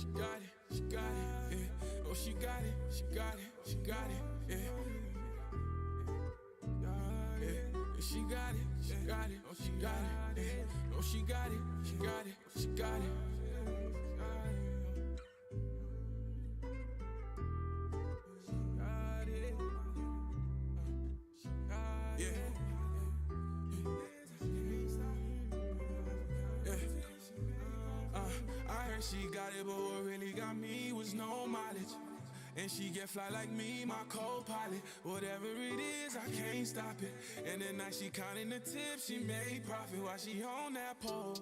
she got it, she got it, yeah. Oh, she got it, she got it, she got it, yeah. She got it, she got it, oh she got it, yeah. Oh she got it, she got it, she got it. I heard she got it, but what really got me was no mileage. And she get fly like me, my co-pilot. Whatever it is, I can't stop it. And at night she counting the tips, she made profit while she on that pole.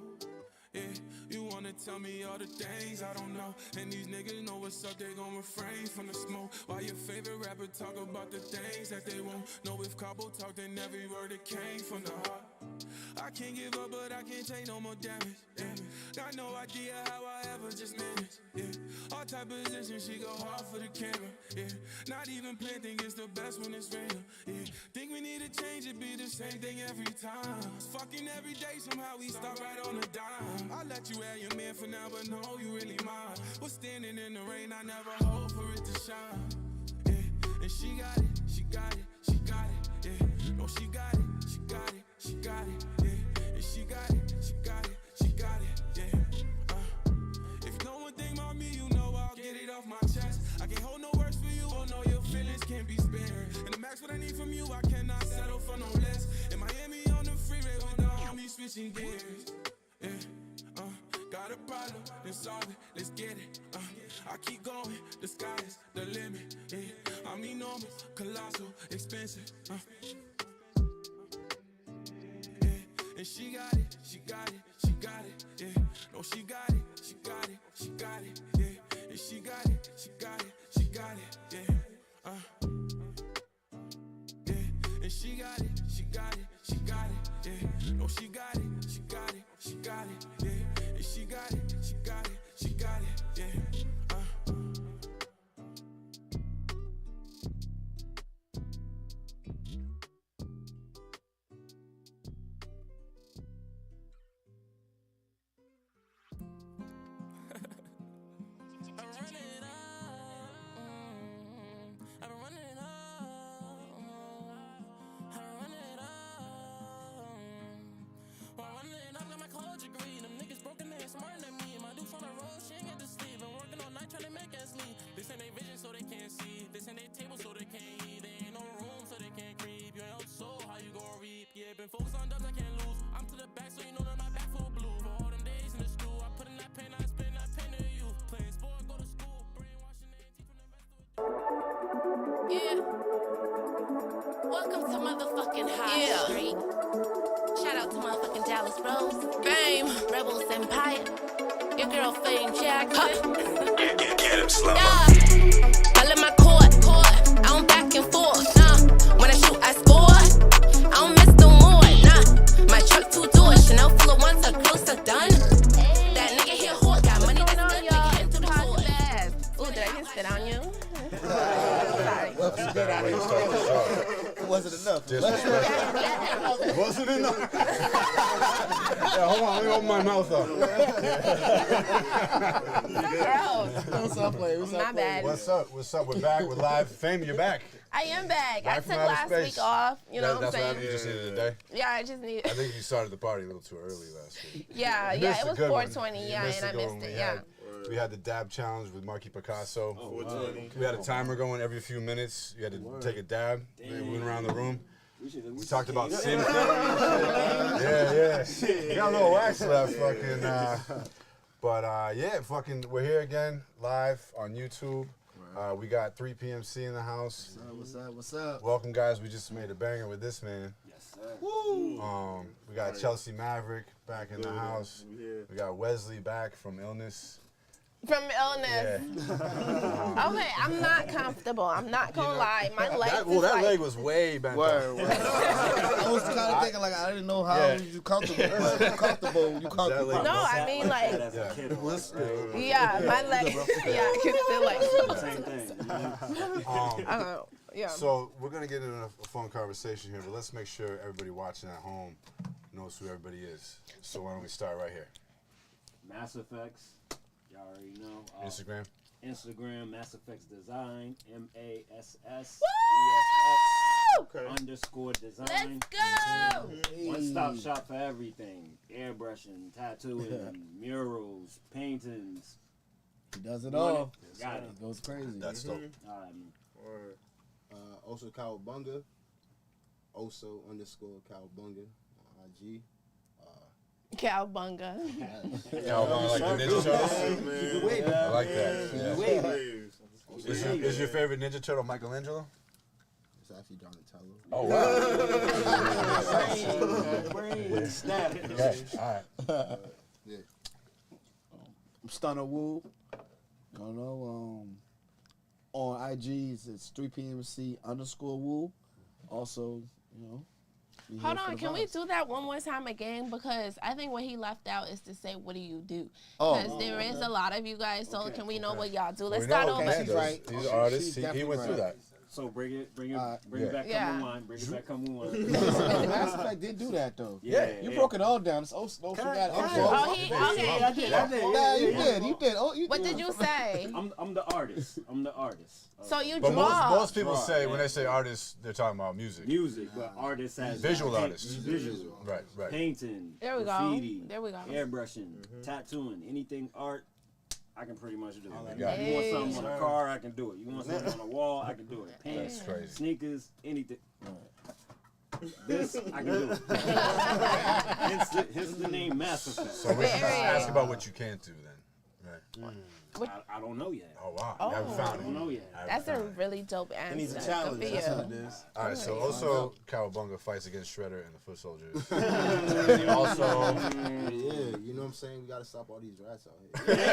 Yeah, you wanna tell me all the things I don't know. And these niggas know what's up, they gon' refrain from the smoke. While your favorite rapper talk about the things that they won't know. If Cabo talked, then every word that came from the heart. I can't give up, but I can't take no more damage, yeah. Got no idea how I ever just managed, yeah. All type of positions, she go hard for the camera, yeah. Not even playing, think it's the best when it's real, yeah. Think we need to change it, be the same thing every time. Fucking every day, somehow we start right on a dime. I let you have your man for now, but no, you really mine. Was standing in the rain, I never hope for it to shine, yeah. And she got it, she got it, she got it, yeah. No, she got it, she got it, she got it, yeah. And she got it, she got it, she got it, yeah. If you know one thing about me, you know I'll get it off my chest. I can't hold no words for you, oh no, your feelings can't be spared. And the max what I need from you, I cannot settle for no less. In Miami on the freeway with the homies switching gears, yeah. Got a problem, then solve it, let's get it, I keep going, the sky is the limit, yeah. I'm enormous, colossal, expensive, And she got it, she got it, she got it, yeah. No, she got it, she got it, she got it, yeah. And she got it, she got it, she got it, yeah. Yeah. And she got it, she got it, she got it, yeah. No, she got it, she got it, she got it, yeah. And she got it, she got it, she got it, yeah. Welcome to motherfucking High Street. Shout out to motherfucking Dallas Rose, Fame, Rebels Empire, your girl Fame Jackson. Get him slow. I let my court, I don't back and forth, nah. When I shoot, I score. I don't miss no more, nah. My truck 2 doors, Chanel full of ones, a close to done. That nigga here hot, got money that's good, nigga hit through the door. Ooh, did I just spit on you? Sorry. Wasn't enough. Wasn't enough. Yeah, hold on, let me open my mouth up. Gross. My bad. What's up? What's up? We're back. We're live. Fame, you're back. I am back. I Back took from outer last space. week off. You know what I'm That's what saying? happened. You just needed a day. Yeah, I just need. I think you started the party a little too early last week. Yeah, You yeah, missed it a was good one. 420. You Yeah, missed and I a good missed one. it. Yeah. We had the dab challenge with Marky Picasso. Oh, We had a timer going every few minutes. You had to take a dab. We went around the room. We talked about sin theory. Yeah. We got a little wax left, fucking. But yeah, fucking, we're here again, live on YouTube. We got 3 PMC in the house. What's up? Welcome, guys. We just made a banger with this man. Yes, sir. Woo! We got Chelsea Maverick back in the house. We got Wesley back from illness. From illness. Yeah. Okay, I'm not comfortable. I'm not gonna lie. My leg That, is well, that like. leg was way bent Word. up. I was kind of thinking like I didn't know how you comfortable. But you comfortable. You comfortable. No, I mean like. Yeah. Yeah, my leg. Yeah, I can feel like. Same thing. Yeah. So we're gonna get into a fun conversation here, but let's make sure everybody watching at home knows who everybody is. So why don't we start right here? Mass Effects, Y'all already know. Instagram, Mass Effects Design, MASSEFX Okay. _ design. Let's go. One stop shop for everything: airbrushing, tattooing, murals, paintings. He does it all. Got it. He goes crazy. That's dope. Or Also Cowabunga. Also _ Cowabunga on IG. Cowabunga. Cowabunga like the Ninja Turtles. I like that. Yeah. waves. Is your favorite Ninja Turtle Michelangelo? It's actually Donatello. Oh wow. Snap. Yeah. All right. Yeah. I'm Stunner Woo. You know, on IG it's 3PMC _Woo. Also, you know. we Hold here for on, the can we vibes. do that one more time again? Because I think what he left out is to say, what do you do? Oh. Because there is a lot of you guys, so can we know what y'all do? Let's We start know over. what She's Ken does. right. He's an artist. She's He definitely went through right. that. So bring it yeah. back. Yeah. Come on, bring it back. Come on. Mass Effect did do that though. Yeah, You broke it all down. It's no forgot. Oh, he, okay. Yeah, you did. You did. Oh, you What did. did you say? I'm the artist. So you But draw. most people say when they say artists, they're talking about music. Music, but artist has Visual artists. Visual. Right. Painting. There we go. Graffiti, There we go. Airbrushing, tattooing, anything art. I can pretty much do it. got You want something on a car, I can do it. You want something on a wall, I can do it. Pants, That's crazy. sneakers, anything. This, I can do it. Hence the name Mass Effect. So let's ask about what you can't do then. Right. I don't know yet. Oh wow. You haven't I found don't it. know yet. That's a really dope answer. It needs a Good challenge. for That's you. what it is. All right. So also Cowabunga fights against Shredder and the Foot Soldiers. And he also. Yeah, you know what I'm saying? We gotta stop all these rats out here. That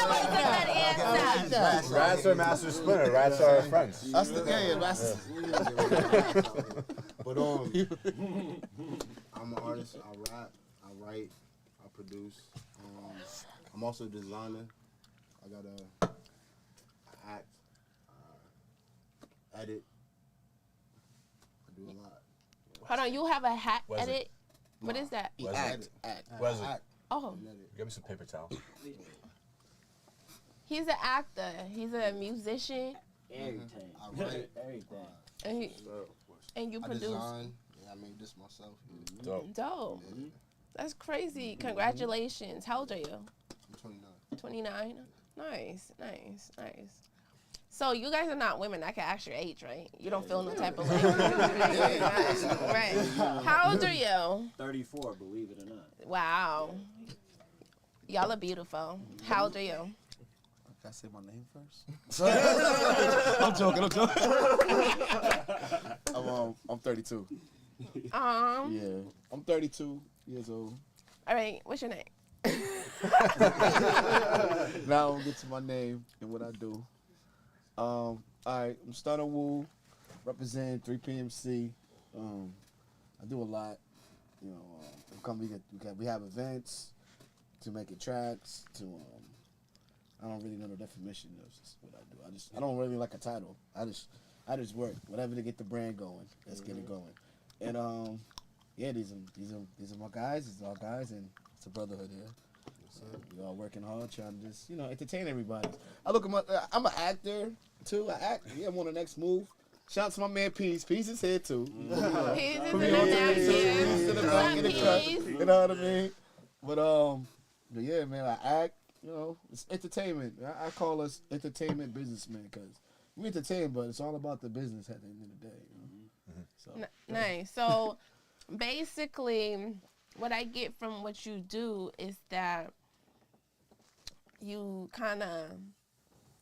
was a good answer. That was a good answer. Rats are Master Splinter. Rats are friends. That's the game. That's But I'm an artist. I rap. I write. I produce. I'm also a designer. I gotta act, edit. I do a lot. Hold on, you have a hat Wesley. edit? What is that? Wesley. act. Wesley, Oh, give me some paper towels. he's an actor. He's a musician. Everything. I write. Everything. And, and you I produce. design. Yeah, I made this myself. Yeah. Dope. Dope. That's crazy. Congratulations. How old are you? I'm 29. 29? Nice. So you guys are not women that can ask your age, right? You don't feel no type of way. Right. How old are you? 34, believe it or not. Wow. Y'all are beautiful. How old are you? Can I say my name first? I'm joking. I'm 32. Yeah, I'm 32 years old. All right. What's your name? Now I'll get to my name and what I do. All right, I'm Stunner Woo, representing 3PMC. I do a lot. You know, we have events to making tracks. I don't really know the definition of what I do. I don't really like a title. I just work whatever to get the brand going. Let's get it going. And yeah, these are my guys. These are our guys, and it's a brotherhood here. We all working hard, trying to just entertain everybody. I'm an actor too. I act. Yeah, I'm on the next move. Shout out to my man Peace. Peace is here too. Peace is in Peace the in the back in the cut. Peace. You know what I mean? But yeah, man, I act. You know, it's entertainment. I call us entertainment businessmen because we entertain, but it's all about the business at the end of the day. You know? So. Nice. So basically, what I get from what you do is that you kind of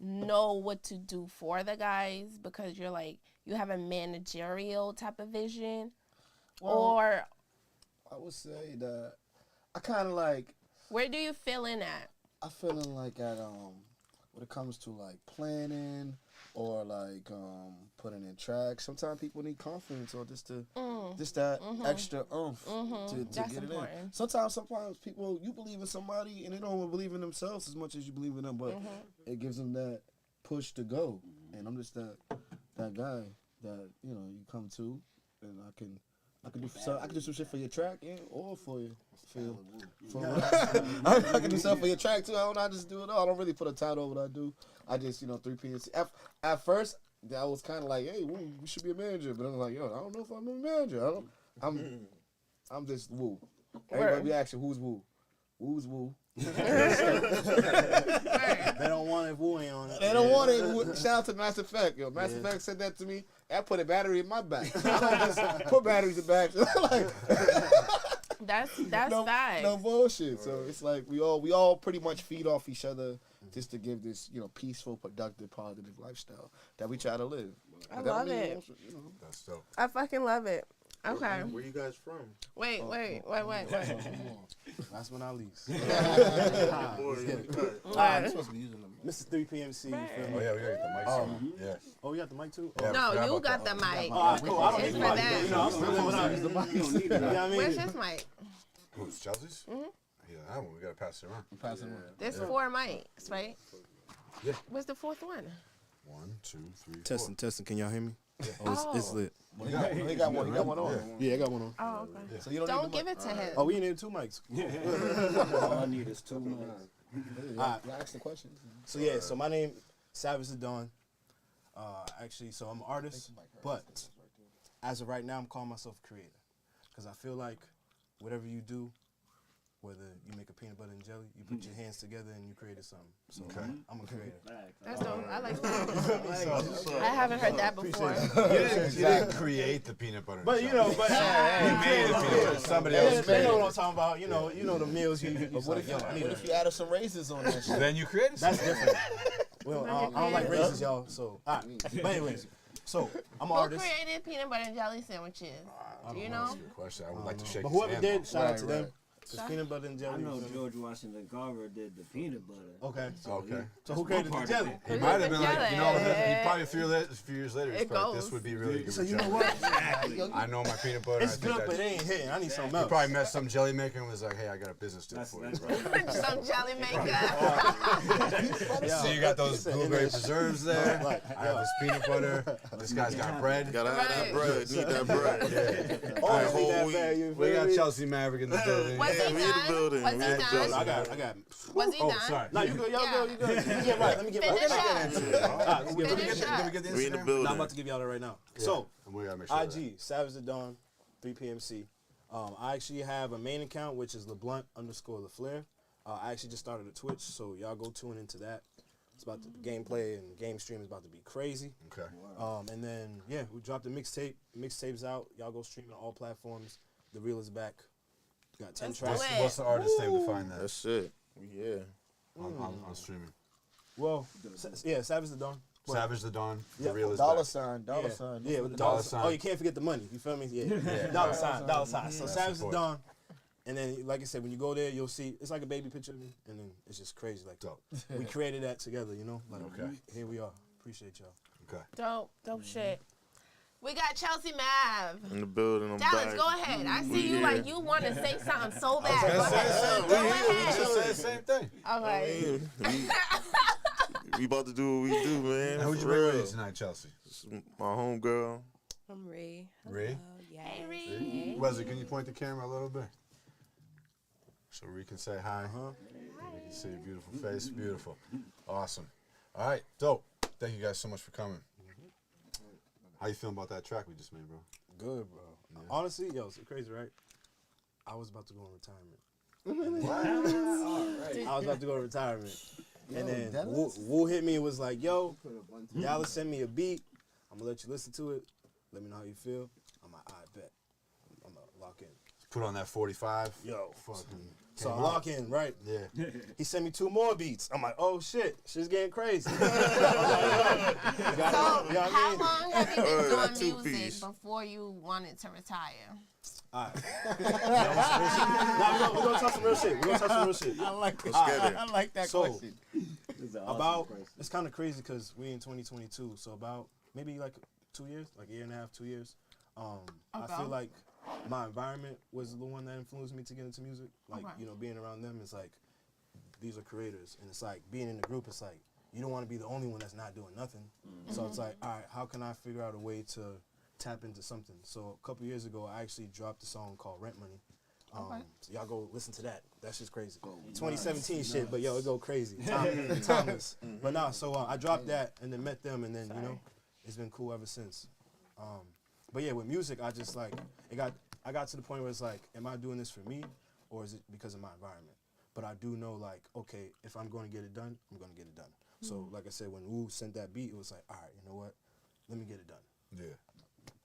know what to do for the guys because you're like, you have a managerial type of vision. Well, or I would say that I kind of like, where do you fill in at? I feel in like at when it comes to like planning or like putting in tracks. Sometimes people need confidence or just that extra oomph to That's get important. it in. Sometimes people, you believe in somebody and they don't believe in themselves as much as you believe in them, but it gives them that push to go. And I'm just that guy that you come to, and I can do some shit for your track, yeah, or for you. I can do something for your track too. I just do it all. I don't really put a title on what I do. I just 3PMC. At first, I was kind of like, hey, Woo, you should be a manager, but I'm like, yo, I don't know if I'm a manager. I'm just Woo. Everybody be asking, who's Woo? Woo's Woo. They don't want it. Woo ain't on it. They don't want it. Shout out to Mass Effect. Yo, Mass Effect said that to me. I put a battery in my back. I don't just put batteries in back. Like, That's no, facts. no bullshit. So it's like we all pretty much feed off each other just to give this peaceful, productive, positive lifestyle that we try to live. I love it. That's dope. I fucking love it. Okay. Where you guys from? Wait. That's when I leave. Boy, Alright. Mr. 3PMC. Right. You feel Oh me? yeah, we got the mic. Yeah. Oh, you got the mic too? Yeah. No, forgot you about got that. the mic. Cool. I don't It's need for the mic. that. You know, I'm still without it. You know what I mean? Where's his mic? Who's Chelsea's? Yeah, that one. We gotta pass it around. There's 4 mics, right? Yeah. Where's the 4th one? 1, 2, 3, 4. Testing. Can y'all hear me? Oh. It's lit. He got one on. Yeah, I got one on. Oh, okay. Yeah. So you don't Don't need give it to him. Oh, we need 2 mics. All I need is 2 minutes. You ask the questions. So yeah, so my name Savage the Dawn. Actually, so I'm an artist, but as of right now, I'm calling myself a creator because I feel like whatever you do, whether you make a peanut butter and jelly, you put your hands together and you created something. So I'm a creator. That's dope. I like that. I haven't heard that before. You didn't create the peanut butter. But you know, but you made the peanut butter. Somebody else they made know what it. I'm talking about. You know the meals you What if you added some raisins on that shit? Then you created That's something. different. Well, I don't like raisins, y'all. So, all right. But anyways, so I'm an Who artist. created peanut butter and jelly sandwiches? Do you know? That's a good question. I would like to shake But his whoever hand. did, shout out to Right, them. It's peanut butter and jelly. I know you feel me? George Washington Carver did the peanut butter. Okay. Okay. So who created the part jelly? of He might have been like, you know, Jelly. he probably a few years later, he's It probably like, goes. this would be really good. So with you know jelly. what? I know my peanut butter. It's I think good, but it ain't hitting. I need something he else. probably met some jelly maker and was like, hey, I got a business deal for you. That's bro. right. Some jelly maker. So you got those blueberry preserves there. Right. I have this peanut butter. This guy's got bread. Gotta have that bread. Need that bread. Yeah. Oh, All right, it's whole that week. bad, you We feel got me? Chelsea Maverick in the building. Was Yeah, he we in the done? building. Was We he in the done? building. I got. Was he Oh, done? sorry. No, you good. Y'all Yeah. good. You good. Yeah, right. Let me get Finish right. up. Let me get Finish up. Did we get the We in the Instagram? building. I'm about to give y'all that right now. So, And we gotta make sure of that. IG, Savage the Dawn, 3PMC. I actually have a main account, which is LeBlunt_LaFlair. I actually just started a Twitch, so y'all go tune into that. It's about the gameplay and game stream is about to be crazy. Okay. And then, yeah, we dropped a mixtape. Mixtape's out. Y'all go stream on all platforms. The Reel is back. We got 10 Let's do tracks. it. What's the artist name to find that That's it. Yeah. on streaming? Well, yeah, Savage the Dawn. What? Savage the Dawn. Yeah. The real is Dollar back. sign. Yeah, with the Dollar dollar sign. sign. Oh, you can't forget the money. You feel me? Yeah. Yeah. Dollar sign. So That's Savage the support. Dawn. And then, like I said, when you go there, you'll see, it's like a baby picture of me. And then it's just crazy. Like, Dope. we created that together, you know? Like, Okay. Here we are. Appreciate y'all. Okay. Dope shit. We got Chelsea Mav. In the building. I'm Dallas, back. go ahead. I see We you here. like you want to say something so bad. Go Gonna say the ahead. same Go thing. ahead. Just say the same thing. Okay. We about to do what we do, man. And who'd you For bring with real. you tonight, Chelsea? This is my homegirl. I'm Ree. Ree? Yeah. Hey, Reed. Wesley, can you point the camera a little bit? So Ree can say hi. We can see your beautiful face. Beautiful. Awesome. All right. Dope. Thank you guys so much for coming. How you feeling about that track we just made, bro? Good, bro. Honestly, yo, it's crazy, right? I was about to go on retirement. I was about to go to retirement. And then Woo hit me and was like, yo, Dallas sent me a beat. I'm going to let you listen to it. Let me know how you feel. I'm like, I bet. I'm going to lock in. Put on that 45. Yo. Fucking. So I came lock out. in, right? Yeah. He sent me 2 more beats. I'm like, oh shit, shit's getting crazy. So, You know what I how mean? long have you been That doing two-piece. music before you wanted to retire? All right. Nah, we're gonna talk some real shit. I like Let's get it. I like that So, question. About, it's kind of crazy because we in 2022, so about maybe like 2 years, like a year and a half, 2 years. I Okay. feel like my environment was the one that influenced me to get into music. Like, Okay. you know, being around them, it's like, these are creators. And it's like, being in the group, it's like, you don't want to be the only one that's not doing nothing. So it's like, all right, how can I figure out a way to tap into something. So a couple years ago, I actually dropped a song called Rent Money. So y'all go listen to that. That shit's crazy. 2017 shit, but yo, it go crazy. Timeless. But nah, so I dropped that and then met them, and then you know, it's been cool ever since. But yeah, with music, I just like I got to the point where it's like, am I doing this for me, or is it because of my environment? But I do know, like, okay, if I'm going to get it done, I'm going to get it done. So like I said, when Wu sent that beat, it was like, all right, you know what? Let me get it done. Yeah.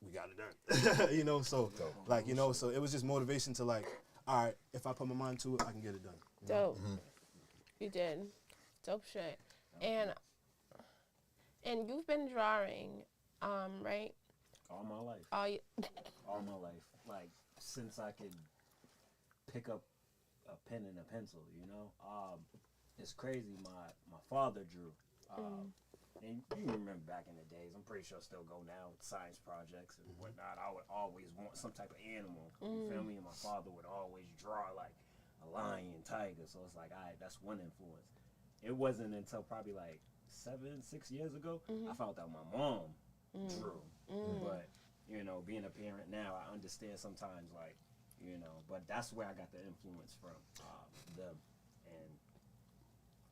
We got it done. You know, so like, you know, so it was just motivation to like, all right, if I put my mind to it, I can get it done. You know? Dope. You did. Dope shit. And you've been drawing, right? All my life. All my life. Like, since I could pick up a pen and a pencil, you know? It's crazy. My father drew. And you remember back in the days, I'm pretty sure still go now with science projects and whatnot. I would always want some type of animal. You feel me? And my father would always draw like a lion, tiger. So it's like, all right, that's one influence. It wasn't until probably like 6 years ago, I found out my mom drew. But, you know, being a parent now, I understand sometimes, like, you know, but that's where I got the influence from, them. And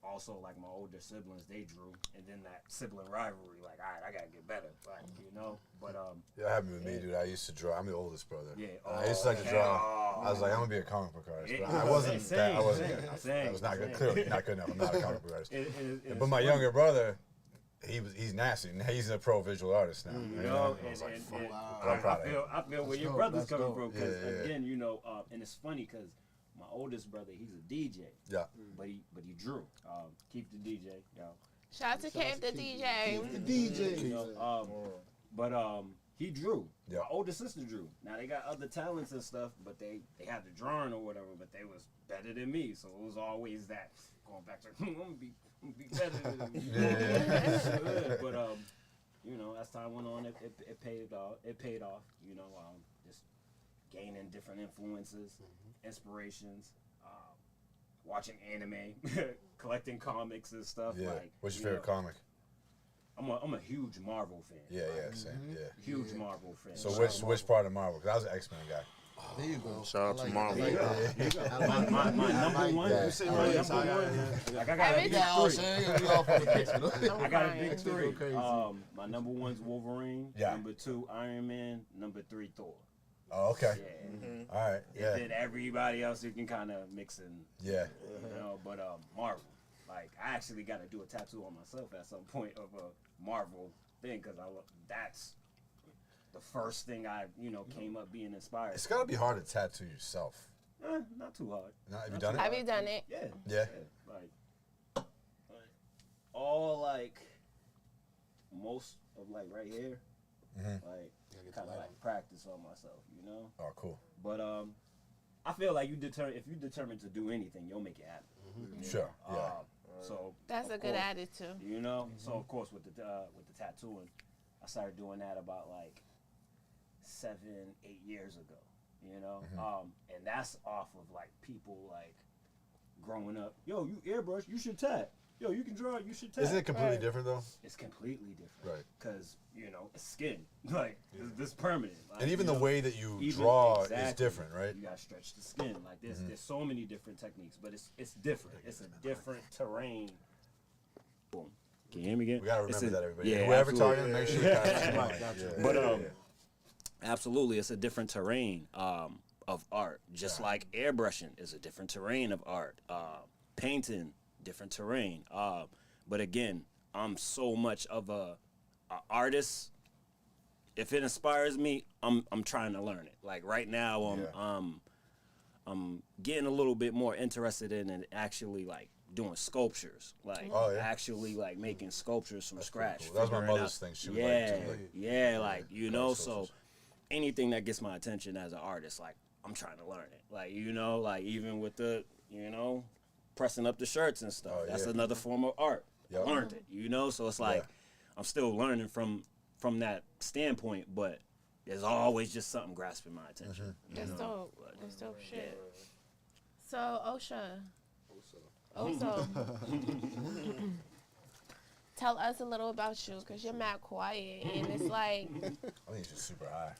also, like, my older siblings, they drew, and then that sibling rivalry, like, all right, I gotta get better, like, you know, but, Yeah, that happened with me, dude. I used to draw. I'm the oldest brother. Yeah. I used to like to draw. I was like, I'm gonna be a comic book artist, but I wasn't that. I wasn't good enough. I was not good. Clearly not good enough. I'm not a comic book artist. But my younger brother, he's nasty. He's a pro visual artist now. You know, and I feel where your brother's coming from, because, again, you know, and it's funny, because my oldest brother, he's a DJ. Yeah. But he drew. Keep the DJ, yo. Shout out to Kev the DJ. You know, but he drew. Yeah. My older sister drew. Now they got other talents and stuff, but they had the drawing or whatever, but they was better than me. So it was always that going back to I'm gonna be better than me. But you know, as time went on, it paid off. It paid off. You know, just gaining different influences, inspirations, watching anime, collecting comics and stuff. Yeah. Like, What's your favorite comic? I'm a huge Marvel fan. Yeah, same. Yeah. Huge Marvel fan. So which part of Marvel? Because I was an X-Men guy. There you go. Shout out to Marvel. My number one. that. You say my number one. Like, I got a big three. My number one's Wolverine. Yeah. Number 2, Iron Man. Number 3, Thor. Oh, okay. Yeah. All right. Yeah. And then everybody else you can kind of mix in. Yeah. You know, but Marvel. Like, I actually got to do a tattoo on myself at some point of a Marvel thing, because that's the first thing I, you know, came up being inspired. It's got to be hard to tattoo yourself. Not too hard. Have you done it? Have you done it? Yeah. Yeah. Like, all, like, most of, like, right here, like, kind of, like, practice on myself, you know? Oh, cool. But, I feel like if you determined to do anything, you'll make it happen. You Sure. know? Yeah. So That's a good course, attitude. You know? So, of course, with the tattooing, I started doing that about, like, 7-8 years ago, you know? And that's off of, like, people, like, growing up. Yo, you airbrush, you should tat. Yo, you can draw, you should tat. Isn't it completely different, though? It's completely different. Right. Because, you know, it's skin. Like, this permanent. Like, And even you the know, way that you even- draw is exactly. different, right? You gotta stretch the skin. Like, there's so many different techniques, but it's different. It's a different terrain. Boom. Can you hear me again? We got to remember that, everybody. Yeah, Whoever absolutely. talking, make sure you got it. But absolutely, it's a different terrain of art. Just like airbrushing is a different terrain of art. Painting, different terrain. But again, I'm so much of a artist. If it inspires me, I'm trying to learn it. Like right now, I'm getting a little bit more interested in it, actually like doing sculptures, like actually like making sculptures from scratch. Cool. That was my figuring mother's out- thing. She would like to like you know, so sculptures. anything that gets my attention as an artist, like I'm trying to learn it. Like, you know, like even with the, you know, pressing up the shirts and stuff, that's another form of art. Yep. I learned it, you know, so it's like I'm still learning from that standpoint, but there's always just something grasping my attention. That's dope. That's dope shit. So, Osha. Tell us a little about you, because you're mad quiet, and it's like, I think he's just super high.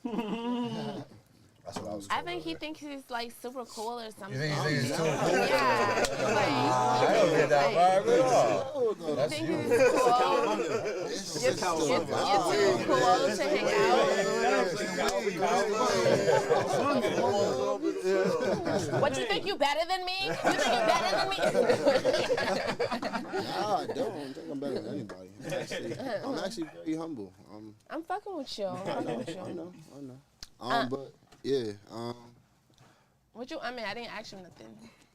That's what I was I told think he earlier. thinks he's like super cool or something. You think he's too cool? Yeah. I don't get that vibe at all. Like, That's think you. he's cool. You're too cool to hang out. What, you think you better than me? You think you better than me? Nah, I don't think I'm better than anybody. I'm actually very humble. I'm fucking with you. I'm fucking with you. I know. But yeah, What you? I mean, I didn't ask you nothing.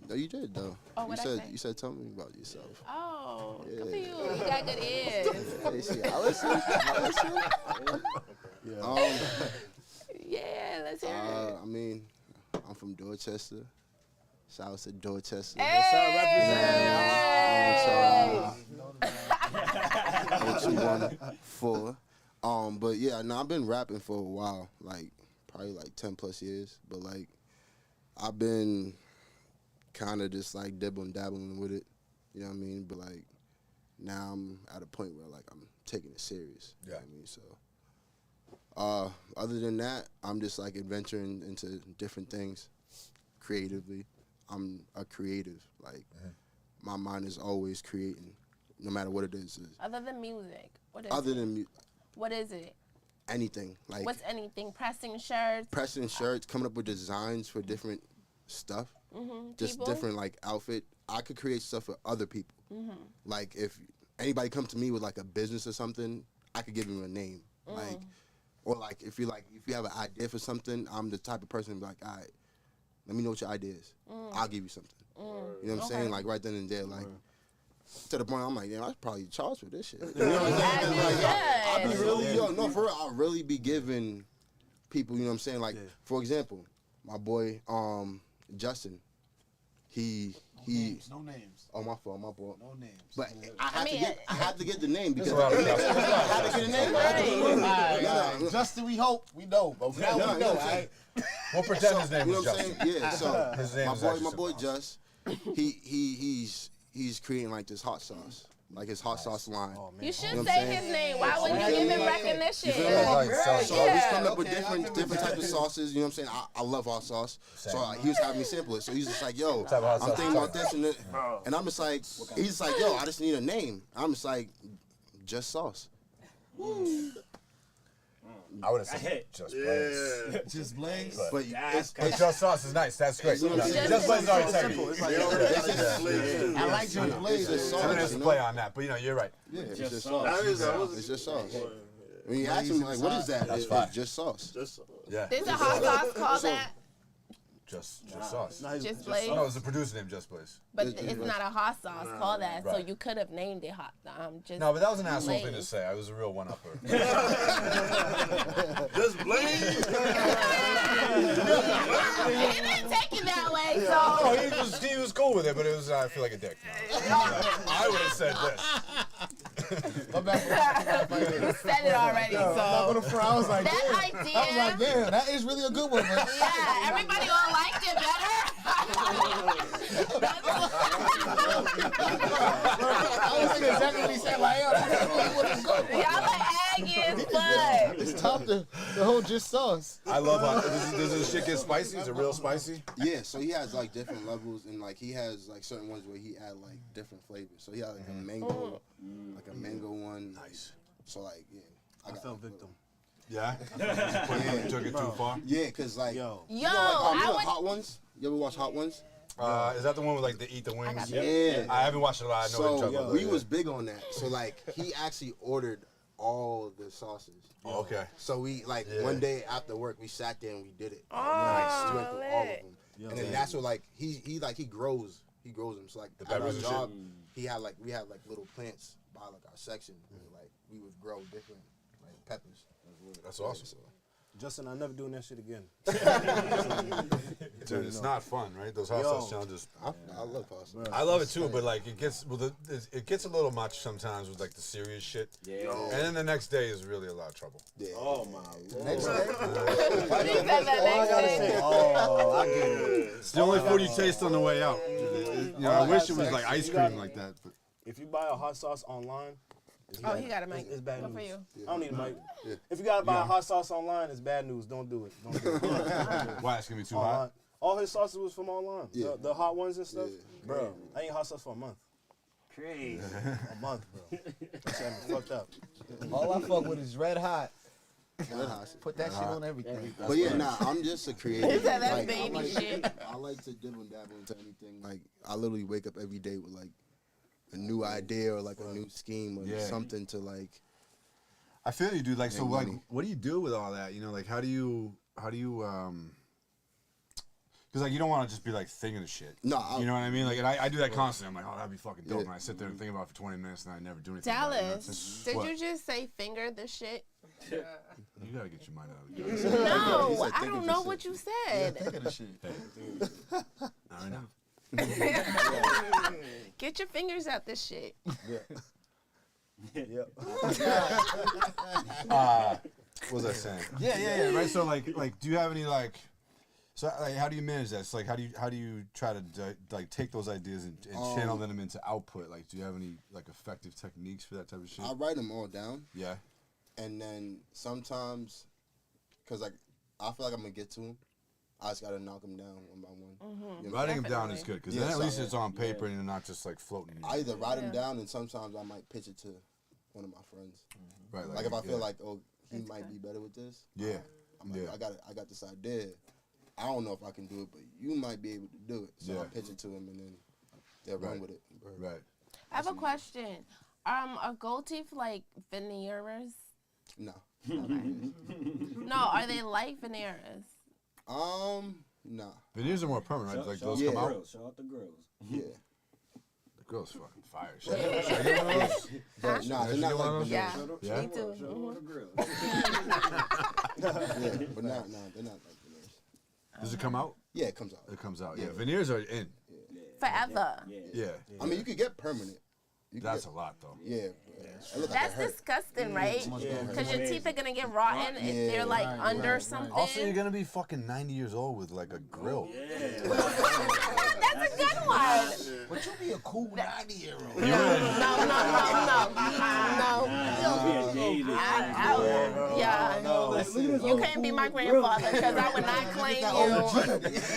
no, you did though. Oh, what'd I say? You said tell me about yourself. Oh, good for you. You got good ears. Hey, see, I listen. Yeah, let's hear it. I mean, I'm from Dorchester. Shout out to Dorchester. Hey! 0214. But yeah, no, I've been rapping for a while, like probably like 10 plus years. But like, I've been kind of just like dabbling with it. You know what I mean? But like, now I'm at a point where like I'm taking it serious. You know what I mean? So, other than that, I'm just like adventuring into different things creatively. I'm a creative. Like, my mind is always creating, no matter what it is. Other than music, what is Other it? than What is it? anything, like What's anything? Pressing shirts? pressing shirts, coming up with designs for different stuff, just People? different like outfit. I could create stuff for other people. Like if anybody come to me with like a business or something, I could give them a name. Like, or like if you have an idea for something, I'm the type of person to be like, all right, let me know what your idea is. I'll give you something. You know what I'm saying? Like right then and there, like to the point I'm like, damn, I should probably charge for this shit. You know what I'm saying? Like, I be really, no, for real, I'll really be giving people, you know what I'm saying? Like, for example, my boy, Justin, he. No names. Oh, my fault, my fault. No names. But I have to get the name because There's a lot of I had to get the name. Right. Justin, we hope. We know. But now we know, right? We'll pretend his name You know is what I'm Justin. saying? Yeah, so His name is actually my boy something Just, he's creating like this hot sauce. Like his hot sauce line. You should You know what say I'm saying? his name. Why wouldn't you give him recognition? You feel me? Right. So he's coming up with different types of sauces. You know what I'm saying? I love hot sauce. So he was having me sample it. So he's just like, yo, type of hot I'm sauce thinking you about this and I'm just like, he's just like, yo, I just need a name. I'm just like, Just Sauce. I would have said Just Blaze. Just Blaze. But But Just Sauce is nice. That's great. You know what I'm saying? Just Blaze is already technical. It's like, I like Just Blaze. It's just I mean, there's sauce. a You play know? on that, but you're right. Yeah, it's just sauce. It's just sauce. When you ask him, like, what is that? It's just sauce. Yeah. There's a hot sauce called that. Just Sauce. Just Blaze. No, it's a producer named Just Blaze. But it's not a hot sauce called that, so you could have named it hot. Just No, but that was an asshole Blaze. thing to say. I was a real one-upper. Just Blaze. He didn't take it that way, so. Oh, he was cool with it, but it was I feel like a dick. I would have said this. You said it already, so. I was like, That damn. idea. I was like, damn, that is really a good one, man. Yeah, everybody all liked it better. I was thinking exactly what he said. Like, yo, that's really what it's good. Y'all are aggy as fuck. It's tough to the whole Just Sauce. I love how does this shit get spicy? Is it real spicy? Yeah, so he has like different levels, and like he has like certain ones where he add like different flavors. So he had like a mango, one. Nice. So like, yeah, I fell victim. Yeah? You took it too far? Yeah, cause like, Yo, you know I would. Hot Ones. You ever watch Hot Ones? Is that the one with like the eat the wings? Yeah. I haven't watched it a lot. I know what you're So talking about. we was big on that. So like, he actually ordered all the sauces. Oh, okay. So we like one day after work we sat there and we did it. Oh, We went through all of lit. them. And then that's what like he grows them. So like The at our peppers and job, we had like little plants by like our section. Where, like we would grow different like peppers. That's awesome. Justin, I'm never doing that shit again. Dude, it's not fun, right? Those hot sauce challenges. I love pasta. I love it too, but like it gets it gets a little much sometimes with like the serious shit. Yeah. And then the next day is really a lot of trouble. Yeah. Oh my lord. Next day. He said that next day. Oh, I get it. It's the only food you taste on the way out. You know, I wish it was like ice cream like that. But If you buy a hot sauce online, Oh, he got a mic. It's bad Good news. for you. I don't need a mic. If you gotta buy hot sauce online, it's bad news. Don't do it. Don't do it. Why? It's gonna be too Online. hot. All his sauces was from online. Yeah. The hot ones and stuff. Yeah. Bro, I ain't hot sauce for a month. Crazy. A month, bro. That shit had me fucked up. All I fuck with is red hot. Red hot. Put that shit on everything. But yeah, nah, I'm just a creative. He said that's Like, baby I like, shit. I like to dibble and dabble into anything. Like, I literally wake up every day with like a new idea or like a new scheme or something to like. I feel you, dude. Like, so, Make like, money. what do you do with all that? You know, like, how do you, because like you don't want to just be like thinking of shit. No, you know what I mean. Like, and I do that constantly. I'm like, oh, that'd be fucking dope. And I sit there and think about it for 20 minutes, and I never do anything. about it, you know? It's Dallas, just- did what? you just say finger the shit? You gotta get your mind out of it. No, said I think don't of know the what shit. you said. Think of the shit. I know. Get your fingers out this shit. Yep. What was I saying? Yeah. Right. So, like, do you have any like? So, like, how do you manage that? It's like, how do you try to like take those ideas and channel them into output? Like, do you have any like effective techniques for that type of shit? I write them all down, Yeah. and then sometimes, cause like I feel like I'm gonna get to them, I just gotta knock them down one by one. You know what I'm Writing them down Definitely. is good because Yeah, then at least so- it's on paper and you're not just like floating. in your- I either write them Yeah. down, and sometimes I might pitch it to one of my friends. Right. Like if I feel yeah. like, oh, he That's might good. be better with this. Yeah. I'm like, Yeah. I got this idea. I don't know if I can do it, but you might be able to do it. So Yeah. I pitch it to him, and then they'll Right. run with it. Right. I have a question. Are gold teeth like veneers? No. No, are they like veneers? Nah. Veneers are more permanent, right? Like those Yeah. come out. Girls, shout out the girls. Yeah. The girls fucking fire. Should I get one of those? But nah, they're Should I not get one of like those? Yeah, Yeah? me too. Shout out Mhm. the girls. yeah, but nah, they're not like veneers. Does it come out? Yeah, it comes out. It comes out. Yeah. Yeah. Veneers are in. Forever. Yeah. I mean, you could get permanent. You could That's get, a lot though. yeah. It look like That's it hurt. disgusting, right? Yeah. Because your teeth are gonna get rotten if Yeah. they're like Right, under right. something. Also, you're gonna be fucking 90 years old with like a grill. That's a good one. But you be a cool 90-year-old. No. You can't be my grandfather because I would not claim you.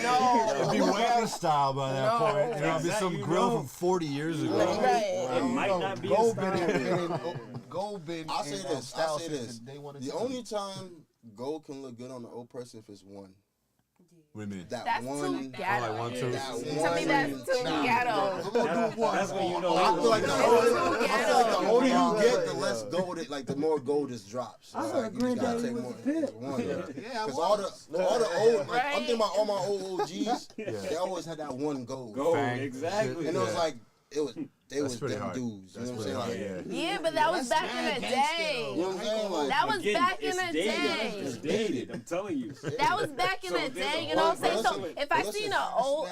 No. It'd be way out of style by that No. point. You know, it'd be some grill from 40 years ago. Right. It might not be Gold a style. been I'll say this. I'll say this. They wanted The to only time gold can look good on an old person if it's one. What do you mean? That That's too one. ghetto. like one, two? That To me, one- that's too ghetto. That's when you know. I feel like the That's older, too I feel ghetto. like the older you get, the less gold it, like the more gold just drops. So I it's thought like you just gotta granddaddy take was more. a pimp. It's one. Yeah, Because all the old, like, I'm thinking about all my old OGs. Yeah. They always had that one gold. Go, Fang exactly. shit. And it was Yeah. like they That's was pretty them hard. dudes. That's You know what pretty I'm hard, saying? yeah. Yeah, but that was back in the You know day. what I'm saying? Like, That was Again, back in it's the dated. day. It's dated. I'm telling you. That was back in the day. You know what I'm saying? So if I seen an old,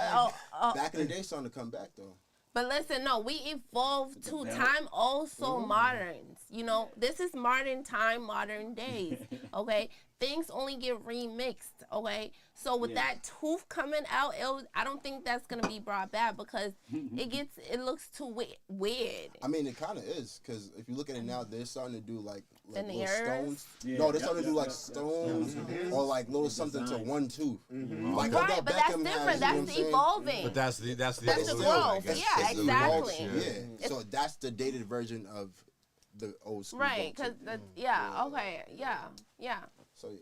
back in the day, starting to come back though. but listen, no, we evolved to time also moderns. You know, this is modern time, modern days. Okay, things only get remixed. Okay, so with that tooth coming out, I don't think that's gonna be brought back because it looks too weird. I mean, it kind of is because if you look at it now, they're starting to do like little Veneers? stones. Yeah. No, they're starting to do like stones or like little something to one tooth. Like Right, Odell but that's Beckham has, different. you know what I'm That's saying? evolving. But that's the That's the evolution, I growth. guess. Yeah, It's exactly. evolution. Yeah. So that's the dated version of the old school. Right, goat because tooth. okay, yeah. So yeah,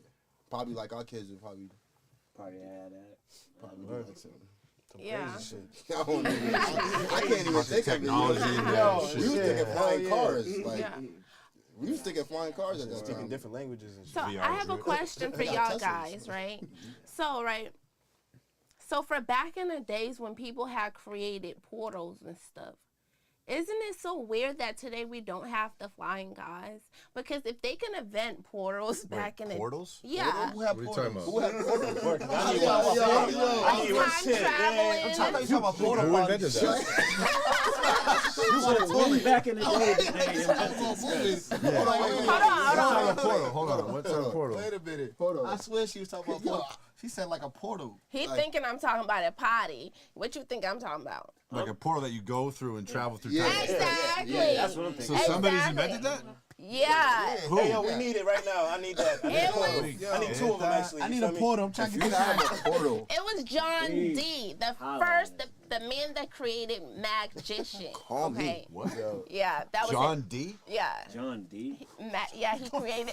probably like our kids would probably Probably had that. do like some. Yeah. Crazy shit. I don't even. I can't even think of it. Technology and Yo, that we was shit. thinking flying cars. Like Yeah. we was thinking flying cars at that Speaking time. different languages and shit. So VR I have a shit. question for Yeah, y'all Teslas. guys, right? So for back in the days when people had created portals and stuff, isn't it so weird that today we don't have the flying guys? Because if they can invent portals back in the Portals? yeah, Who had What are you portals? talking Who had portals? I need one. like Yo, time shit, traveling. I'm talking about portal Who parties. invented that? You want to really back in the day. Hold on. What's a portal? Wait a minute. I swear she was talking about portal. She said like a portal. He thinking I'm talking about a potty. What you think I'm talking about? Like a portal that you go through and travel through Yeah. time. Exactly. Yeah. That's what I'm thinking. So somebody's invented that? Yeah. Hey, yo, we need it right now. I need that. I need two of them, actually. I need a portal. I'm trying to get this portal. It was John D. The first, the man that created magician. Call me. What? Yeah, that was John it. D? Yeah. John D. Yeah, he created.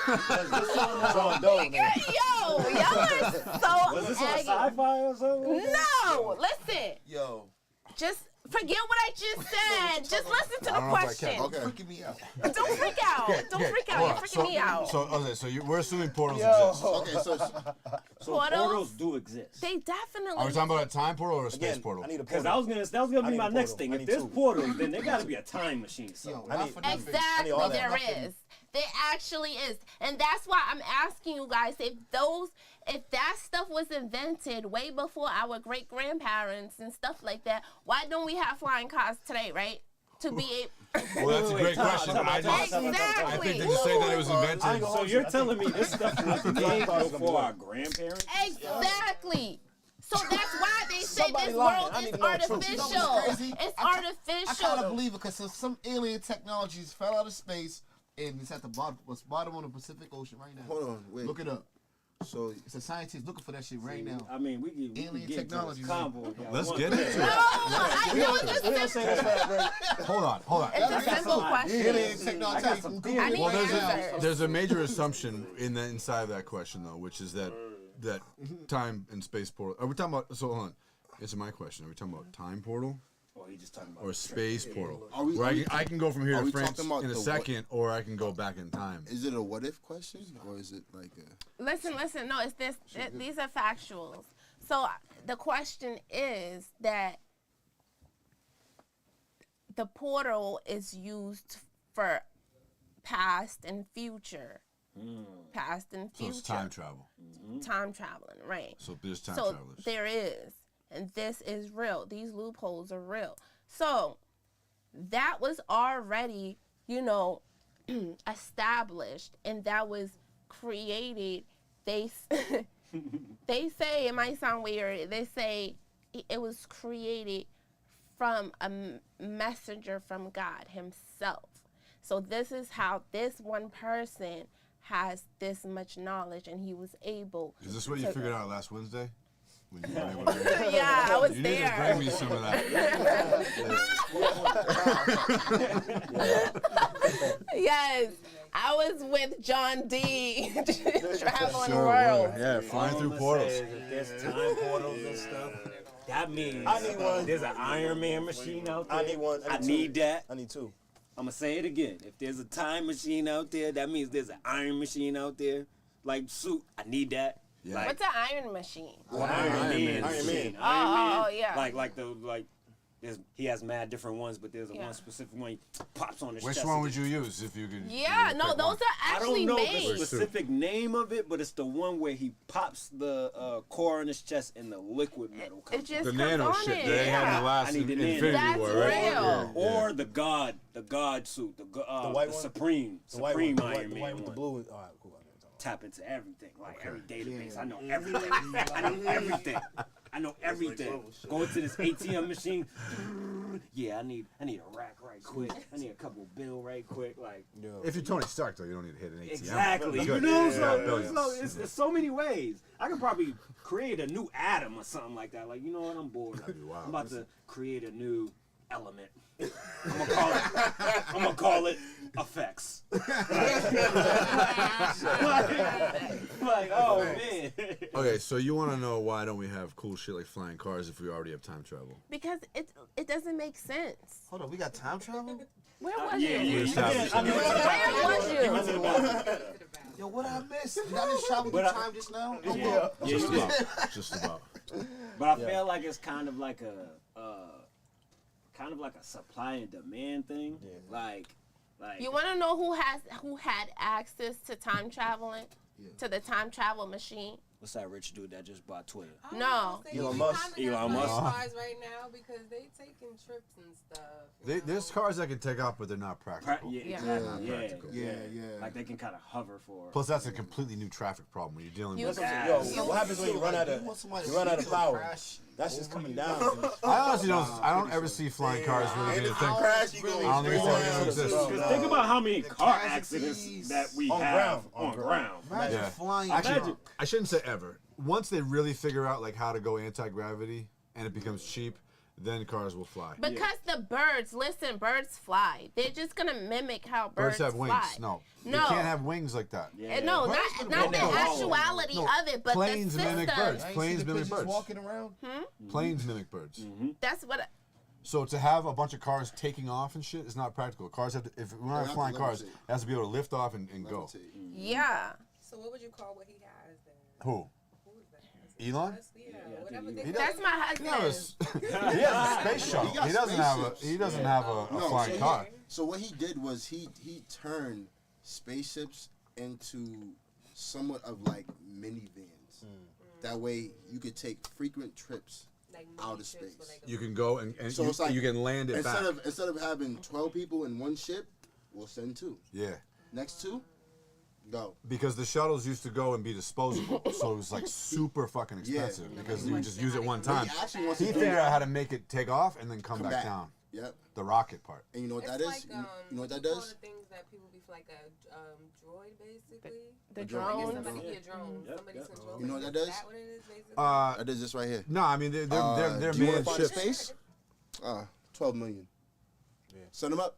John Doe, man. Yo, y'all are so Was this on aggy. sci-fi or something? No, listen. Yo. Just forget what I just said. Just listen to the I don't know if I question. can. Okay. Freaking me out. Don't freak out. Don't freak out. You're freaking me out. So we're assuming portals exist. Okay, so So Portals? portals do exist. They definitely. Are we talking about a time portal or a space Again, portal? I need a Because portal. that was gonna I be need my a next portal. thing. I If need there's two. portals, then there gotta be a time machine. Yo, So not I need- for nothing. I need Exactly, all that. there is. There actually is. And that's why I'm asking you guys if that stuff was invented way before our great grandparents and stuff like that, why don't we have flying cars today, right? To be able. Well, that's a great question. I think they just say that it was invented. So you're telling me this stuff was made before our grandparents? Exactly. So that's why they say Somebody this lying. world I need is to know the truth. artificial. You know what's crazy? It's I artificial. kind of believe it because some alien technologies fell out of space and it's at the bottom of the Pacific Ocean right now. hold on, wait. Look it up. So It's a scientist looking for that shit right now. I mean, we can Alien get technology, to this man. convo. Let's get into No, it. I know it's We don't a say this fast, bro. Hold on. It's a simple question. Alien technology. I got some Google I it. need Well, answers. there's a major assumption inside of that question though, which is that time and space portal. Are we talking about? So hold on. Answer my question. Are we talking about time portal Or he just talking about or space portal? Are we- Where are we- I can go from here are to we France talking about in a the second, or I can go back in time. is it a what if question or is it like a? Listen. No, it's this. These are factuals. So the question is that the portal is used for past and future. Past and So future. it's time travel. Time traveling, right? So there's time So travelers. there is, and this is real. These loopholes are real. So that was already, established, and that was created. They say, it might sound weird. They say it was created from a messenger from God Himself. So this is how this one person has this much knowledge, and he was able. Is this what you figured out last Wednesday? When you were able to Yeah, I was You need to there. bring me some of that. Yes, I was with John D. traveling the Sure world. were. Yeah, flying through portals. If there's time portals and stuff, that means I need one. there's an Iron Man machine out there. I need one. I two. need that. I need two. I'm gonna say it again. If there's a time machine out there, that means there's an iron machine out there. Like suit, I need that. Yeah. Like, What's an iron machine? Iron Man. Iron Man. Oh, yeah. Like he has mad different ones, but there's Yeah. one specific one he pops on his Which chest. one and would you use if you could? Yeah, pick no, one? those are I actually don't know made. the specific name of it, but it's the one where he pops the core on his chest and the liquid metal comes It just The comes nano on shit it. that they had in Yeah. the last I need the Infinity nano. That's War, right? real. Yeah. or the God suit, the white the one? Supreme The white Supreme one. Iron The Man white with the one. blue. All right, cool. Tap into everything, like every database. I know everything. I know everything. I know everything. Go into this ATM machine. Yeah, I need a rack right quick. I need a couple bill right quick. Like If you're Tony Stark, though, you don't need to hit an ATM. exactly. That's You good. know, Yeah, so billions. it's so many ways. I could probably create a new atom or something like that. Like, you know what? I'm bored. That'd be wild. I'm about to create a new element. I'm gonna call it effects. like, oh man. Okay, so you want to know why don't we have cool shit like flying cars if we already have time travel? Because it doesn't make sense. Hold on, we got time travel? Where was Yeah, you? We established that. Where was you? Yo, what I missed? Did I just travel through time just now? Yeah, Just you did. about. Just about. But I feel like it's kind of like a supply and demand thing. Like You want to know who had access to time traveling? To the time travel machine? what's that rich dude that just bought Twitter? No. Elon Musk. Elon Musk. Cars right now because they taking trips and stuff. There's cars that can take off, but they're not practical. Yeah, Yeah. exactly. Yeah, Practical. Yeah. Like they can kind of hover for. Plus, that's a completely new traffic problem when you're dealing You with. got- Yo, what happens when you run out of power? That's just coming down. I honestly don't. I don't ever see flying cars really being a thing. I don't think it's ever gonna exist. Because think about how many car accidents that we have on ground. Yeah. Flying. Actually, I shouldn't say ever. Once they really figure out like how to go anti-gravity and it becomes cheap, then cars will fly. Because the birds, listen, birds fly. They're just gonna mimic how birds Birds have wings. fly. No, No. they can't have wings like that. No, not the actuality of it, but planes the system. mimic birds. Planes mimic birds. Walking around. Planes mimic birds. That's what. So to have a bunch of cars taking off and shit is not practical. Cars have to, if we're not flying cars, it has to be able to lift off and go. Yeah. So what would you call what he has then? Who? Who is that? Elon? Yeah, whatever they That's my husband. He has a space shuttle. He doesn't have a. He doesn't have a flying car. So what he did was he turned spaceships into somewhat of like minivans. That way you could take frequent trips like out of space. You can go and So you, it's like you can land it back. instead of having 12 people in one ship, we'll send 2. Yeah. Next 2, go. Because the shuttles used to go and be disposable, so it was like super fucking expensive because you would just use it one time. He actually wants to He do figured out that. how to make it take off and then come back down. Yep. The rocket part. And you know what that It's is? like, You know what that all does? the things that people be like a droid basically. The Like drones. somebody be a drone. Somebody's controlling. You know what that Is does? that what it is basically? That is this right here. No, I mean they're do you want manned to fly to ships. space? 12 million. Send them up.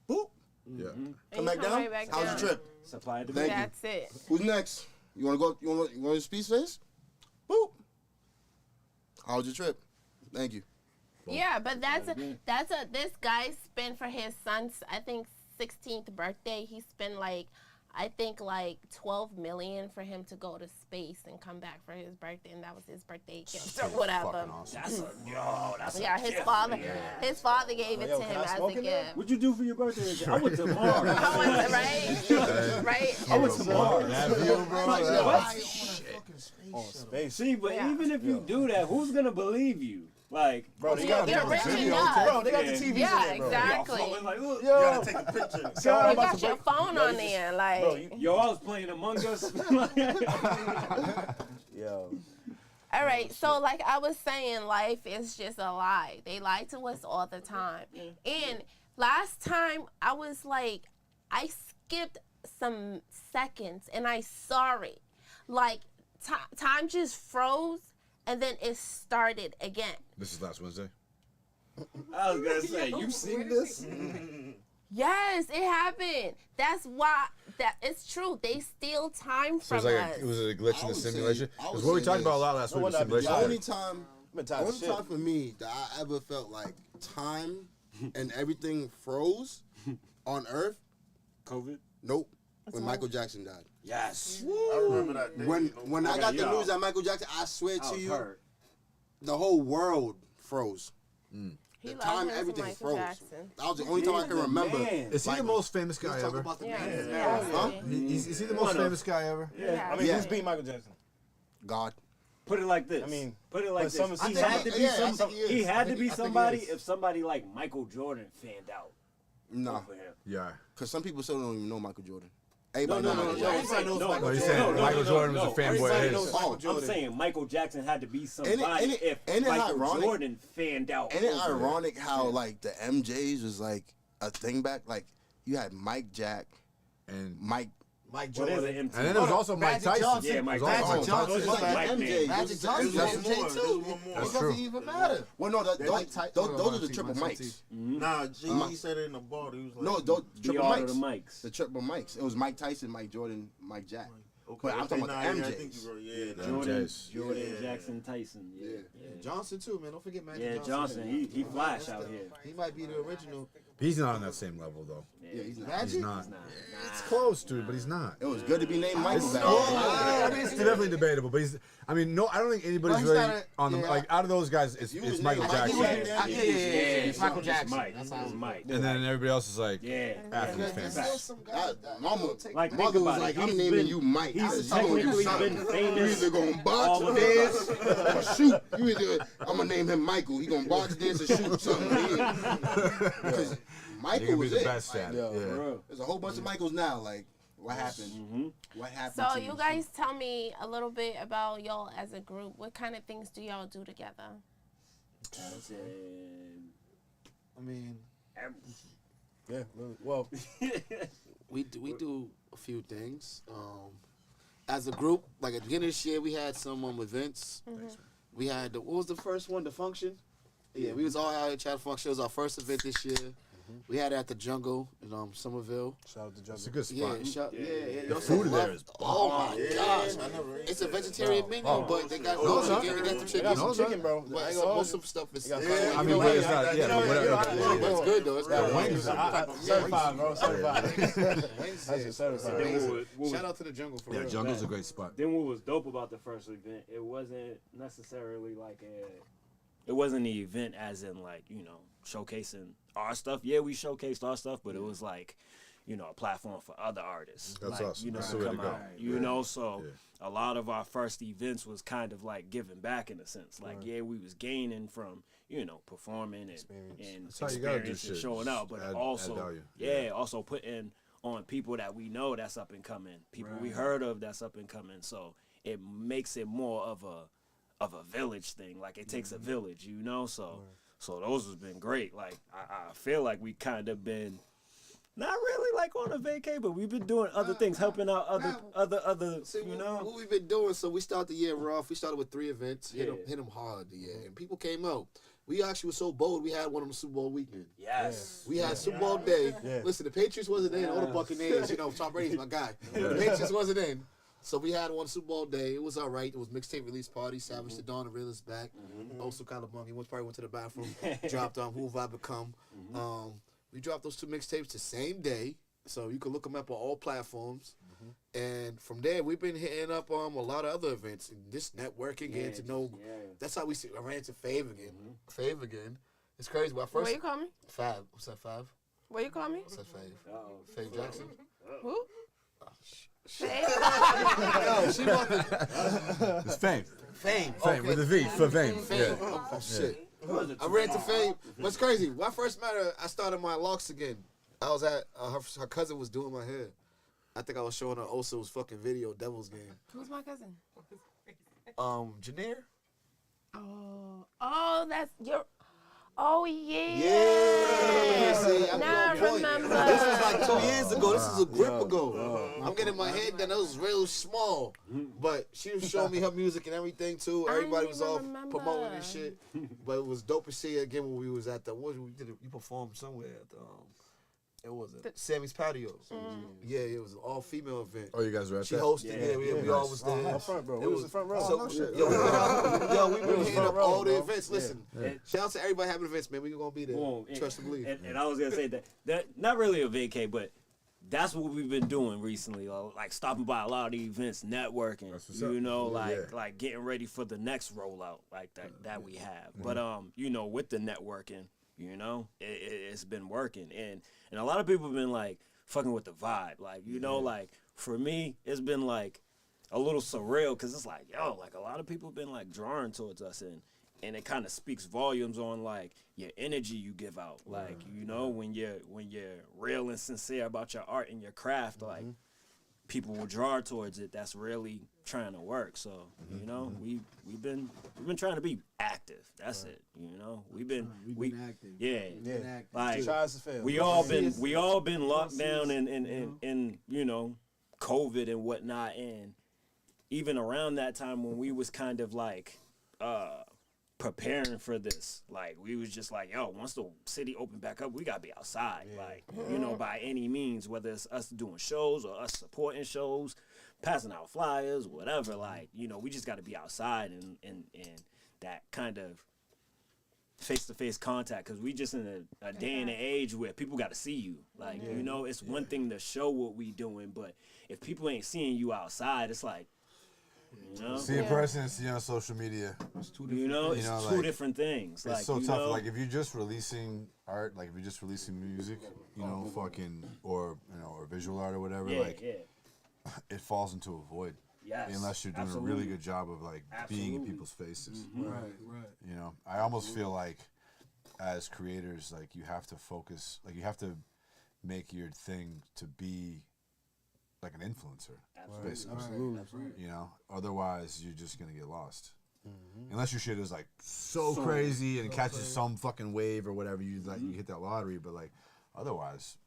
Boop. Yeah. Come back down. Right back How's down. your trip? Supply and Thank demand. you. That's it. Who's next? You want to go? You want to space space? Boop. How's your trip? Thank you. Yeah, but this guy spent for his son's, I think, 16th birthday. He spent like 12 million for him to go to space and come back for his birthday, and that was his birthday gift or whatever. That's Yeah, his father gave it to him as a gift. What'd you do for your birthday? I went to Mars. I went to, right? I went to Mars. That view, bro. On space. See, but Yeah. even if you do that, who's gonna believe you? Like, Bro, they got You're the rich video. enough. Bro, they got the TVs Yeah, in there, bro. exactly. like, look, You gotta take a picture. You got your phone on there, like. yo, I was playing Among Us. Yo. All right, so like I was saying, life is just a lie. They lie to us all the time. And last time I was like, I skipped some seconds and I saw it. Like time just froze and then it started again. This is last Wednesday. I was gonna say, you seen this? Yes, it happened. That's why it's true. They steal time So from it was us. like it was a glitch in the would say- simulation. I would Because what we say talked this. about a lot last week was wonder I be simulation. The tired. only time, Been tired of shit. for me that I ever felt like time and everything froze on Earth. COVID? Nope. When Michael Jackson died. Yes. I remember that day. When I got the news that Michael Jackson, I swear to you, the whole world froze. He The loves time him some everything Michael froze. Jackson. That was the only time I can remember. Is he the most famous guy Let's talk ever? about the Yeah. man. Yeah. Huh? Is he the most famous guy ever? Yeah. I mean, Yeah. who's beat Michael Jackson? God. Put it like this. I mean, put it like but some this. of He season- had to be yeah, I think he is. he had to be I think he somebody is. if somebody like Michael Jordan fanned out Nah. over him. Yeah. Because some people still don't even know Michael Jordan. Everybody No, knows Michael Jordan. Everybody knows no, Michael No, you're Jordan. saying Michael Jordan was a fanboy Everybody of knows his. Michael I'm Jordan. saying Michael Jackson had to be Ain't somebody it- if ain't it Michael ironic? Jordan fanned out. Ain't it over him. ironic how like the MJs was like a thing back? Like you had Mike Jack, And Mike. Mike What is Jordan. it? MTV? and then there was also Mike Magic Tyson. Johnson. Yeah, Mike There was also Magic Johnson. It's Those like are Mike MJ. names. Magic Johnson That's was MJ MJ too. too. That's It doesn't true. even matter. Well, no, Mike Tyson those are the was triple on mics. Nah, G, he said it in the bar. He was like, No, those The triple order of the mics. mics. The triple mics. It was Mike Tyson, Mike Jordan, Mike Jack. okay, But I'm talking about nah, the yeah, I think MJs. you were, yeah, The Jordan, MJs. Jordan, Yeah. Jackson, Tyson. Yeah, Johnson too, man. Don't forget Magic yeah. Johnson. Johnson, he flash out here. He might be the original. He's not on that same level though. Yeah, he's not. Magic. He's not. Nah. It's close, dude, but he's not. It was good to be named Michael back I then. mean, it's definitely debatable, but he's. I mean, no, I don't think anybody's he's really not a- on the yeah. like out of those guys. It's was Michael named- Jackson, Yeah. It's Michael it's Jackson. Mike. That's It's how Mike. and then everybody else is like Yeah. athlete There's fans. still some guys that Mama, Like, think mother was about like, it. I'm He's naming been- you Mike. he's I said, you gonna do technically something. been famous You either gonna box all or of his- dance or shoot. You either, I'm gonna name him Michael. He gonna box, dance, or shoot something. Because He Michael could be was the it. best at it. For Yeah. real. There's a whole bunch of Michaels now. Like, what happened? What happened? So to you guys tell me a little bit about y'all as a group. What kind of things do y'all do together? And I mean, Yeah, well, we do a few things. As a group, like at the beginning of this year, we had some events. We had what was the first one? The function. Yeah, we was all out at Chat Function. It was our first event this year. We had it at the Jungle in Somerville. Shout out to Jungle. It's a good spot. Yeah. The food there is oh my gosh, it's a vegetarian menu, but they got the chicken. No, chicken, bro. But most of the stuff is. I mean, but it's not. Yeah, but whatever. But it's good though. It's good. Wings. Certified, bro. Certified. Certified. Shout out to the Jungle for Yeah, real. Jungle's a great spot. Then what was dope about the first event, it wasn't necessarily like it wasn't the event as in like, showcasing our stuff. Yeah, we showcased our stuff, but it was like, a platform for other artists. That's like, awesome. That's the way to come go. out, so a lot of our first events was kind of like giving back in a sense. Like, we was gaining from, performing and That's how you gotta do experience and shit. showing out, but Add also, value. also putting on people that we know that's up and coming, people we heard of that's up and coming. So it makes it more of a village thing. Like it takes a village, So those has been great. Like I feel like we kind of been not really like on a vacay, but we've been doing other things, helping out other. See, what we've been doing. So we started the year rough. We started with 3 events. Hit them hard the year, and people came out. We actually were so bold. We had one on the Super Bowl weekend. Yes. We had Super Bowl day. Listen, the Patriots wasn't in. All the Buccaneers. Tom Brady's my guy. The Patriots wasn't in. So we had one Super Bowl day. It was all right. It was mixtape release party. Savage the Dawn, the Real is back. Also kind of bunky. Probably went to the bathroom. Dropped Who Have I Become. We dropped those 2 mixtapes the same day. So you can look them up on all platforms. And from there, we've been hitting up a lot of other events. And this networking, getting to know. That's how we see. I ran into Fave again. Fave again. It's crazy. Well, first, What you call me? Fave. What's that, Fave? What you call me? What's that, Fave? Fave Jackson? Who? Yo, she want It's Fame. Fame. Fame with a V for Fame. Fame. Oh, shit. I ran to Fame. What's crazy? When I first met her, I started my locks again. I was at her cousin was doing my hair. I think I was showing her Oso's fucking video, Devil's Game. Who's my cousin? Janier? Oh, that's your. Oh yeah. Yeah. See, I'm now I on point. remember. This was like 2 years ago. This is a grip ago. I'm getting my head done. That was real small. But she was showing me her music and everything too. Everybody was all promoting this shit. But it was dope to see her again when we was at the you performed somewhere at the it was Sammy's Patio. Yeah, it was an all-female event. Oh, you guys were at she that? hosted. We all was there. Up front, bro. It was the front row. So, we been hitting up all the events. Listen, shout out to everybody having events, man. We gonna be there. Trust and believe. And I was gonna say that not really a vacay, but that's what we've been doing recently. Like stopping by a lot of the events, networking. Like getting ready for the next rollout, like that we have. But with the networking. It's been working, and a lot of people have been like fucking with the vibe, like like for me, it's been like a little surreal because it's like like a lot of people have been like drawing towards us, and it kind of speaks volumes on like your energy you give out, like when you're real and sincere about your art and your craft, like people will draw towards it. That's really trying to work. So we've been trying to be active. That's it. We've been active. Yeah. Like we all been locked down in COVID and whatnot, and even around that time when we was kind of like preparing for this, like we was just like, once the city opened back up, we gotta be outside, like by any means, whether it's us doing shows or us supporting shows, passing out flyers, whatever, like we just gotta be outside and that kind of face-to-face contact, because we just in a day and an age where people got to see you, like it's one thing to show what we doing, but if people ain't seeing you outside, it's like see in person and see on social media. It's two different things. It's like, so tough. Like if you're just releasing art, like if you're just releasing music, or visual art or whatever, it falls into a void. Yes, unless you're doing a really good job of like being in people's faces. Right. I almost feel like as creators, like you have to focus, like you have to make your thing to be like an influencer, basically. Absolutely. Otherwise you're just gonna get lost. Unless your shit is like so crazy and catches some fucking wave or whatever, you hit that lottery. But like, otherwise,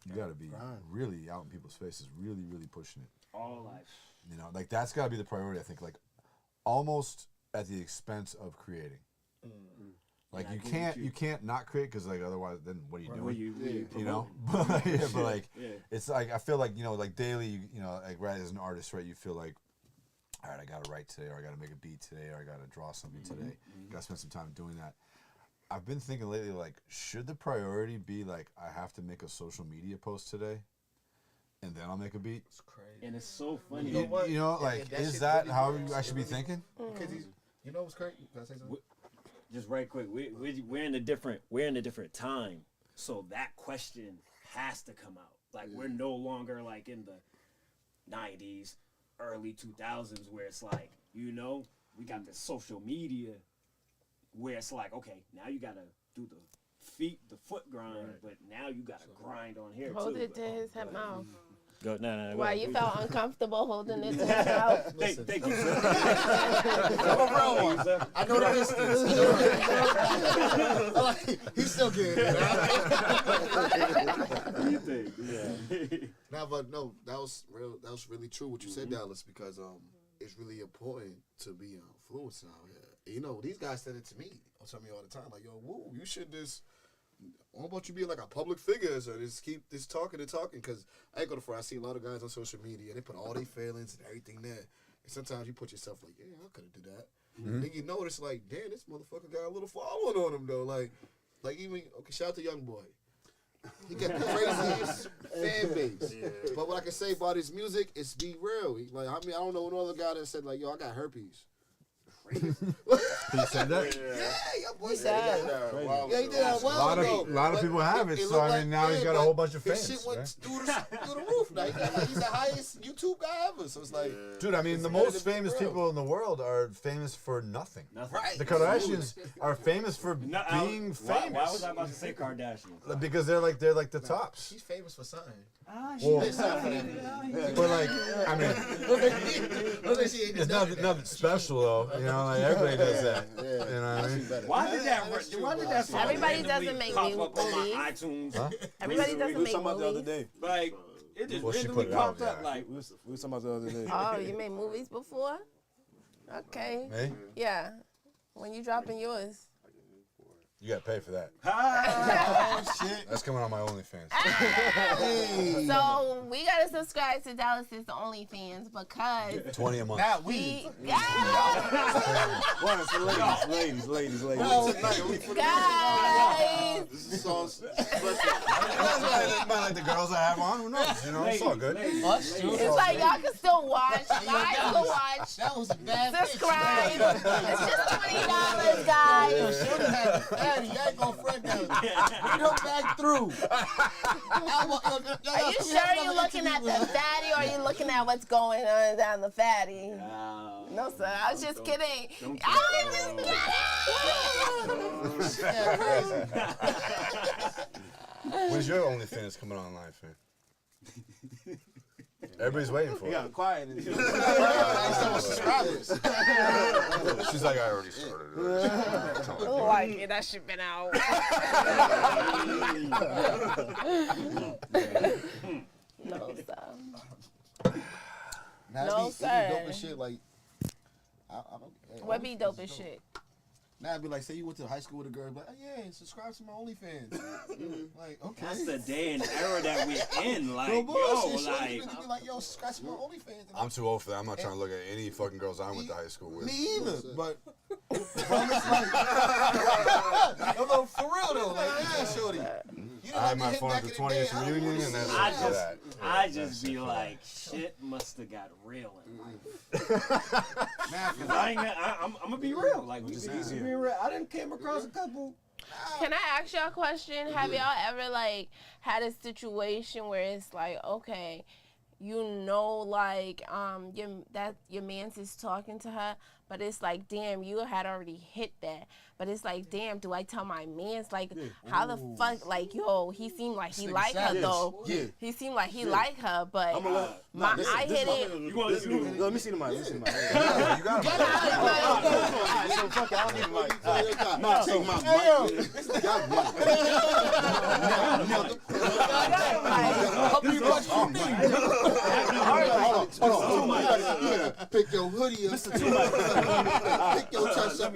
you gotta be really out in people's faces, really, really pushing it. All life. You know, like that's gotta be the priority. I think, like, almost at the expense of creating. Like you can't not create because like otherwise then what are you doing? You know, but like it's like I feel like like daily you know like right as an artist right you feel like all right I gotta write today or I gotta make a beat today or I gotta draw something today. Gotta spend some time doing that. I've been thinking lately like should the priority be like I have to make a social media post today, and then I'll make a beat. It's crazy. And it's so funny. You know like is that how I should be thinking? Because you know what's crazy? Can I say something? Just right quick, we're in a different time, so that question has to come out. Like we're no longer like in the 90s, early 2000s where it's like we got this social media where it's like okay now you gotta do the foot grind, but now you gotta grind on here Hold too. it to his head mouth. Go, no. Why you felt uncomfortable holding it to his mouth? Thank you, sir. I'm a real one. I know the distance. He's still getting it. Nah, but no, that was real. That was really true what you said, Dallas, because it's really important to be an influencer out here. You know, these guys said it to me. They'll tell me all the time, like, yo, woo, you should just. How about you be like a public figure or just keep this talking and talking? Because I ain't gonna front. I see a lot of guys on social media. They put all their feelings and everything there. And sometimes you put yourself like, yeah, I could have did that. Then you notice like, damn, this motherfucker got a little following on him though. Like even shout out to Young Boy. He got the craziest fan base. Yeah. But what I can say about his music is be real. I don't know another guy that said like, yo, I got herpes. He said that? Yeah, your boy He said that. Yeah, he did that a while ago. A lot of people have it, so I mean now he's got a whole bunch of fans. His shit went through the roof. Like, he's the highest YouTube guy ever. So it's like, dude, I mean the most famous people in the world are famous for nothing. Right. The Kardashians are famous for being famous. Why was I about to say Kardashians? Because they're like the tops. She's famous for something. But like, I mean, it's nothing special though. You know, like everybody does that. You know what I mean? Why did that song Everybody doesn't make pop up on my movies. iTunes? Huh? Everybody doesn't make the other movies. day. Like it just Well, she randomly put it out, popped up. yeah. Like We was talking about the other day. Oh, you made movies before? Okay. Me? Yeah. When you dropping yours? You gotta pay for that. oh shit. That's coming on my OnlyFans. So we gotta subscribe to Dallas's OnlyFans because 20 a month. Not we. One for ladies. Guys. This is so Might like the girls I have on. Who knows? You know, it's all good. It's like y'all can still watch. Guys can watch. That was a bad Subscribe. It's just $20, guys. Daddy, I ain't gonna friend that. Bring her back through. Are you sure you're looking at the fatty or are you looking at what's going on down the fatty? No, sir. I was just kidding. I was just kidding. When's your OnlyFans coming online, fam? Everybody's waiting for You it. got quiet in here. She's like, I already started. Like, that shit been out. No, sir. No, sir. Dope as shit, like, I don't. What be dope as shit? Now it'd be like, say you went to high school with a girl, but oh, yeah, subscribe to my OnlyFans. Like, okay. That's the day and era that we're in. Like, No bullshit. yo, Shorty like. really be like, yo, subscribe to my OnlyFans. I'm too old for that. I'm not trying to look at any fucking girls I went to high school with. Me either, but it's like, no, for real though, like, yeah, shorty. I had my phone at the 20th reunion, and that's that. I just be like, shit must have got real in life. I'm gonna be real. Like, we just be real. I done came across a couple. Can I ask y'all a question? Have y'all ever like had a situation where it's like, okay, you know, like your man's is talking to her, But it's like, damn, you had already hit that. But it's like, damn, do I tell my man's like, how the fuck, like, yo, he seemed like he liked her though. Yeah. He seemed like he liked her, but I hit it. Let me see the mic. You got it. Alright, so fuck it. I don't need the mic. Take my Hold on. Pick your hoodie up. Pick your chest up.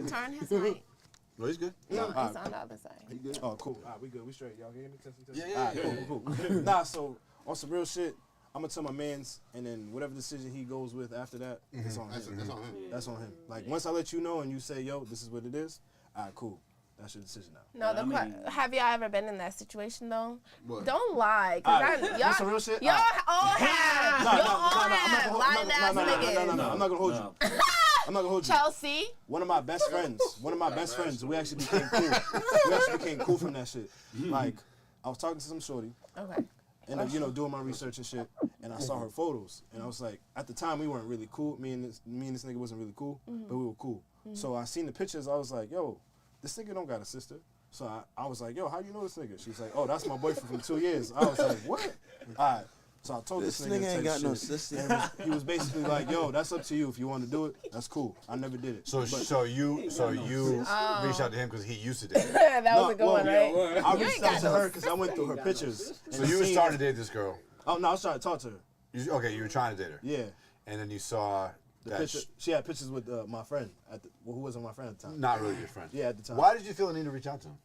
Turn his mic. No, he's good. No, it's on the other side. He good? Oh, cool. All right, we good. We straight. Y'all can hear me? Testing. Yeah. Cool. Nah, so on some real shit, I'm gonna tell my mans, and then whatever decision he goes with after that, it's on him. That's on him. Like, once I let you know and you say, yo, this is what it is, all right, cool. That's your decision now. No, have y'all ever been in that situation though? What? Don't lie, That's some real shit. Y'all all have. Lying ass niggas. No, I'm not gonna hold you. I'm not gonna hold you. Chelsea. One of my best friends, we actually became cool from that shit. Like, I was talking to some shorty. Okay. And doing my research and shit, and I saw her photos, and I was like, at the time we weren't really cool. Me and this nigga wasn't really cool, but we were cool. So I seen the pictures. I was like, yo, this nigga don't got a sister. So I was like, yo, how you know this nigga? She's like, oh, that's my boyfriend from 2 years. I was like, what? All right. So I told this nigga ain't got shit. no sister. And he was basically like, yo, that's up to you. If you want to do it, that's cool. I never did it. So you reached out to him because he used to date. That was a good one, right? I reached out to her because I went through her pictures. So you were starting to date this girl. Oh no, I was trying to talk to her. You were trying to date her. Yeah. And then you saw the picture. She had pictures with my friend who wasn't my friend at the time. Not really your friend. Yeah, at the time. Why did you feel the need to reach out to him?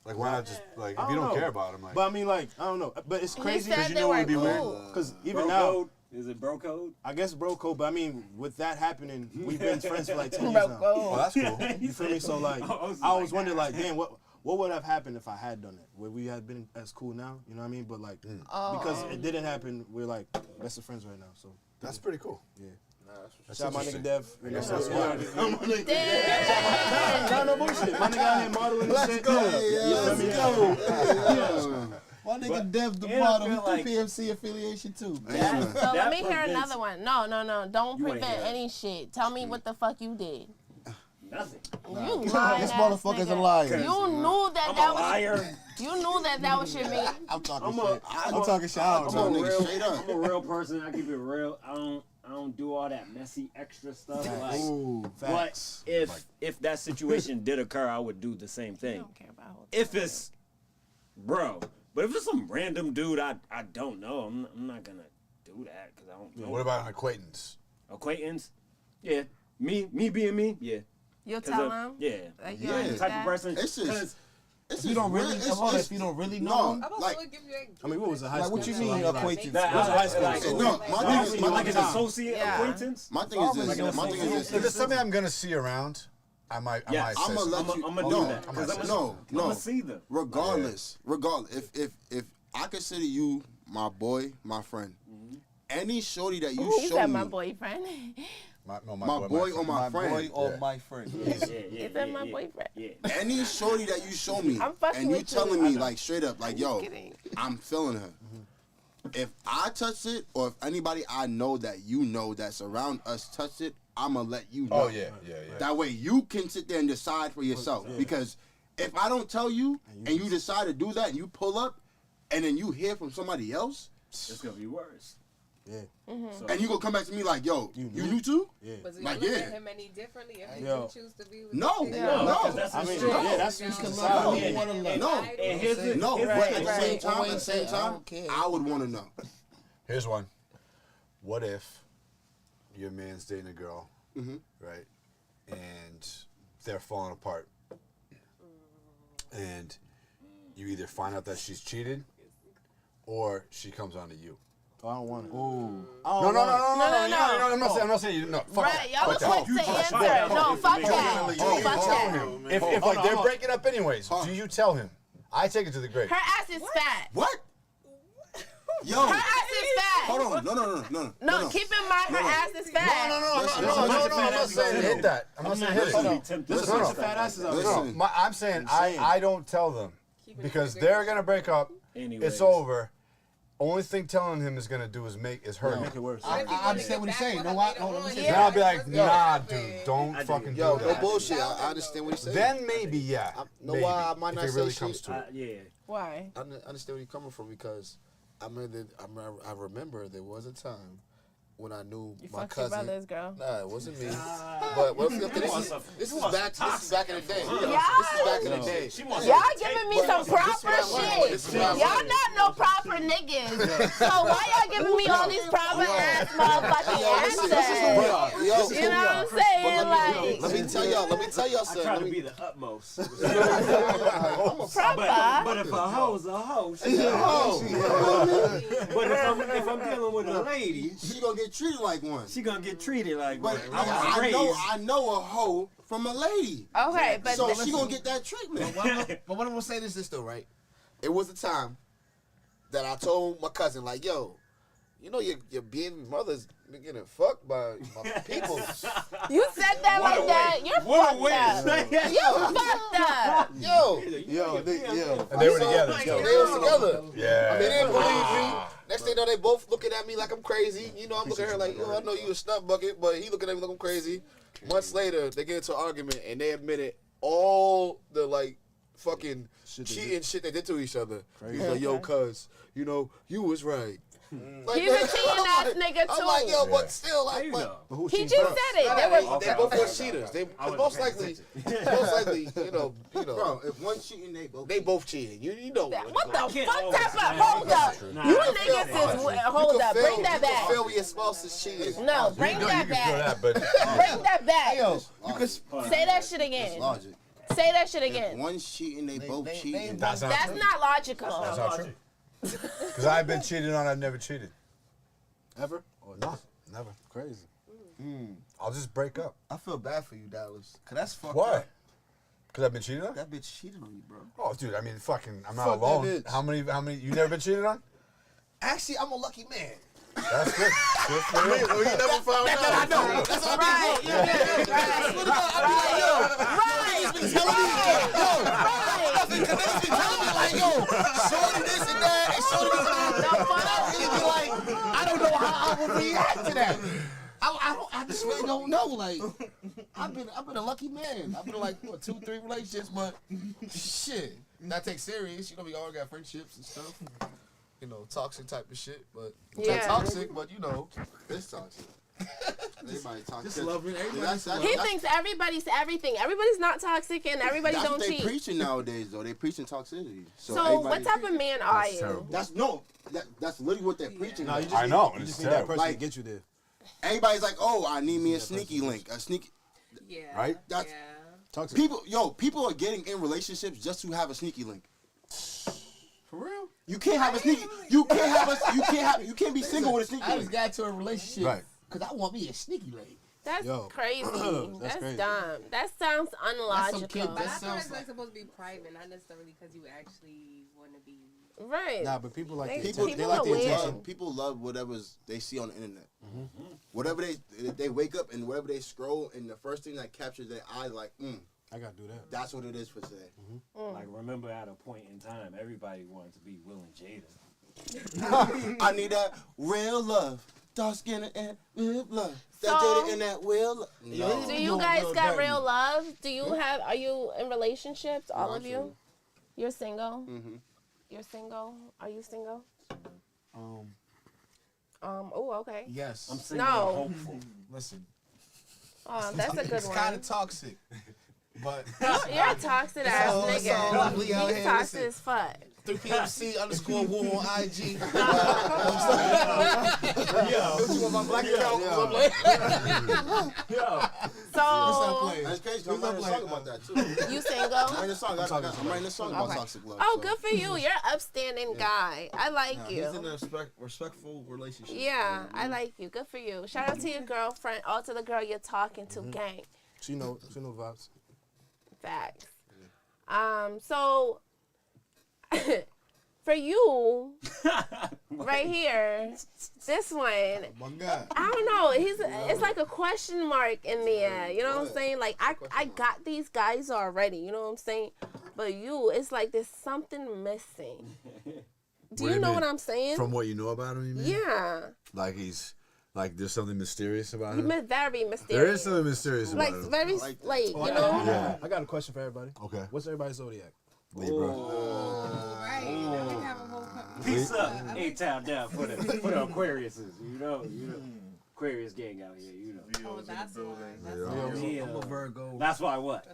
Like, why not just, like, if you don't care about him, like... But I mean, like, I don't know. But it's crazy because you know it would be weird. Because even bro now... Code? Is it bro code? I guess bro code, but I mean, with that happening, we've been friends for like 10 years now. Oh, that's cool. You feel me? So, like, I always wondered, like, damn, what would have happened if I had done it? Would we have been as cool now? You know what I mean? But, like, because it didn't happen, we're, like, best of friends right now. So that's pretty cool. Yeah. That's Shout out my nigga Dev. That's why. No bullshit. My nigga out here modeling and shit. Let's go. My nigga Dev the model. He's the PMC affiliation too. So let me hear another one. No. Don't prevent any shit. Tell me what the fuck you did. Nothing. You lying This ass motherfucker's a nigga. liar. You knew that that was. Liar. You knew that was your man. I'm talking shit. I'm talking shit. I don't know. I'm a real person. I keep it real. I don't do all that messy extra stuff. Like, but if that situation did occur, I would do the same thing. I don't care about if it's but if it's some random dude I don't know, I'm not gonna do that because I don't know. What about an acquaintance? Acquaintance? Yeah. Me being me? Yeah. You'll tell him? Yeah. Like, I'm the type of person. It's just. If you don't really, if you don't really know, like, I mean, what was it, high school? what you mean acquaintance? That was high school. No, my thing is an associate acquaintance. My thing is this. If it's something I'm gonna see around, I might say I'm gonna let you. I'm gonna do that. No. I'm gonna see them. Regardless, if I consider you my boy, my friend, any shorty that you He show said me, my boyfriend. my boy or my friend, my friend. He said my boyfriend. any shorty that you show me, I'm fucking and you with telling you. me like straight up, like yo, I'm feeling her. If I touch it, or if anybody I know that you know that's around us touch it, I'ma let you know. Oh yeah. That way you can sit there and decide for yourself. Because if I don't tell you and you decide to do that and you pull up and then you hear from somebody else, it's gonna be worse. Yeah. Mm-hmm. And you gonna come back to me like, yo, you knew too? Yeah. Was you like, look at him any differently if you didn't choose to be with No. him? No. That's I mean, true. yeah, that's what you can decide. No. No. But at the same time, I would want to know. Here's one. What if your man's dating a girl, right, and they're falling apart, and you either find out that she's cheated, or she comes on to you? Oh, I don't want it. No. I'm not saying you. No. Fuck Right, y'all fuck was quick to answer. No, fuck that. Fuck that. If like they're breaking up anyways, do you tell him? I take it to the grave. Her ass is fat. What? Yo. Her ass is fat. Hold on. No, keep in mind her ass is fat. No, I'm not saying hit that. I'm not saying hit that. Listen, fat asses out there. Listen. I'm saying I don't tell them because they're gonna break up. Anyways. It's over. only thing telling him is gonna do is hurt him. Make it worse. I understand what he's saying. No, let me say Then I'll be like, nah, dude, don't fucking do no that. bullshit. I understand what he's saying. Then maybe, yeah. Why I might not if it say really shit. comes to it. Yeah. Why? I understand where you're coming from because I remember there was a time when I knew You my fucked your cousin. brothers, girl. Nah, it wasn't me. But this is back in the day. Yeah. This is back in the day. Y'all giving me some proper shit. Y'all not no proper niggas. So why y'all giving me all these proper ass motherfucking answers? You know what I'm saying? Like, let me tell y'all something. I try to be the utmost. proper. But if a hoe's a hoe, she's Yeah. a hoe. But if I'm dealing with a lady, She gonna get treated like one. she gonna get treated like But one. I was raised. I know a hoe from a lady. Okay, but So she gonna get that treatment. But what I'm gonna say is this though, right? It was a time that I told my cousin, like, yo, you know your baby mother's been getting fucked by my people. you said that like that. You're fucked up. You fucked up. And they were together. They was together. Yeah. I mean, they didn't believe me. Next thing you know, they both looking at me like I'm crazy. You know, I'm looking at her like, yo, I know you a snub bucket, but he looking at me like I'm crazy. Months later, they get into an argument and they admitted all the like fucking cheating shit they did to each other. He's like, yo, cuz, you know, you was right. Like, He's a cheating ass nigga too. I'm like, yo, but still, like, He just said it. They both were cheaters. They most likely, you know. Bro, if one cheating, They both cheated. You know. What the fuck type of hold up? You niggas is hold up. Bring that You back. feel when your spouse is cheating. No, bring that back. Bring that back. You could say that shit again. Logic. Say that shit again. If one cheating, they both cheating. That's not logical. That's not true. Because I've been cheated on, I've never cheated. Ever? Or no, never. Crazy. I'll just break up. I feel bad for you, Dallas. Cause that's fucked Why? up. Because I've been cheated on? That bitch cheated on you, bro. Oh, dude, I mean, fucking, I'm not Fuck that alone. bitch. How many, you never been cheated on? Actually, I'm a lucky man. That's good. Good for you. You never found out. I know. That's what I mean. They be telling me like, yo, shorty this and that, and shorty this and that. And it be like, I don't know how I would react to that. I just really don't know. Like, I've been a lucky man. I've been in like what, 2-3 relationships, but shit, not take serious. You know, we all got friendships and stuff. You know, toxic type of shit, but not toxic, but you know, it's toxic. Everybody toxic. Just loving He thinks everybody's everything. Everybody's not toxic and everybody that's don't what they cheat. preaching nowadays, though. They preaching toxicity. So what type of man are you? Terrible. That's literally what they're preaching. No, you just I know, You it's just need that terrible. person Like- to get you there. Everybody's like, oh, I need me a sneaky link, a sneaky. Yeah. Right? That's Toxic. people are getting in relationships just to have a sneaky link. For real? You can't have a sneaky. You can't be single with a sneaky I just link. got to a relationship Right. because I want me a sneaky link. That's Yo. crazy. That's crazy. dumb. That sounds unlogical. kid- But I That thought sounds it's like- like supposed to be private, not necessarily because you actually want to be. Right. Nah, but people like They- the People, attention. they people like are the weird. attention. People love whatever's they see on the internet. Whatever they wake up and whatever they scroll, and the first thing that captures their eye, like, I gotta do that. that's what it is for today. Like, remember at a point in time, everybody wanted to be Will and Jada. I need that real love, dark skin and real love. That So- Jada and that real love. No. Do you guys got real love? Are you in relationships? All of you? You're single? Mm-hmm. You're single? Are you single? Um, Oh, okay. yes. I'm single No. and hopeful. Listen, Oh, that's a good it's kind one. of toxic, but You're a toxic ass all- it's all lovely nigga. out He's here. toxic Listen. as fuck. 3PMC_Woo on IG. So, That's crazy. I'm writing a song about that too. you single? I'm writing a song. I'm writing a song about Okay. toxic love. Oh, so. good for you. You're an upstanding guy. I like He's in you. a respectful relationship. Yeah, I like you. Good for you. Shout out to your girlfriend, or to the girl you're talking to, gang. She know vibes. Facts. So for you, right here, this one, Oh my God. I don't know. It's like a question mark in there. You know what I'm saying? Like I got these guys already. You know what I'm saying? But you, it's like there's something missing. Do you know what I'm saying? From what you know about him, you mean? Yeah. Like there's something mysterious about him? Very mysterious. There is something mysterious about him. Very, you know? Yeah. I got a question for everybody. Okay. What's everybody's zodiac? Libra. Peace up, A-Town down for the Aquariuses. You know, Aquarius gang out here. You know. Oh, that's why. I'm a Virgo. That's why what?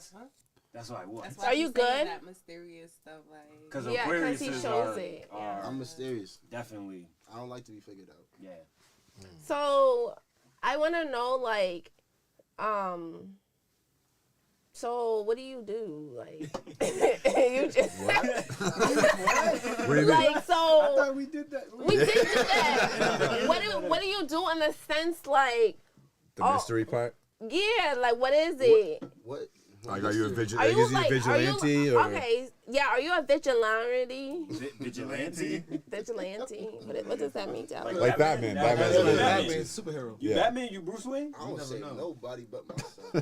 That's why what? That's why Are you good? That mysterious stuff, like. Because he shows it. I'm mysterious. Definitely. I don't like to be figured out. Yeah. So, I want to know, like, so what do you do? Like, you just What do you mean? like so. I thought we did that. We did do that. What do you do in the sense like The mystery part? Yeah, like what is it? What? Like, are you a vigilante? Are you Is he a vigilante? Or? Okay, yeah. Are you a vigilante? Vigilante? Vigilante. What does that mean, Tyler? Like Batman. Batman's a vigilante. Superhero. You Batman? You Bruce Wayne? I don't say nobody but myself.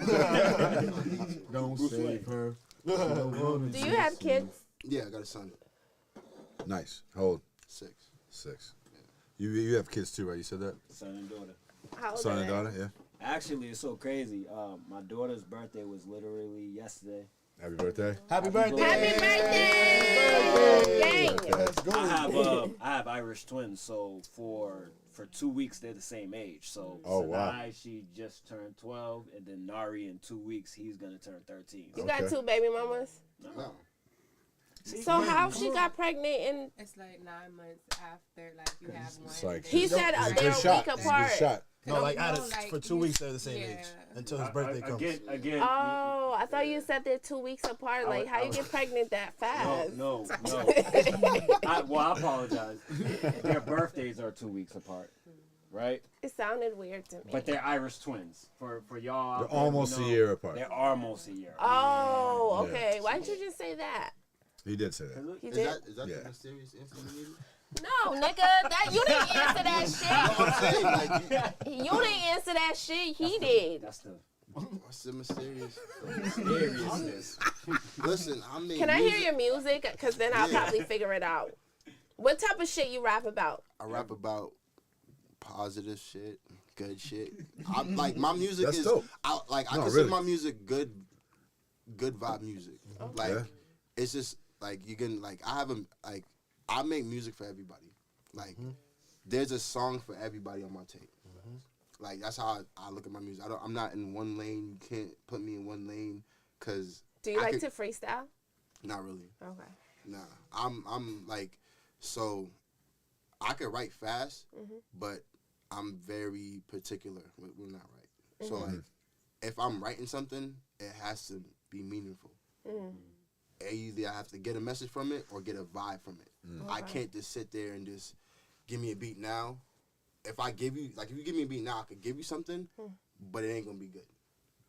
Don't save her. Do you have kids? Yeah, I got a son. Nice. How old? 6. 6. Yeah. You have kids too, right? You said that? Son and daughter. How old Son are and they? daughter, yeah. Actually, it's so crazy. My daughter's birthday was literally yesterday. Happy birthday. Happy birthday. Happy birthday! I have Irish twins, so for 2 weeks they're the same age. So Sanai, she just turned 12, and then Nari in 2 weeks he's gonna turn 13. You got 2 baby mamas? No. So how she got pregnant and It's like 9 months after, like you have one. It's like, he said it's a they're good a shot. week It's a apart. good shot. No, like like, for 2 weeks they're the same age until his birthday comes. Again. Oh, I thought you said they're 2 weeks apart. Like, how you get pregnant that fast? No. I apologize. Their birthdays are 2 weeks apart, right? It sounded weird to me. But they're Irish twins. For y'all, They're almost a year apart. They're almost a year. Oh, Yeah. okay. Why didn't you just say that? He did say that. He Is did? that Yeah. the mysterious answer you needed? No, nigga. You didn't answer that shit. You didn't answer that shit. He did. That's the What's the mysterious? seriousness. Listen, I mean. Can I hear your music? Because then I'll probably figure it out. What type of shit you rap about? I rap about positive shit, good shit. I'm like my music That's is dope. I consider really. my music good vibe music. Like Yeah. it's just like you can like I make music for everybody. Like there's a song for everybody on my tape. Like that's how I look at my music. I'm not in one lane. You can't put me in one lane because Do you like to freestyle? Not really. Okay. Nah, I'm like, so I could write fast, but I'm very particular when I write. So like, if I'm writing something, it has to be meaningful. Either I have to get a message from it or get a vibe from it. I can't just sit there and just give me a beat now. If I give you, like, if you give me a beat now, I could give you something, but it ain't gonna be good.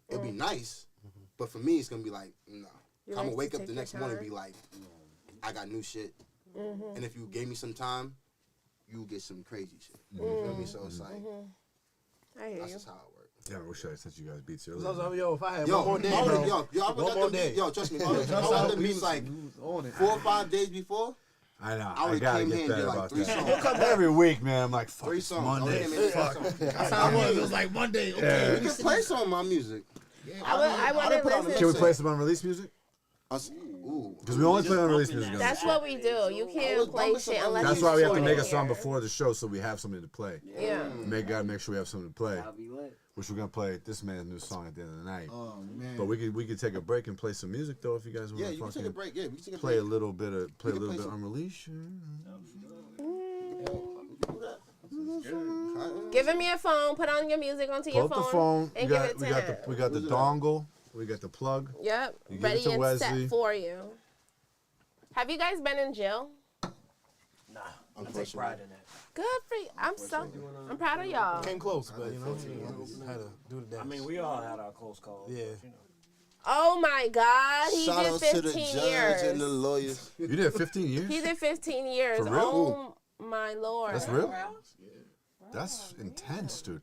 It'll be nice, but for me, it's gonna be like, no. I'm gonna wake up the next morning and be like, I got new shit. And if you gave me some time, you get some crazy shit. You feel me? So it's like, I hear that's you. just how it works. Yeah, I wish I sent you guys beats earlier. Yo, if I had one more day, bro. One more day. Yo, trust me. I got them beats like 4 or 5 days before. I know. I I already gotta came get here and better did like about 3 that. songs. You come every week, man. I'm like, fuck, 3 it's songs. Monday. Fuck. That's how it was. It was like Monday. Okay. You can play some of my music. I want to listen. Can we play some unreleased music? Ooh. Because we only play unreleased music. on That's the what we do. You can't play shit unless That's you why we have to record make it a song here. before the show so we have something to play. Yeah. Gotta make sure we have something to play. I'll be lit. Which we're gonna play this man's new song at the end of the night. Oh man. But we could take a break and play some music though if you guys want Yeah, to you can take a break. Yeah, we can take a play a break. little bit of We can play some- unreleased. Giving me a phone, put on your music onto Pull your up the phone, phone. and We give it to him. got the dongle. We got the plug. Yep, You give it ready to and Wesley. set for you. Have you guys been in jail? Nah, I take pride in that. Good for you. I'm proud of y'all. Came close, but you know, had to do the dance. I mean, we all had our close calls. Yeah. But, you know. Oh my God, he Shout did out to the 15 judge years. and the lawyers. You did 15 years? He did 15 years. For real? Oh my Lord. That's real? That's intense, dude.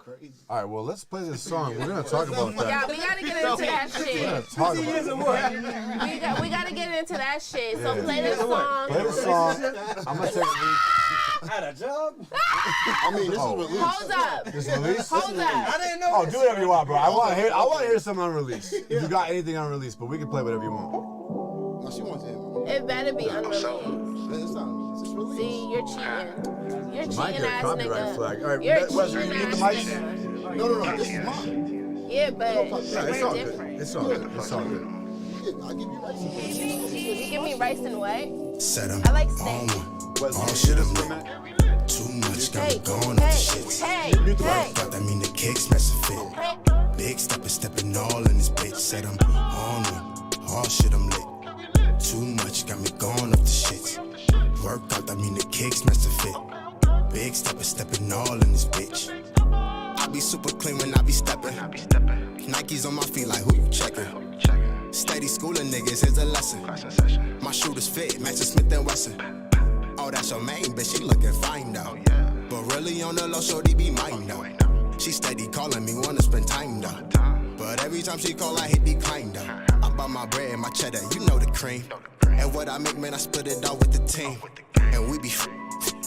All right, well, let's play this song. We're gonna talk about that. Yeah, we gotta get into that shit. Talk about We gotta get into that shit. So play this song. Play the song. I'm gonna take a Had a job? I mean, this is release. Hold up. This release? Hold up. I didn't know. Oh, do whatever you want, bro. I want to hear something unreleased. If you got anything unreleased, but we can play whatever you want. No, she wants it. It better be unreleased. It's not release. It's release. See, you're cheating. You're Might cheating get a ass copyright nigga. flag. All right, You're Wesley, cheating you get ass the mic? nigga. No, this is mine. Yeah, but Yeah, it's we're all good. different. It's all good. It's all good. Yeah, I'll give you rice. You give me rice and what? Set 'em I like on steak. one. All shit I'm lit. Too much got me going off the shits. Hey. Thought that mean the kicks mess a fit. Hey. Big stepping all in this bitch. Set 'em on one. All shit I'm lit. Too much got me going off the shits. Work out, that mean the kicks mess a fit. Big stepping all in this bitch. I be super clean when I be stepping. Nikes on my feet like who you checking? Steady schooling niggas, here's a lesson. My shooters fit, matching Smith & Wesson. Oh, that's your main bitch, she looking fine though. But really on the low, shorty be mine though. She steady calling me, wanna spend time though. But every time she call, I hit decline though. I buy my bread and my cheddar, you know the cream. And what I make, man, I split it all with the team. And we be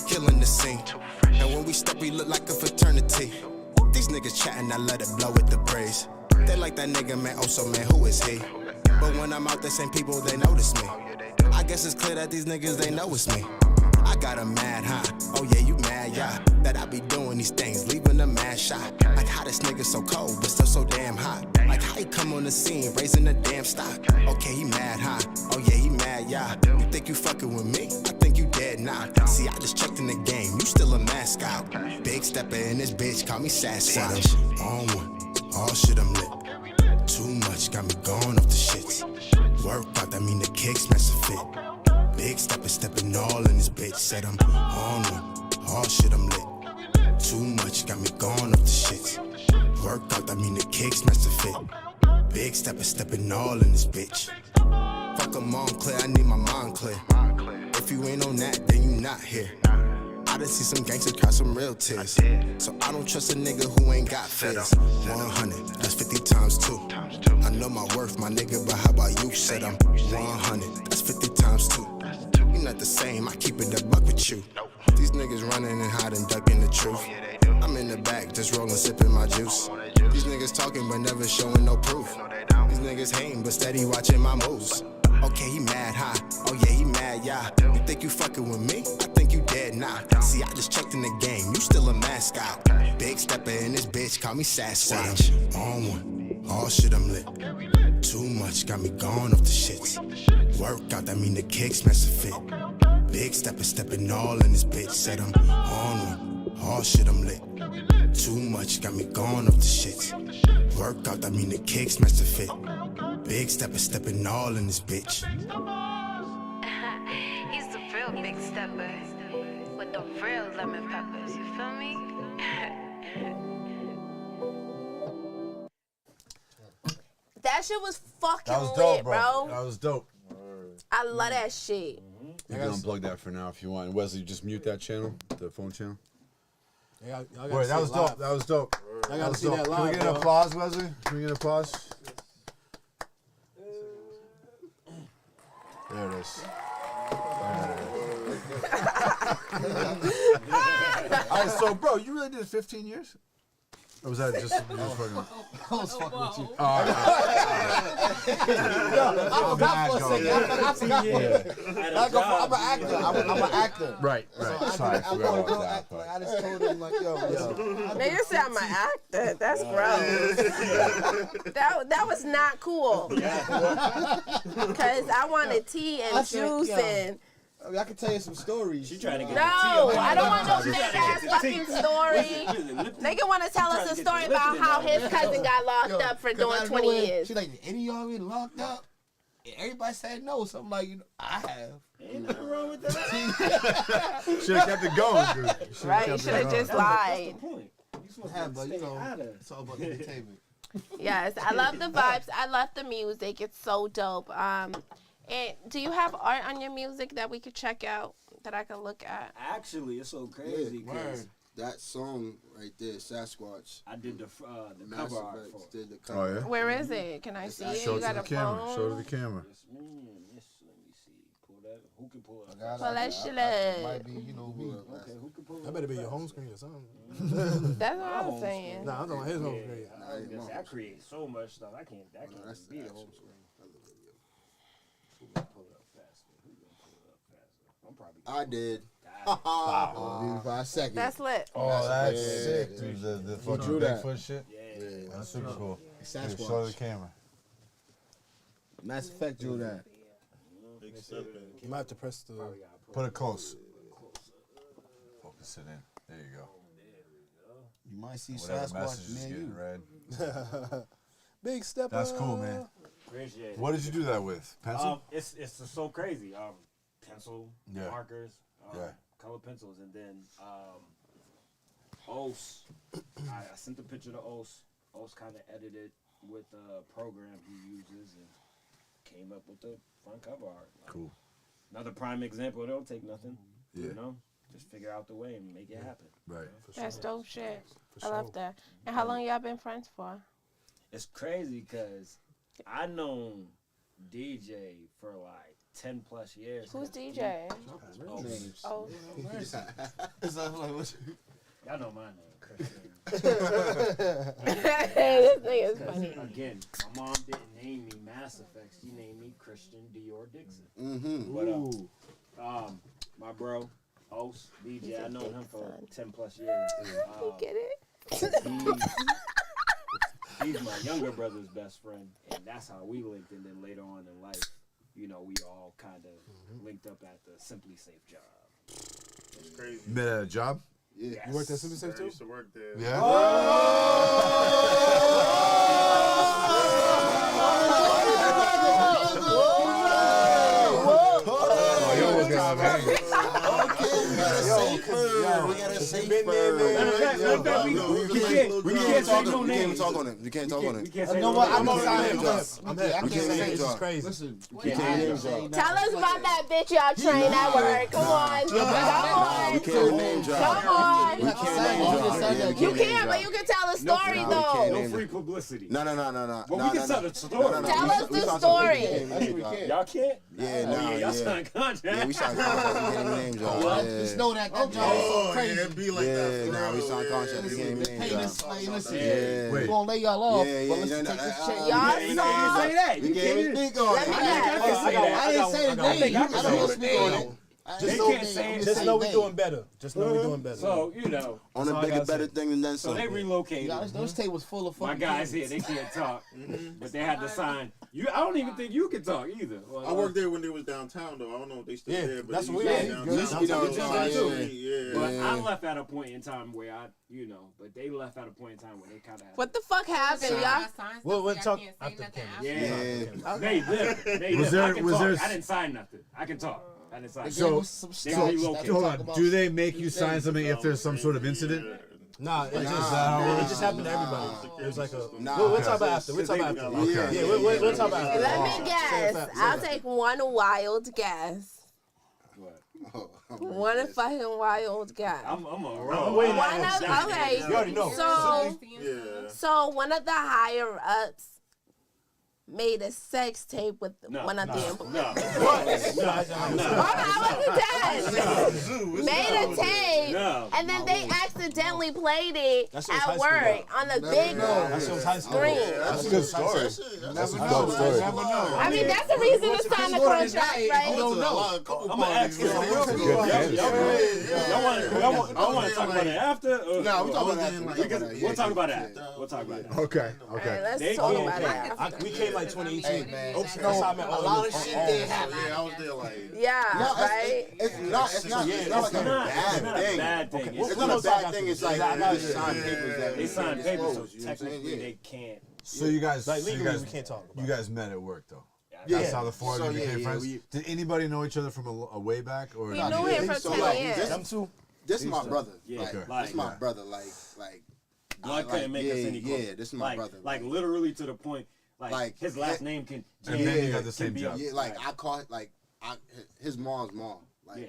killing the scene. And when we step, we look like a fraternity. These niggas chatting, I let it blow with the praise. They like that nigga, man, oh so man, who is he? But when I'm out, the same people, they notice me. I guess it's clear that these niggas, they know it's me. I got a mad high, oh yeah, you mad, yeah. That I be doing these things, leaving a mad shot. Like how this nigga so cold, but still so damn hot. Like how he come on the scene, raising the damn stock. Okay, he mad high, oh yeah, he mad, yeah. You think you fucking with me? I think you dead now. See, I just checked in the game, you still a mascot. Big stepper in this bitch, call me Sasquatch. On one, all shit I'm lit. Too much got me going off the shits. Work out, that mean the kicks mess a fit. Big stepping all in this bitch. Said I'm on one, all shit I'm lit. Too much got me going off the shits. Work out, that mean the kicks mess a fit. Big stepping all in this bitch. Fuck 'em on clear, I need my mind clear. If you ain't on that, then you not here. I done see some gangsters cry some real tears. So I don't trust a nigga who ain't got fears. 100, that's 50 times 2. I know my worth, my nigga, but how about you? Said I'm 100, that's 50 times 2. You not the same, I keep it a buck with you. These niggas running and hiding, ducking the truth. I'm in the back, just rolling, sipping my juice. These niggas talking, but never showing no proof. These niggas hating, but steady watching my moves. Okay, he mad high, oh yeah, he mad, yeah. You think you fucking with me? I think you dead now. See, I just checked in the game, you still a mascot. Big stepper in this bitch, call me Sasquatch. On one, all shit I'm lit. Too much got me going off the shits. Work out, that mean the kicks mess a fit. Big stepping all in this bitch. Said I'm on one, all shit I'm lit. Too much got me going off the shits. Work out, that mean the kicks mess a fit. Big stepping all in this bitch. He's the real big stepper with the real lemon peppers. You feel me? That shit was fucking That was dope, lit, bro. That was dope. I love that shit. You can unplug that for now if you want. Wesley, just mute that channel, the phone channel. Y'all Wait, that was dope. That was dope. I gotta see that live. Can we get an applause, Wesley? Can we get an applause? There it is. All right, so bro, you really did 15 years? Or was that just fucking? I was fucking with you. I forgot for a second. I forgot. I'm an actor. I'm an actor. Right. Sorry, I forgot about that part. I just told him like, yo. Nigga said I'm an actor. That's gross. that was not cool. Because I wanted tea and juice and. I mean, I can tell you some stories. She trying to get No, I don't want no fake ass fucking story. Nigga want to tell us a story about how his cousin got locked up for doing 20 years. She's like, did any of y'all get locked up? And everybody said no. So I'm like, I have. Ain't nothing wrong with that. Should have kept it going, dude. Right, you should have just lied. But you know, it's all about entertainment. Yes, I love the vibes. I love the music. It's so dope. And do you have art on your music that we could check out, that I could look at? Actually, it's so crazy because That song right there, Sasquatch. I did the Massive cover art X for it. did the cover. Oh, yeah? Where is it? Can I see it? Show You it to got the a camera. phone? Show it to the camera. Yes, let me see. Pull that. Who can pull it? Pull that shit Might up. be, you know, me. Okay, who can pull it? That better be your home screen or something. That's what I'm saying. Nah, I'm talking about his home screen. I create so much stuff. I can't be the home screen. Who gonna pull it up faster? I'm probably. I did. Wow. 5 seconds. That's lit. Oh, that's sick, dude. The fucking drew that. Bigfoot shit. Yeah. That's super cool. Sasquatch. Dude, show the camera. Mass Effect drew that. You might have to press the. Put it close. Focus it in. There you go. You might see Whatever Sasquatch message is near getting you. read. Big step. That's cool, man. Appreciate it. What did you do that with? Pencil? It's just so crazy. Pencil, Yeah. markers, Yeah. color pencils, and then Os. I sent the picture to Os. Os kind of edited with the program he uses and came up with the front cover art. Cool. Another prime example. It don't take nothing. Yeah. You know, just figure out the way and make it happen. Right. That's dope shit. I love that. And how long y'all been friends for? It's crazy because I known DJ for like 10 plus years. Who's DJ? Oh. Y'all know my name, Christian. This thing is funny. Again, my mom didn't name me Mass Effect. She named me Christian Dior Dixon. Mm-hmm. But my bro, Os, DJ, I known him for 10 plus years. You get it? He's my younger brother's best friend, and that's how we linked. And then later on in life, you know, we all kind of linked up at the Simply Safe job. It's crazy. You met at a job? Yeah. Yes. You worked at Simply Safe I too? used to work there. Yeah? Oh, you're working on that. We got a safe bird. We can't say no You can't even names. talk on it. You can't talk on We it. can't say You know no what? names. I'm gonna sign him up. I'm I happy. can't can't say name this drop. is crazy. Listen, Tell us about that bitch y'all trained at work. Come on. We Come can't name drop. Come on. We can't name drop. You can, but you can tell the story No, we though. can't No name free it. publicity. No. But we can tell the story. Tell us the story. Y'all can't? Yeah, Oh, nah, y'all yeah. signed contract. Yeah, we signed contract. We can't even name drop. just know that job is so crazy. Yeah, it be like that. Yeah, for nah, we real, signed yeah. contract. We can't even name Paying drop. us, like, listen, Yeah. we're gonna lay y'all off, Yeah, but yeah, let's yeah, take this nah, check. nah, Y'all You can't say that. We You can't even can't. speak on Let it. me I guess. can say that. I didn't say his I name. think I You can can say don't his speak on name. it. They no can't name. say I'm it. just Just saying know we name. doing better. Just know we doing better. So, you know. On a all I bigger, gotta better say. thing than So they something. relocated. Y'all, those tables full of My fucking guys kids. here, they can't talk. But they had to sign. I don't even think you can talk either. I worked there when they was downtown though. I don't know if they still Yeah, there, but that's they what used we to be did. downtown. Used to be downtown, Yeah. But I left at a point in time where but they left at a point in time where they kind of had. What the fuck happened, y'all? We'll talk Can't say after nothing the Yeah. Yeah. They live. Was there- I can was talk. there- I didn't sign nothing. I can talk. I didn't sign They nothing. gave us some they scouts relocate. that can Hold talk on. about Do they some make you sign something if there's some sort of incident? Nah, it just happened to everybody. It was like a. Nah. We'll talk about after. We'll talk about after. Okay. Yeah, we'll talk about after. Let me Say it guess. fast, say it I'll fast. take one wild guess. One fucking wild guess. I'm a I'm roll. waiting One on of, him. okay. You already know. So one of the higher ups made a sex tape with one of the employees. Made a tape, and then they accidentally played it at work on the big screen. That's a good story. Never Dope know. story. Never know. I mean, that's the reason to sign the contract, You right? don't know. I'm gonna ask you. I want to talk about it after. Nah, we talk about that. We'll talk about that. We'll talk about that. Okay. All right, Okay. let's talk about it. We came like 2018. Man, That's how I met a all lot of of them. shit did happen. Yeah, I was there like. Yeah, right. It's not like a bad thing. thing. It's not a bad thing. It's like Yeah, they just sign papers that They signed papers, so You know what I'm saying? technically Yeah. they can't. So you guys, Like so you legally, guys, we can't talk about you guys met at work though. Yeah. That's how the four of you So, became yeah, friends. we- Did anybody know each other from a way back, or We did knew you- him for So, 10 like, years. Them two. This is my brother. Yeah, Like, okay. this is my Like- brother. Like. Blood couldn't make us any closer. Yeah, this is my brother. Like literally to the point, like his last name can. And then you got the same job. Yeah, like I caught his mom's mom. Like, Yeah.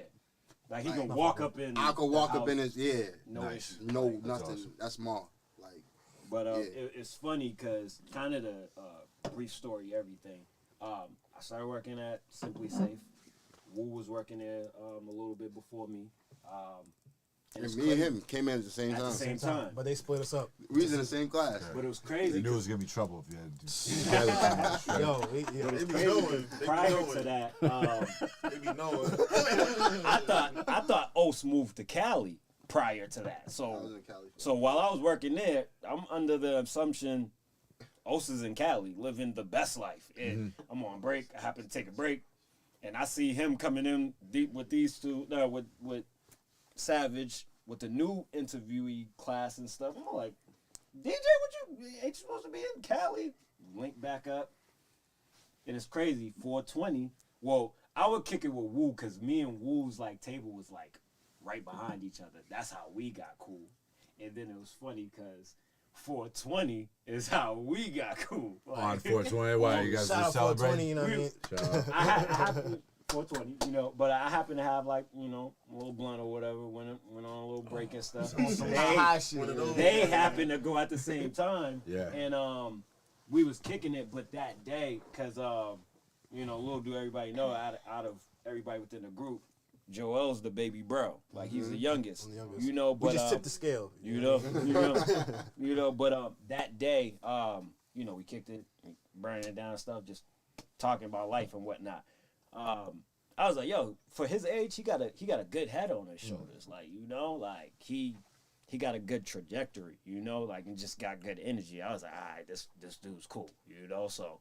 Like he can walk up in. I could walk up in his No Nice. issue. no Like, nothing. awesome. That's small. Like But Yeah. it's funny because kind of the brief story, everything. I started working at Simply Safe. Wu was working there a little bit before me. and it's me and crazy. him came in at the same At the time. same time. But they split us up. We was in the same class. But it was They crazy. knew it was gonna be trouble if you had to do together. Yo, But it They was be crazy knowing. because They be prior knowing. to that, They be knowing. I thought Os moved to Cali prior to that. I was So in Cali. so while I was working there, I'm under the assumption Os is in Cali, living the best life. And I'm on break. I happen to take a break, and I see him coming in deep with these two, with Savage, with the new interviewee class and stuff. I'm like, DJ, ain't you supposed to be in Cali? Link back up. And it's crazy, 420. Well, I would kick it with Wu because me and Wu's like table was like right behind each other. That's how we got cool. And then it was funny because 420 is how we got cool. Like, On 420, why you guys Shout were out 420, celebrating? you know what I mean? Shout out. I happen 420, you know, but I happen to have like, you know, a little blunt or whatever, went on a little break and stuff. High shit. They happened to go at the same time. Yeah. And we was kicking it, but that day, cause you know, little do everybody know, out of everybody within the group, Joel's the baby bro. Like he's the youngest. I'm the youngest. You know, but We just tipped the scale. you know, but that day, you know, we kicked it, burning it down and stuff, just talking about life and whatnot. I was like, yo, for his age, he got a good head on his shoulders. Like, you know, like he got a good trajectory, you know, like, and just got good energy. I was like, all right, this dude's cool, you know. So,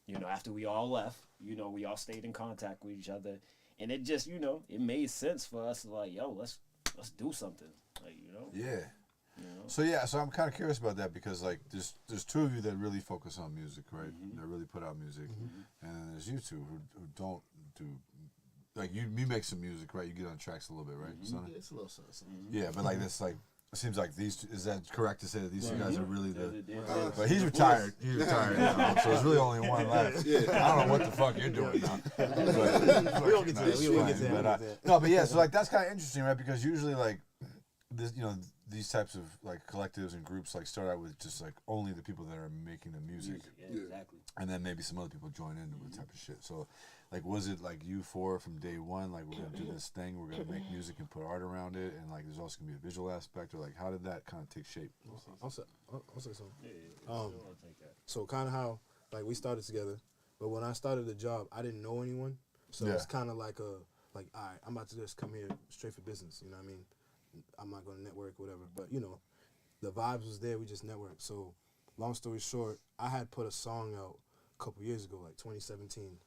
you know, after we all left, you know, we all stayed in contact with each other, and it just, you know, it made sense for us to like, yo, let's do something, like, you know. Yeah. You know? So I'm kind of curious about that because like there's two of you that really focus on music, right? That really put out music, and then there's you two who don't do, like you make some music, right? You get on tracks a little bit, right? Sonny? Yeah, it's a little something. Yeah, but like this, like it seems like these two, is that correct to say that these two guys are really the? Yeah. But he's retired. He's retired now, so there's really only one left. I don't know what the fuck you're doing now. But, We won't get to that. We won't get to that. but, no, but yeah, so like that's kind of interesting, right? Because usually like this, you know, these types of like collectives and groups like start out with just like only the people that are making the music. Yeah, exactly. And then maybe some other people join in with type of shit. So, like, was it like you four from day one? Like, we're gonna do this thing. We're gonna make music and put art around it, and like, there's also gonna be a visual aspect. Or like, how did that kind of take shape? I'll say something. I'll take that. So kind of how like we started together, but when I started the job, I didn't know anyone, so Yeah. it's kind of like all right, I'm about to just come here straight for business. You know what I mean? I'm not gonna network, whatever. But you know, the vibes was there. We just networked. So long story short, I had put a song out a couple years ago, like 2017,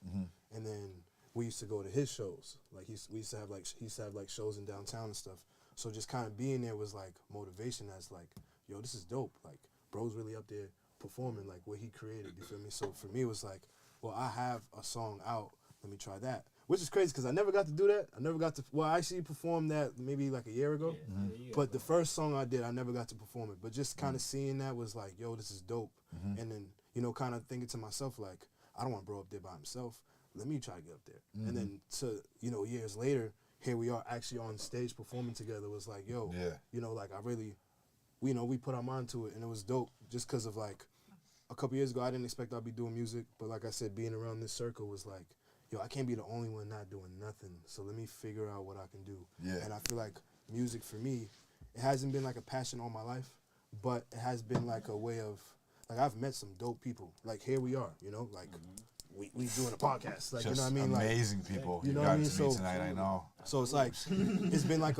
and then we used to go to his shows. Like he used to have like shows in downtown and stuff. So just kind of being there was like motivation. As like, yo, this is dope. Like, bro's really up there performing like what he created. You feel me? So for me, it was like, well, I have a song out. Let me try that. Which is crazy because I never got to do that. I actually performed that maybe like a year ago. But the first song I did, I never got to perform it. But just kind of seeing that was like, yo, this is dope. And then, you know, kind of thinking to myself, like, I don't want bro up there by himself. Let me try to get up there. And then you know, years later, here we are actually on stage performing together. It was like, yo, you know, like I really, you know, we put our mind to it. And it was dope just because of like, a couple years ago, I didn't expect I'd be doing music. But like I said, being around this circle was like, yo, I can't be the only one not doing nothing. So let me figure out what I can do. Yeah. And I feel like music for me, it hasn't been like a passion all my life, but it has been like a way of, like I've met some dope people. Like here we are, you know, like we doing a podcast. Like, Just you know what I mean? amazing like, people. You know got what I mean? to meet tonight, I know. So it's like, it's been like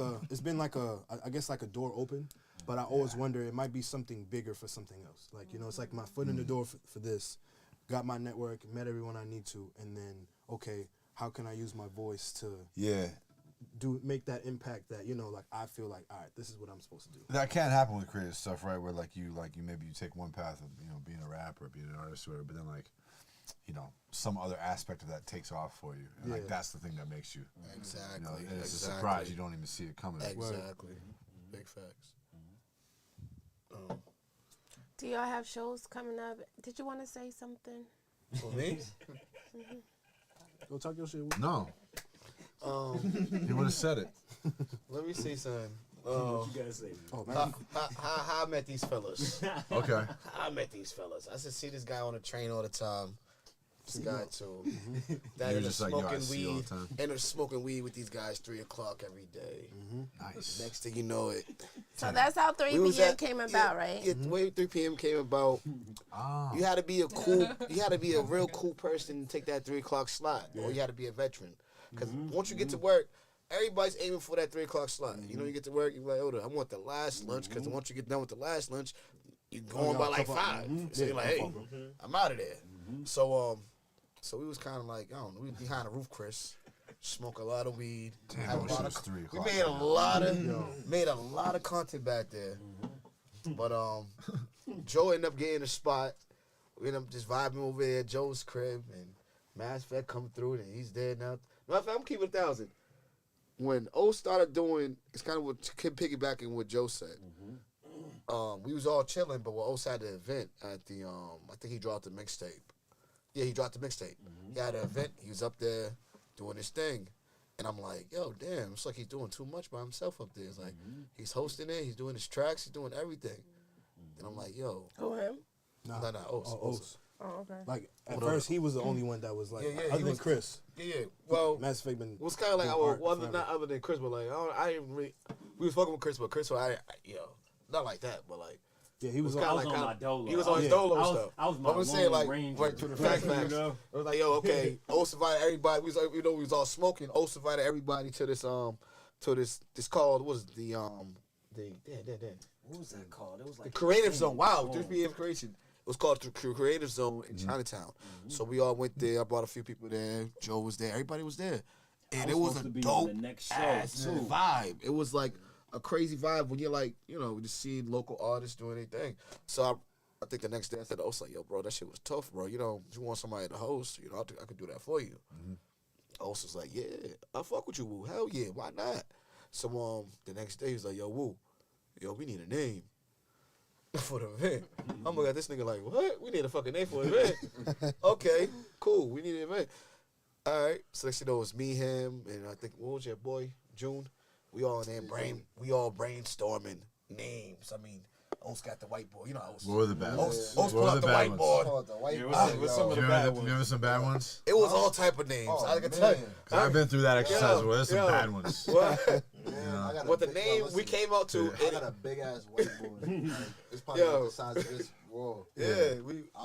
I guess like a door open, but I always wonder it might be something bigger for something else. Like, you know, it's like my foot in the door for this, got my network, met everyone I need to, and then, okay, how can I use my voice to make that impact that, you know, like I feel like, all right, this is what I'm supposed to do. That can't happen with creative stuff, right? Where like you maybe you take one path of, you know, being a rapper, being an artist, or whatever, but then like, you know, some other aspect of that takes off for you, and like that's the thing that makes you. Exactly. You know, and it's a surprise. You don't even see it coming. Exactly. Big facts. Do y'all have shows coming up? Did you want to say something? For me? Go talk your shit. No. He would have said it. Let me see something. What you gotta say? How I met these fellas. Okay. How I met these fellas. I just see this guy on the train all the time. This guy too. That You're ended up just like, yo, I smoking see you all weed. the time. Ended up smoking weed with these guys 3 o'clock every day. Nice. Next thing you know it. So that's how 3 p.m. came about, right? Yeah, the way 3 p.m. came about. You had to be a real cool person to take that 3 o'clock slot, or you had to be a veteran. Because once you get to work, everybody's aiming for that 3 o'clock slot. You know, you get to work, you're like, oh, I want the last lunch. Because once you get done with the last lunch, you're going by like 5. So you're like, hey, I'm out of there. So we was kind of like, I don't know, we behind the roof, Chris. Smoke a lot of weed. Damn, I wish it was 3 We o'clock. made a lot of content back there. But Joe ended up getting a spot. We ended up just vibing over there at Joe's crib, and Mass Effect come through, and he's there now. Matter of fact, I'm keeping 1,000. When O started doing, it's kind of what piggybacking what Joe said. We was all chilling, but when O had the event at the, I think he dropped the mixtape. Yeah, he dropped the mixtape. He had an event. He was up there doing his thing. And I'm like, yo, damn, it's like he's doing too much by himself up there. It's like, he's hosting it, he's doing his tracks, he's doing everything. And I'm like, yo. Who, him? No, Os. Oh, okay. Like, at first, he was the only one that was like, other than Chris. Yeah. Well, Mass Effect been. It was kind of like, not other than Chris, but like, I didn't really, we was fucking with Chris, but Chris, not like that, but like, yeah, he was I was on my dolo. He was on his dolo stuff. I was my saying, like, ranger. right to the facts. You know? It was like, yo, okay, Os invited everybody. We was like, we was all smoking. Os invited everybody to this this called, what was it, What was that called? It was like the Creative Zone. Wow, 3 p.m. Creation. It was called the Creative Zone in Chinatown. So we all went there. I brought a few people there. Joe was there. Everybody was there. And it was a dope ass vibe. It was like a crazy vibe when you're like, you know, just seeing local artists doing their thing. So I think the next day I said, I was like, yo, bro, that shit was tough, bro. You know, if you want somebody to host, you know, I could do that for you. Os was like, yeah, I fuck with you, Woo. Hell yeah, why not? So the next day he was like, yo, Woo, we need a name for the event. I'm looking at this nigga like, what? We need a fucking name for an event. Okay, cool. We need an event. All right. So next thing you know, it was me, him, and I think, what was your boy, June? We all in there brainstorming names. I mean, Os got the whiteboard. You know, Os. What were the bad ones? Os put out the whiteboard. What's some of the bad ones? Remember some bad ones? It was all type of names. I can tell you. Cause I've been through that exercise. Well, there's some bad ones. What the name we came out to? I got a big ass whiteboard. It's probably the size of this wall. Yeah,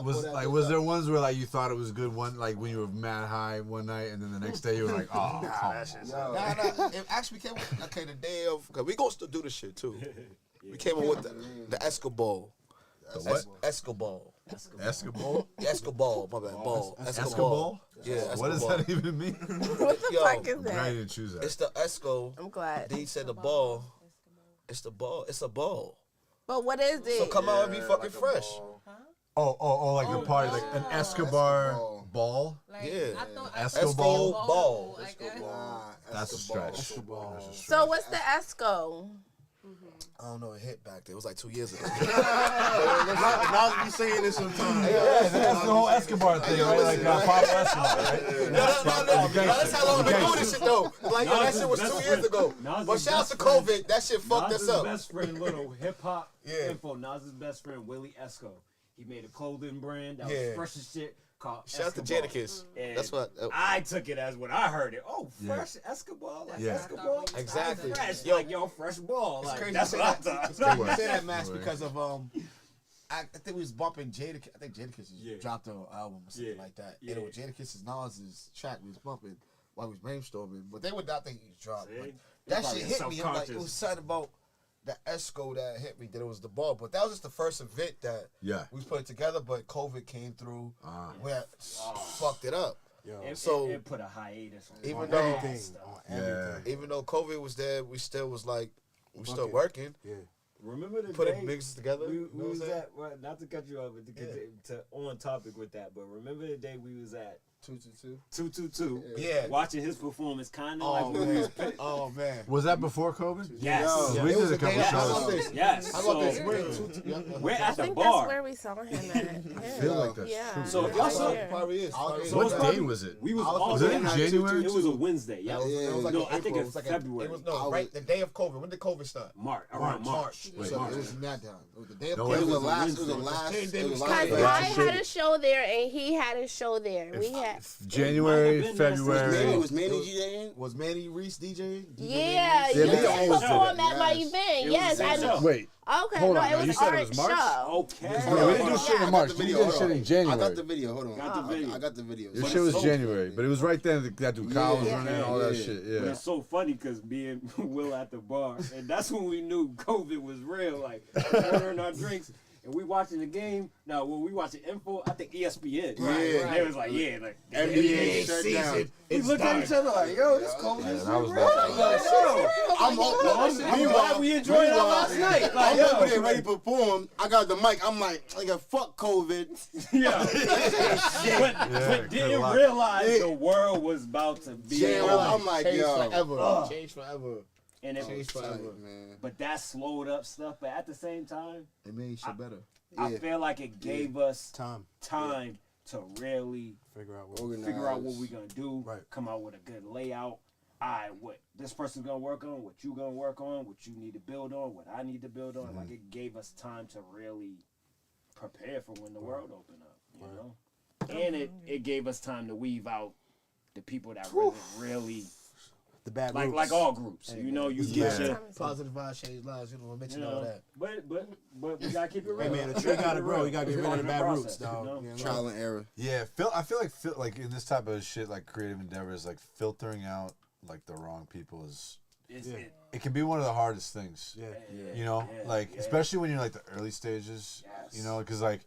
was there ones where like you thought it was good one, like when you were mad high one night and then the next day you were like, oh, nah. It actually came the day of, cause we gonna still do this shit too. We came up with the Escobar. The what? Escobar. Escobar? Escobar, my bad. Ball. Escobar? Yeah, Escobar. What does that even mean? What the fuck is I'm glad that? you didn't choose that. It's the Esco. I'm glad. Then he said the ball. It's the ball. It's a ball. But what is it? So come out and be fucking fresh. Oh, like a party, like an Escobar ball? Yeah. Escobar ball. That's a stretch. So what's the Esco? I don't know. It hit back there. It was like 2 years ago. Now be saying this sometimes. Yeah, that's the whole Escobar thing, right? Like Pablo Escobar, right? No. That's how long we do this shit, though. Like, that shit was 2 years ago. But shout out to COVID. That shit fucked us up. Nas's best friend, little hip hop info. Nas's best friend, Willie Esco. He made a clothing brand that was fresh as shit. Shout out to Jadakiss. That's what I took it as when I heard it. Oh, fresh Escobar, like Escobar. Exactly. Fresh, Yo, like fresh ball. It's like, crazy. that's what I thought. It's crazy you say that, Max, because of I think we was bumping Jadakiss. I think Jadakiss dropped an album or something like that. And it was Jadakiss' Nas's track we was bumping while we was brainstorming, but they would not think he was dropped. That shit hit me. I'm like, it was something about the Esco that hit me, that it was the ball. But that was just the first event that we put together, but COVID came through where fucked it up. So it put a hiatus on even though COVID was there, we still was like, we still working. Yeah. Remember the putting day mixes together? We was at, not to cut you off, but to get to on topic with that, but remember the day we was at 222. Yeah. Watching his performance kind of Oh, like man. Oh, man. Was that before COVID? Yes. Yo, we did a couple shows. Yes. How about this? We're at the I think bar. that's where we saw him at. I feel like that's Yeah. true. So if y'all saw, Probably is. What day was it? we was I was all Was it there. in January? It was a Wednesday. Yeah. It was like No, in I think April. it's It was like February. It was right the day of COVID. When did COVID start? Around March. Wait, So March. it was in that time. It was the day of No, COVID. It was the last. Wednesday. It was the last. It was Because last. I had a show there and he had a show there. We had. January, It might have been that February. Was Manny DJing? Was Manny Reese DJing? Yeah, Yeah, you we did always show did him at my Yes. event. It Yes, was I that know. show. Wait, Okay, hold no, on. it was You an said it art was March? show. Okay. No, we didn't do shit in I got March. the We video, did hold shit on. in January. I got the video. Hold on. Got the video. I got the video. Your But shit was it's so- January, but it was right then that dude Kyle was Yeah. running and all that Yeah. shit. But Yeah. it's so funny because me and Will at the bar, and that's when we knew COVID was real. Like ordering our drinks, and we watching the game. Now when we watching info, I think ESPN. Right. They was like, yeah, like the NBA shut down. We looked at each other like, yo, this COVID Yeah, is that was real. rough. I'm glad we enjoyed that last night. Like, I'm over there ready to perform. I got the mic. I'm like, nigga, fuck COVID. yeah. but good didn't luck. realize the world was about to be. Yeah, over. I'm like, Change yo. forever. Change forever. And it, Change forever. Man. but that slowed up stuff. But at the same time, It made shit better. I Yeah. feel like it gave us Time. to really Figure out what. figure out what we're gonna do, Right. come out with a good layout. What this person's gonna work on, what you gonna work on, what you need to build on, what I need to build on. Like it gave us time to really prepare for when the world opened up, you know. And it gave us time to weave out the people that really The bad like roots. like all groups, you know. You get your Positive vibes change lives. You know, I mentioned you all know, that. but we gotta keep it real. Hey man, the tree gotta grow. You gotta get rid of the bad Process, roots, you dog. know? You know? Trial and error. Yeah, I feel like in this type of shit, like creative endeavors, like filtering out like the wrong people is. It can be one of the hardest things. Yeah. You know, like especially when you're like the early stages. You know, because like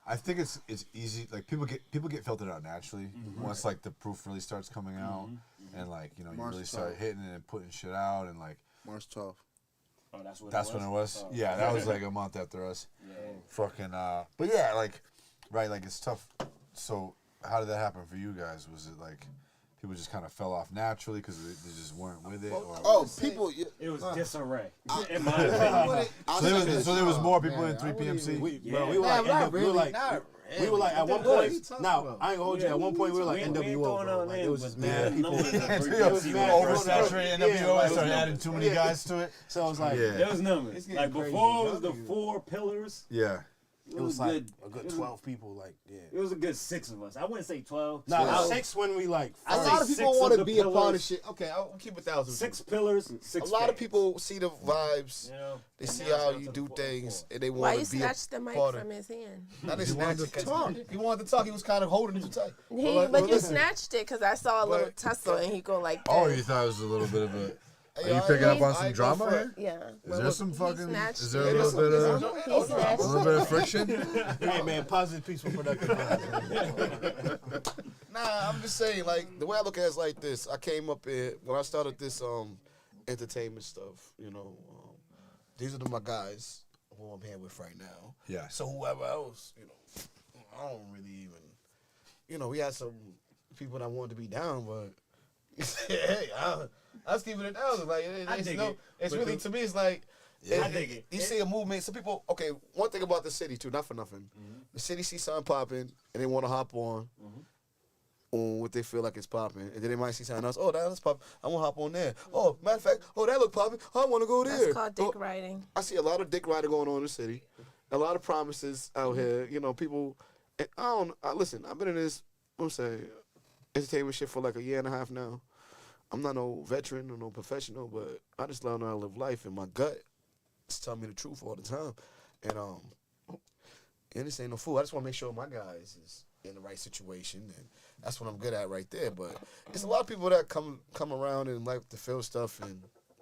I think it's easy. Like people get filtered out naturally once like the proof really starts coming out, and like you know you March really start 12th. hitting it and putting shit out, and like March 12th. Oh, that's when it was. Oh. Yeah, that was like a month after us. Yeah. Fucking. But yeah, like right, like it's tough. So how did that happen for you guys? Was it like people just kind of fell off naturally because they just weren't with it? Or? Oh, people. It was disarray. In my opinion. So there was more people in 3PMC. We were like, we were like at one point. Now I ain't gonna hold you. At one point we were like NWO. Bro. Like, it was just mad people. It was oversaturated NWO. I started adding too many guys to it. So I was like, There was numbers. Like before it was the 4 pillars. Yeah. it was like a good 12 people. Like It was a good 6 of us. I wouldn't say 12. Nah, 6 when we like. A lot of people want to be a part of shit. Okay, I'll keep 1,000. 6 pillars, 6 A lot of fans. people see the vibes. You know, They and see now it's how down you to do the 4. things, and they Why want you to be snatched the a mic part of from it. his hand? Not his snatch to talk. He wanted to talk. He was kind of holding it too tight. But you snatched it because I saw a little tussle and he go like this. Oh, you thought it was a little bit of a. Are you I- picking up on I some go drama for here? it. Yeah. Is there some He fucking? snatched Is there a it. little bit of? He A snatched little bit of friction? Hey man, positive, peaceful, productive vibes. Nah, I'm just saying, like, the way I look at it is like this. I came up here, when I started this entertainment stuff, you know, these are my guys who I'm here with right now. Yeah. So whoever else, you know, I don't really even, you know, we had some people that wanted to be down, but hey, I was keeping it down. Like, it's really, to me, it's like, I dig it. You see a movement. Some people, okay, one thing about the city, too, not for nothing. The city sees something popping, and they want to hop on what they feel like it's popping. And then they might see something else. Oh, that's popping. I want to hop on there. Oh, matter of fact, oh, that look popping. I want to go there. That's called dick riding. I see a lot of dick riding going on in the city. A lot of promises out here. You know, people, and listen, I've been in this, I'm saying, entertainment shit for like a year and a half now. I'm not no veteran or no professional, but I just learned how to live life, and my gut is telling me the truth all the time. And this ain't no fool. I just want to make sure my guys is in the right situation, and that's what I'm good at right there. But it's a lot of people that come around and like to feel stuff,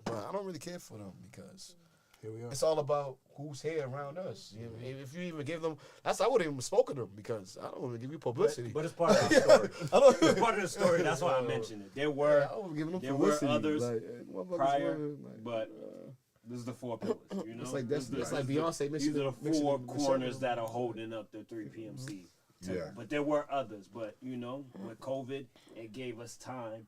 but I don't really care for them because here we are. It's all about who's here around us. If you even give them, I wouldn't even spoke to them because I don't want to give you publicity. But it's part of the story. It's part of the story. That's why I mentioned it. There were others prior, but this is the 4 pillars. You know, it's like Beyonce. These are the 4 corners that are holding up the 3PMC. But there were others. But you know, with COVID, it gave us time.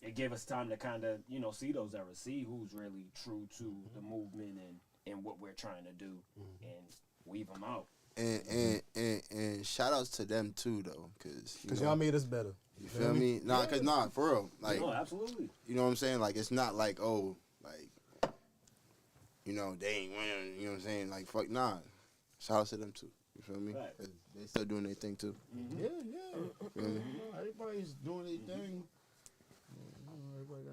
It gave us time to kind of, you know, see those errors, see who's really true to the movement and what we're trying to do, and weave them out. And shout outs to them too though, cause y'all made us better. You feel me? Nah, cause for real, like, no, absolutely. You know what I'm saying? Like, it's not like, oh, like, you know, they ain't winning. You know what I'm saying? Like, fuck, nah. Shout out to them too. You feel me? Right. They still doing their thing too. Yeah. Everybody's doing their thing.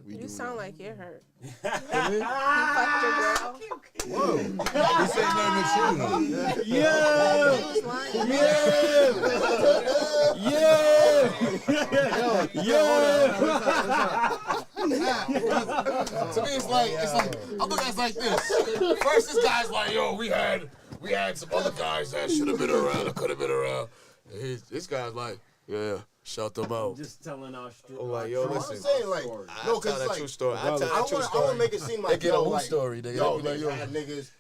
You sound like you're hurt. You fucked your girl. Whoa. You said nothing to you. To me, it's like I'm looking at it like this. First, this guy's like, yo, we had some other guys that should have been around, that could have been around. And this guy's like, yeah, shout them out. Just telling our story. Oh, like, yo, listen. I'm saying, like, no, cause that like, true story. I want to make it seem like, they get a who like, story. They yo, like,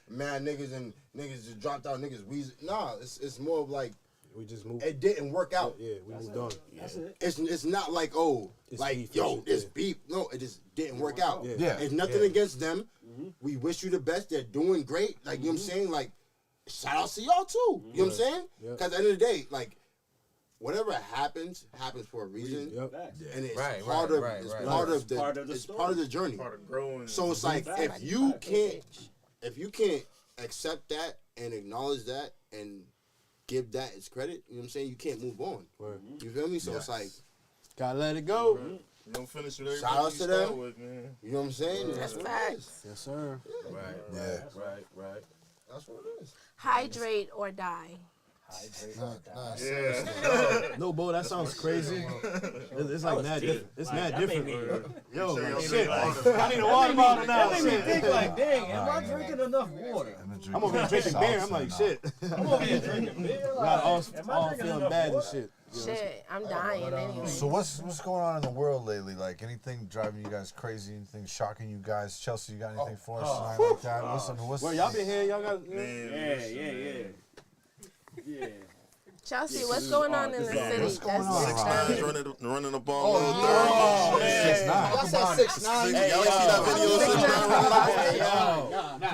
mad niggas, and niggas just dropped out. Niggas wheezing. Nah, it's more of like, we just moved. It didn't work out. Yeah, we moved on. That's it. It's not like, oh, It's like, beef, yo, yeah. it's beef. No, it just didn't work out. Yeah. It's nothing against them. We wish you the best. They're doing great. Like, you know what I'm saying? Like, shout out to y'all too. You know what I'm saying? Because at the end of the day, like, whatever happens for a reason. And it's part of the journey. Part of growing. So it's like, if you can't accept that and acknowledge that and give that its credit, you know what I'm saying? You can't move on. You feel me? So it's like, gotta let it go. You don't finish with everything shout out you to start them. with, man. You know what I'm saying? That's facts. Yes, sir. Right. That's what it is. Hydrate or die. No, Bo, that sounds crazy. It's like mad different. It's mad different. Yo, like, shit. I need a water bottle now. That made me think like, dang, am I drinking enough water? I'm over here drinking beer. I'm like, shit. I'm over here drinking beer. All Am I drinking feeling enough bad water? and shit. Shit, I'm dying anyway. So what's going on in the world lately? Like anything driving you guys crazy? Anything shocking you guys? Chelsea, you got anything for us tonight like that? What's Well, y'all been here. Y'all got. Yeah. Chelsea, what's going on in the city? What's going on? Running the ball on the third. Y'all said 6'9". Y'all ain't see that video of 6'9" running the ball?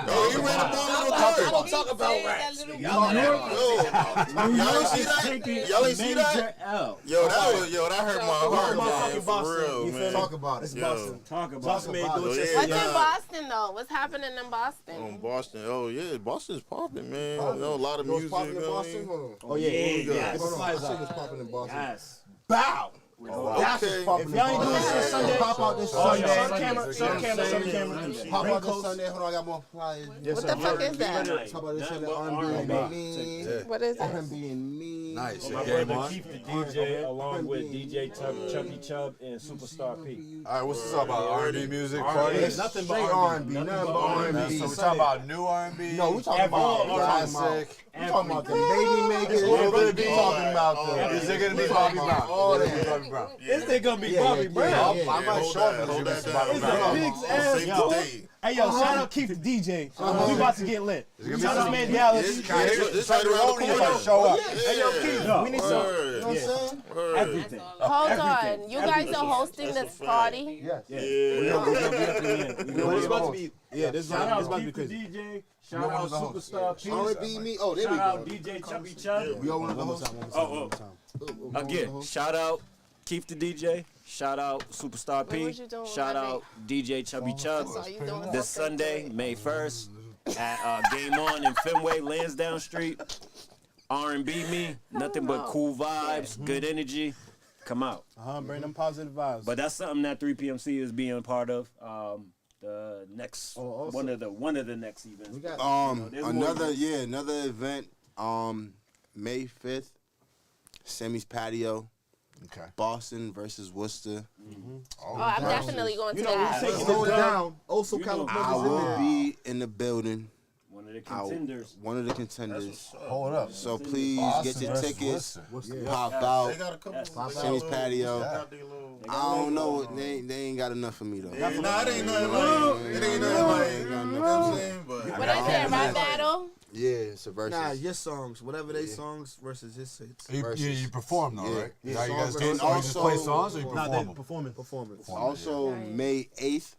Yo, he ran the ball on the third. Don't talk about rats. Y'all ain't see that? Y'all ain't see that? Yo, that hurt my heart, man. For real, man. Talk about it. It's Boston. Talk about Boston made do it. What's in Boston though? What's happening in Boston? Boston. Oh yeah, Boston's popping, man. You know, a lot of You know music. what's popping in you know what I Boston? mean? Hold on. Oh yeah. Yes. Hold on. I see what's popping in Boston. Yes. Bow. That's what's popping If in y'all ain't doing Boston. shit Sunday, Pop out this Sunday. Sunday. Some camera. Pop out this Sunday. Hold on, I got more flyers. What the fuck is that? Pop out this Sunday. R&B and me. What is it? R&B and me. Nice. My Game brother on. Keith the DJ, along with DJ Chubby Chub and Superstar P. All right, what's this all about? R&B music, party? It's nothing but R&B. Nothing but R&B. So we're talking about new R&B? No, we talking about classic. We talking about the baby makers. We're going to be talking about the. Is it going to be Bobby Brown? All Is it that. gonna be Bobby Brown? This thing gonna be Bobby Brown. I might show up and hold you that some down. Bobby It's Brown. a big ass Save the yo. date. Hey yo, shout out Keith the DJ. We about to get lit. Is it gonna be Shout out some- man Dallas. This right around the corner. Show up. Hey yo, Keith, we need some. Word. You know what I'm saying? Word. Everything. Hold Everything. on. You guys are hosting this party? Yes. Yeah. It's about to be. Yeah, this is Shout about out to be Keith the crazy. DJ. Shout out Superstar P. R&B me. Oh, there we Shout out go. DJ Chubby Chub. We all want to One more host. time. Oh, Again, shout out Keith the DJ. Shout out Superstar What P. was you doing with Shout my out DJ Chubby Chub. I saw you doing This something Sunday, to it. May 1st, at Game On in Fenway, Lansdowne Street. R&B me, nothing but cool vibes, good energy. Come out. Bring them positive vibes. But that's something that 3PMC is being part of. The next one of the next events. We got there's another event. May 5th, Semi's Patio. Okay. Boston versus Worcester. Oh, I'm definitely going to You know, that. we taking Slow it it down. down. Also, You know, California's I in will there. Be in the building. One of the contenders. One of the contenders. Hold up. So please Boston get your versus tickets. Worcester. Pop They out. got a couple. Semi's Patio. Yeah. I don't know. They ain't got enough for me though. Nah, it ain't nothing like. It ain't nothing like. You know what I'm saying? But What is it? Rap battle? Yeah. So a versus. Nah, your songs, whatever they songs versus his hits. You perform though, right? Yeah. Now you guys do, And or you just play also- songs, or you Nah, perform they them? performance. Also, May 8th,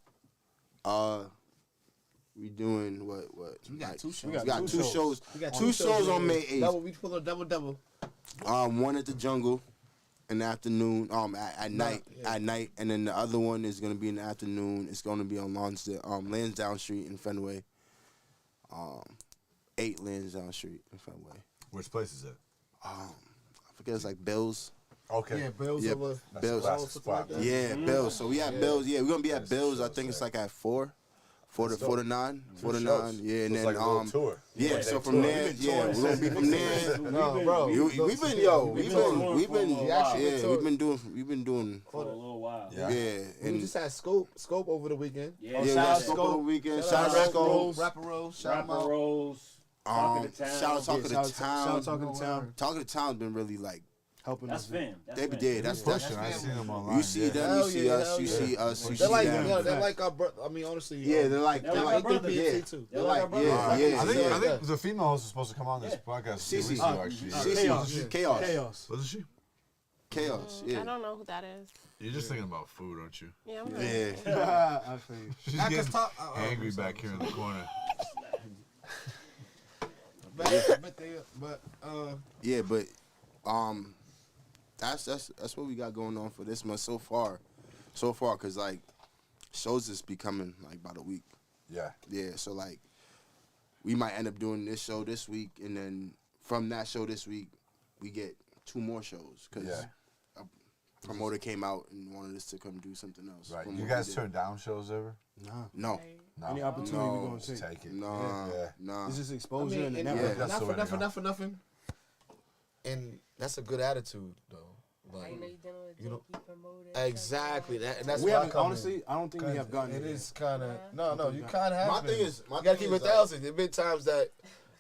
we doing what? We got two shows. We got two shows. We got two shows on May 8th. Double, we pull a double. One at the Jungle in the afternoon, at night, and then the other one is gonna be in the afternoon. It's gonna be on Lansdowne Street in Fenway. 8 Lansdowne Street in Fenway. Which place is it? I forget, it's like Bill's. Okay. Yeah, Bill's Yep. over. Bill's. Like that. Yeah, Bill's. So we at Bill's. Yeah, we're gonna be at Bill's. I think it's like at 4 to 9. 4 to 9. Yeah, and It's then like a little tour. yeah. So from there, yeah, we're gonna be from there. No, bro. We've been doing for a little while. Yeah, We and just had Scope over the weekend. Yeah, we had Scope over the weekend. Shout out Scope. Rapper Rose. Shout Rapper out. Rose. Talk of the Town. Shout out Talk of the Shout Town. out Talk of the Town. Talk of the Town's been really like Helping That's us. fam. they did. That's Pushing. I seen them online. You see yeah. them, you see us, you see us, you see They're like, them. they're like our brother. I mean, honestly. Yeah, they're like They're like our brothers. yeah. too. They're like our yeah. I think the female host is supposed to come on this podcast. Cece. Actually. Chaos. Wasn't she? Chaos. I Yeah. don't know who that is. You're just thinking about food, aren't you? Yeah, I'm Yeah. I feel you. She's I getting just talk- angry back here in the corner. Yeah, but that's what we got going on for this month so far, cause like shows just be coming like about a week. Yeah. Yeah, so like we might end up doing this show this week, and then from that show this week we get 2 more shows, cause a promoter came out and wanted us to come do something else. Right. from You what guys we did. turn down shows ever? No. Any opportunity we gonna take. Take it. No. It's just I exposure mean, and the and network. that's not the for way to nothing, go. not for nothing. And that's a good attitude, though. Like, I know you're dealing with you know, janky promoters. exactly. And that's We why I haven't, come honestly, in. I don't think we have gotten It there. is kind of no. You kind of have. My been. thing is- my you gotta thing keep is it like- 1,000. There've been times that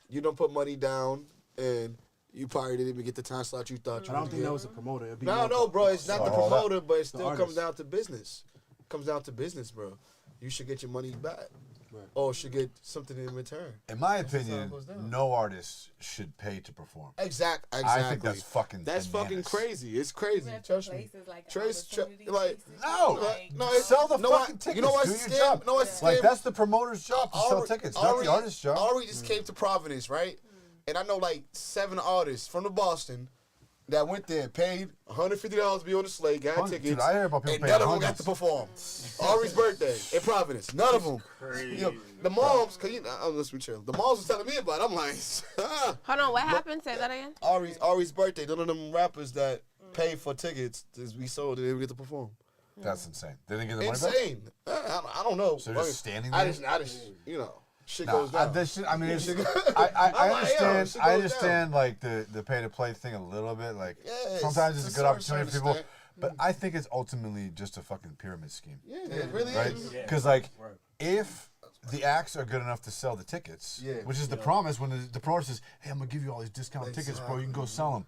you don't put money down and you probably didn't even get the time slot you thought you I don't would think get. that was a promoter. It'd be No, more no, bro. It's not the promoter, but it still artist. comes down to business. It comes down to business, bro. You should get your money back, or should get something in return. In my That's just how it opinion, goes down. no artist should pay to perform. Exactly. I think that's fucking That's fucking bananas. crazy. It's crazy. Trust me. Like Like No, it's- sell the no, fucking tickets. You know what's Do your scam? job. You know what's Like scam? that's the promoter's job to sell tickets, not the artist's job. Ari just came to Providence, right? And I know like 7 artists from the Boston that went there, paid $150 to be on the slate, got Dude, tickets, I hear about people and paying none of them got hundreds. to perform. Ari's birthday in Providence, none of them. You know, the moms, cause let's be chill. The moms was telling me about it. I'm like, Hold on, what happened? Say that again. Ari's birthday. None of them rappers that paid for tickets we sold, they didn't get to perform. That's insane. They didn't get the money back? Insane. I don't know. So they're just standing I there? just, you know, shit Nah, goes down. this shit, I mean, it's, Shit I I'm like, yo, understand. shit I goes understand like the pay to play thing a little bit. Like Yeah, sometimes it's it's a to good a opportunity for certain people, extent. but I think it's ultimately just a fucking pyramid scheme. Yeah, it really Right? is. Because like if the acts are good enough to sell the tickets, Yeah. which is the promise when the promoter says, "Hey, I'm gonna give you all these discount tickets, bro. You can go sell them."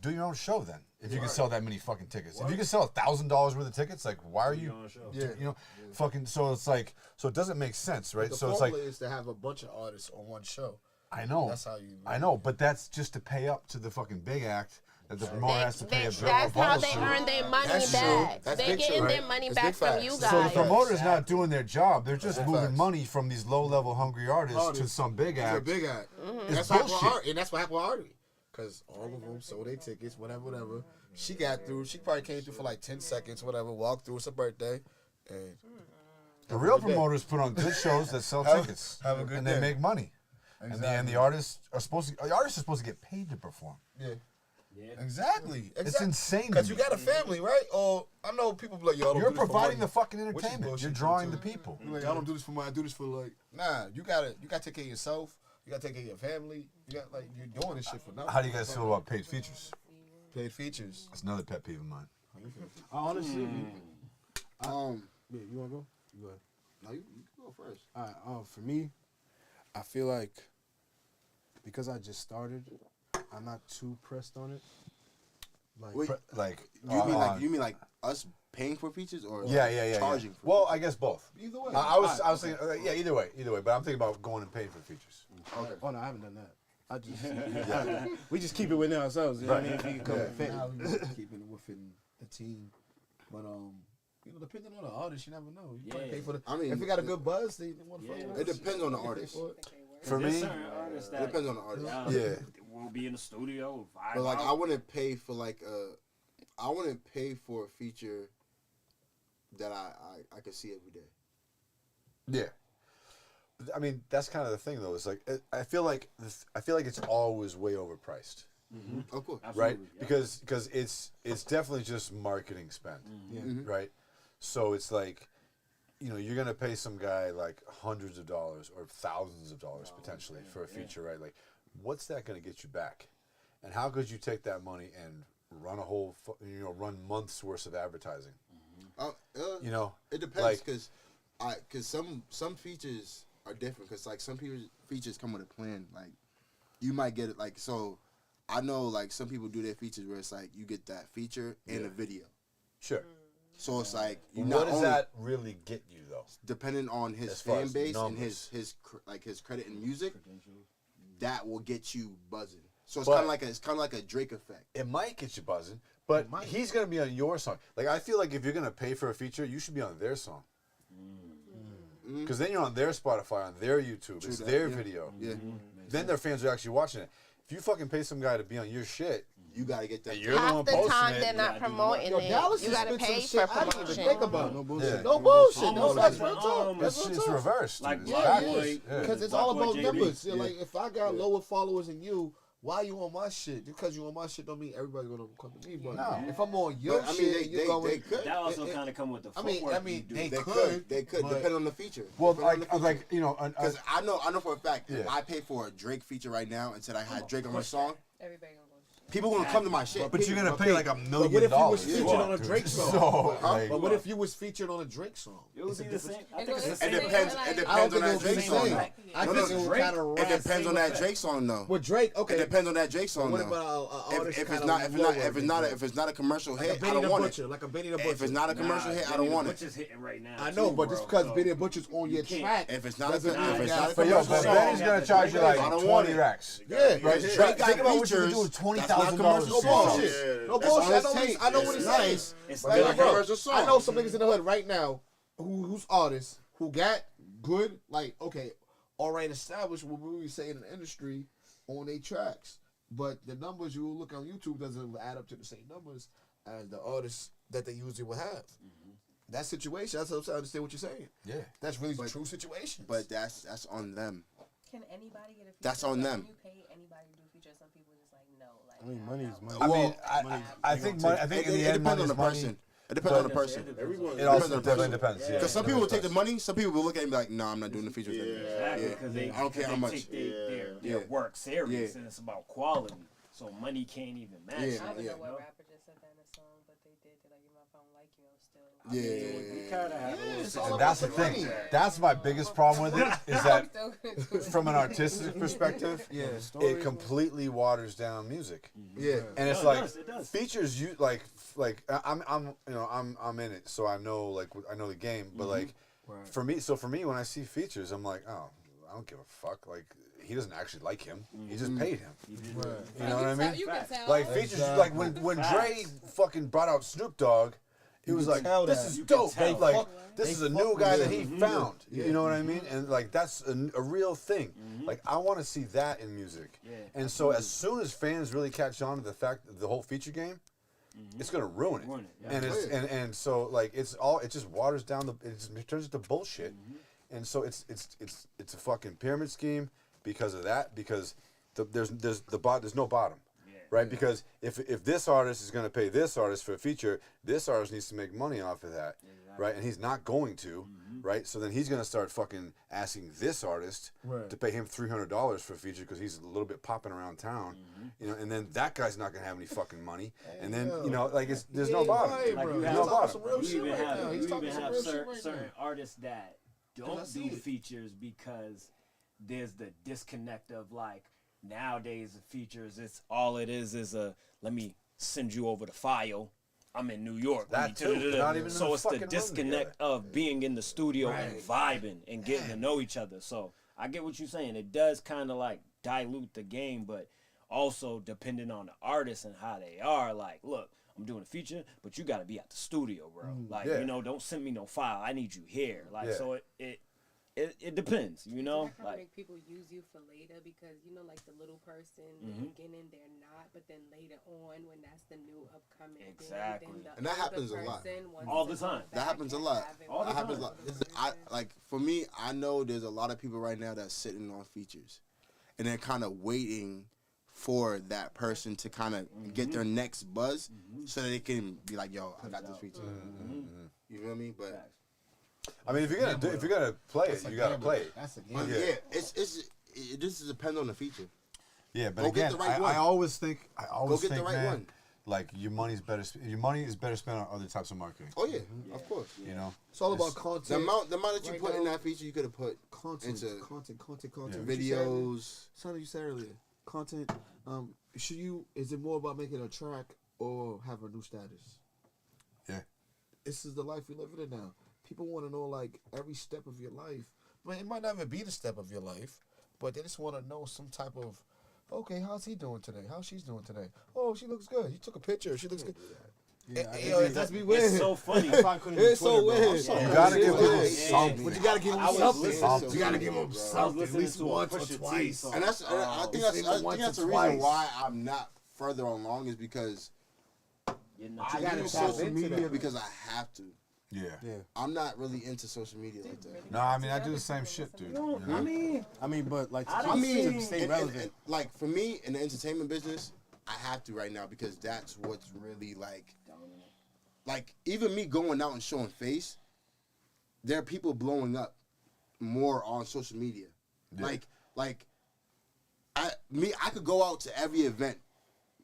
Do your own show then. If you can sell that many fucking tickets, if you can sell $1,000 worth of tickets, like why are you, Yeah. you know, fucking? So it's like, so it doesn't make sense, right? The So it's like, formula is to have a bunch of artists on one show. I know, That's how you. I know, but that's just to pay up to the fucking big act that the promoter has to pay a bill. That's how they earn their money That's true. back. That's They're big getting true, their right? money It's back big from facts. you So guys. So the promoter's not doing their job. They're just That's moving facts. money from these low-level hungry artists to some big It's a act. big act. It's That's what happened with bullshit. Ari, and that's what happened with Ari. Because all of them sold their tickets, whatever. She got through. She probably came through for like 10 seconds, whatever. Walked through. It's her birthday, and The real promoters put on good shows that sell tickets, have a good and day. they make money. Exactly. And the artists are supposed to get paid to perform. Yeah. Exactly. It's insane. Because you got a family, right? Or I know people be like, yo, I don't You're do this for providing money. the fucking Which is entertainment. bullshit You're too, drawing too. the people. You're like, I don't do this for money. I do this for like, nah. You gotta take care of yourself. You gotta take care of your family. You got like you're doing this shit for nothing. How do you guys feel about paid features? Paid features? That's another pet peeve of mine. Honestly, Yeah, you wanna go? You go ahead. No, you can go first. All right. For me, I feel like because I just started, I'm not too pressed on it. Wait, like you mean like us paying for features or yeah, charging? For well, I guess both. Either way. I was thinking either way. But I'm thinking about going and paying for features. Okay. Oh no, I haven't done that. I just we just keep it within ourselves. You know what I mean? If you can come and fit. Now we keeping it within the team, but depending on the artist, you never know. You might pay for the. I mean, if you got a good buzz, they want to fuck with it depends on the artist. For me, it depends on the artist. Yeah, we'll be in the studio. But like, I wouldn't pay for I wouldn't pay for a feature that I could see every day. Yeah. I mean, that's kind of the thing, though. It's like I feel like it's always way overpriced. Mm-hmm. Of course, right? Yeah. Because it's definitely just marketing spend, right? So it's like, you're gonna pay some guy like hundreds of dollars or thousands of dollars potentially for a feature, right? Like, what's that gonna get you back? And how could you take that money and run a whole, run months worth of advertising? It depends because some features are different because like some features come with a plan. Like you might get it like so. I know like some people do their features where it's like you get that feature and a video. Sure. So it's like what does that really get you though? Depending on his fan base and his credit in music, that will get you buzzing. So it's kind of like a Drake effect. It might get you buzzing, but he's gonna be on your song. Like I feel like if you're gonna pay for a feature, you should be on their song. Because then you're on their Spotify, on their YouTube, it's their video. Yeah. Then their fans are actually watching it. If you fucking pay some guy to be on your shit, you gotta get that. You're the one posting it. Half the time they're not promoting it. You gotta pay for promotion. I didn't even think about no bullshit. Yeah. No bullshit. No, that's real talk. It's reversed. Like because it's all about numbers. Like if I got lower followers than you, why you on my shit? Because you on my shit don't mean everybody gonna come to me. But if I'm on your shit, you going. They could. That also kind of come with the footwork. I mean, they could depend on the feature. Well, because I know for a fact if I pay for a Drake feature right now and said I had Drake on my song, everybody gonna go. People gonna come to my shit. But you're gonna pay like $1 million. What if you was featured on a Drake song? But what if you was featured on a Drake song? It would be the same. It depends. It depends on that Drake song. I think it would kind of. It depends on that Drake song though. With Drake, okay. It depends on that Drake song What though. about an artist If it's not a commercial hit, I don't want it. Like a Benny the Butcher. If it's not a commercial hit, I don't want it. Butcher's hitting right now. I know, but just because Benny the Butcher's on your track, if it's not a but commercial song, Benny's gonna charge you like 20 racks. Yeah, right. Drake got Think about what you features. do with $20,000. No bullshit. I know what he's saying. Like, bro, I know some niggas in the hood right now who's artists who got good, like, okay, alright established what we say in the industry on their tracks. But the numbers you look on YouTube doesn't add up to the same numbers as the artists that they usually will have. That situation, that's what I understand what you're saying. Yeah. That's really the true situation. But that's on them. Can anybody get a feature? That's on them. Can you pay anybody to do features? Some people just like no. Like I mean, money is money. I think in the end, depends on the money. person. It depends on the person. It also definitely depends. Because some people will take the money, some people will look at it and be like, "No, I'm not doing the features." Exactly, because I don't care how much. Take their work serious, and it's about quality. So money can't even match. I don't know what rapper just said that in a song, but they did. They're like, even if I don't like you, I'm still. We kind of have. And that's the thing. That's my biggest problem with it is that from an artistic perspective, it completely waters down music. Yeah, and it's like features you like I'm in it, so I know the game. But like for me, when I see features, I'm like, oh, I don't give a fuck. Like he doesn't actually like him. He just paid him. You know what I mean? Like features, like when Dre fucking brought out Snoop Dogg. He was like, "This is dope. Like, this is a new guy that he found." You know what I mean? And like, that's a real thing. Like, I want to see that in music. And so, as soon as fans really catch on to the fact that the whole feature game, it's gonna ruin it. And it's and so like it just waters down it turns into bullshit. And so it's a fucking pyramid scheme because of that. Because there's no bottom. Right, because if this artist is going to pay this artist for a feature, this artist needs to make money off of that, right? And he's not going to, right? So then he's going to start fucking asking this artist to pay him $300 for a feature because he's a little bit popping around town, you know. And then that guy's not going to have any fucking money, and then like there's no bottom. Like you no bottom. You even have certain artists that don't do features because there's the disconnect of like. Nowadays, the features, it's all it is a let me send you over the file. I'm in New York. That too. Not even in so the it's the fucking disconnect of being in the studio and vibing and getting to know each other. So I get what you're saying. It does kind of like dilute the game, but also depending on the artist and how they are. Like, look, I'm doing a feature, but you got to be at the studio, bro. Like, you know, don't send me no file. I need you here. Like, so it depends, you know. That kind of make people use you for later because, you know, like the little person in the beginning, they're not, but then later on when that's the new upcoming exactly. thing, And that happens a lot. All the time. That happens a lot. All the that happens a lot. Like, for me, I know there's a lot of people right now that's sitting on features. And they're kind of waiting for that person to kind of get their next buzz so that they can be like, yo, I got this feature. You know what I mean? But I mean, if you're gonna play it, you gotta play it. That's a game. It just depends on the feature. Yeah, but Go again, get the right one. I always think, Go get the right man, one. like your money is better spent on other types of marketing. Oh yeah, of course. You know, It's all about content. The amount that you put in that feature, you could have put content, into content, videos. Something you said earlier. Content. Is it more about making a track or have a new status? Yeah. This is the life we're living in now. People want to know like every step of your life. Man, it might not even be the step of your life, but they just want to know some type of, okay, how's he doing today? How's she's doing today? Oh, she looks good. You took a picture. She looks good. It has to be weird. It's so funny. It's so weird. You gotta give people something. But you gotta give them something. You gotta give them something. At least to once or twice. And I think that's the reason why I'm not further along is because I gotta use tap social into media that. because I have to. Yeah. I'm not really into social media like that. No, I mean I do the same shit, dude. You know? I mean, but like to stay and, relevant. and, like for me in the entertainment business, I have to right now because that's what's really like even me going out and showing face, there are people blowing up more on social media. Yeah. Like I could go out to every event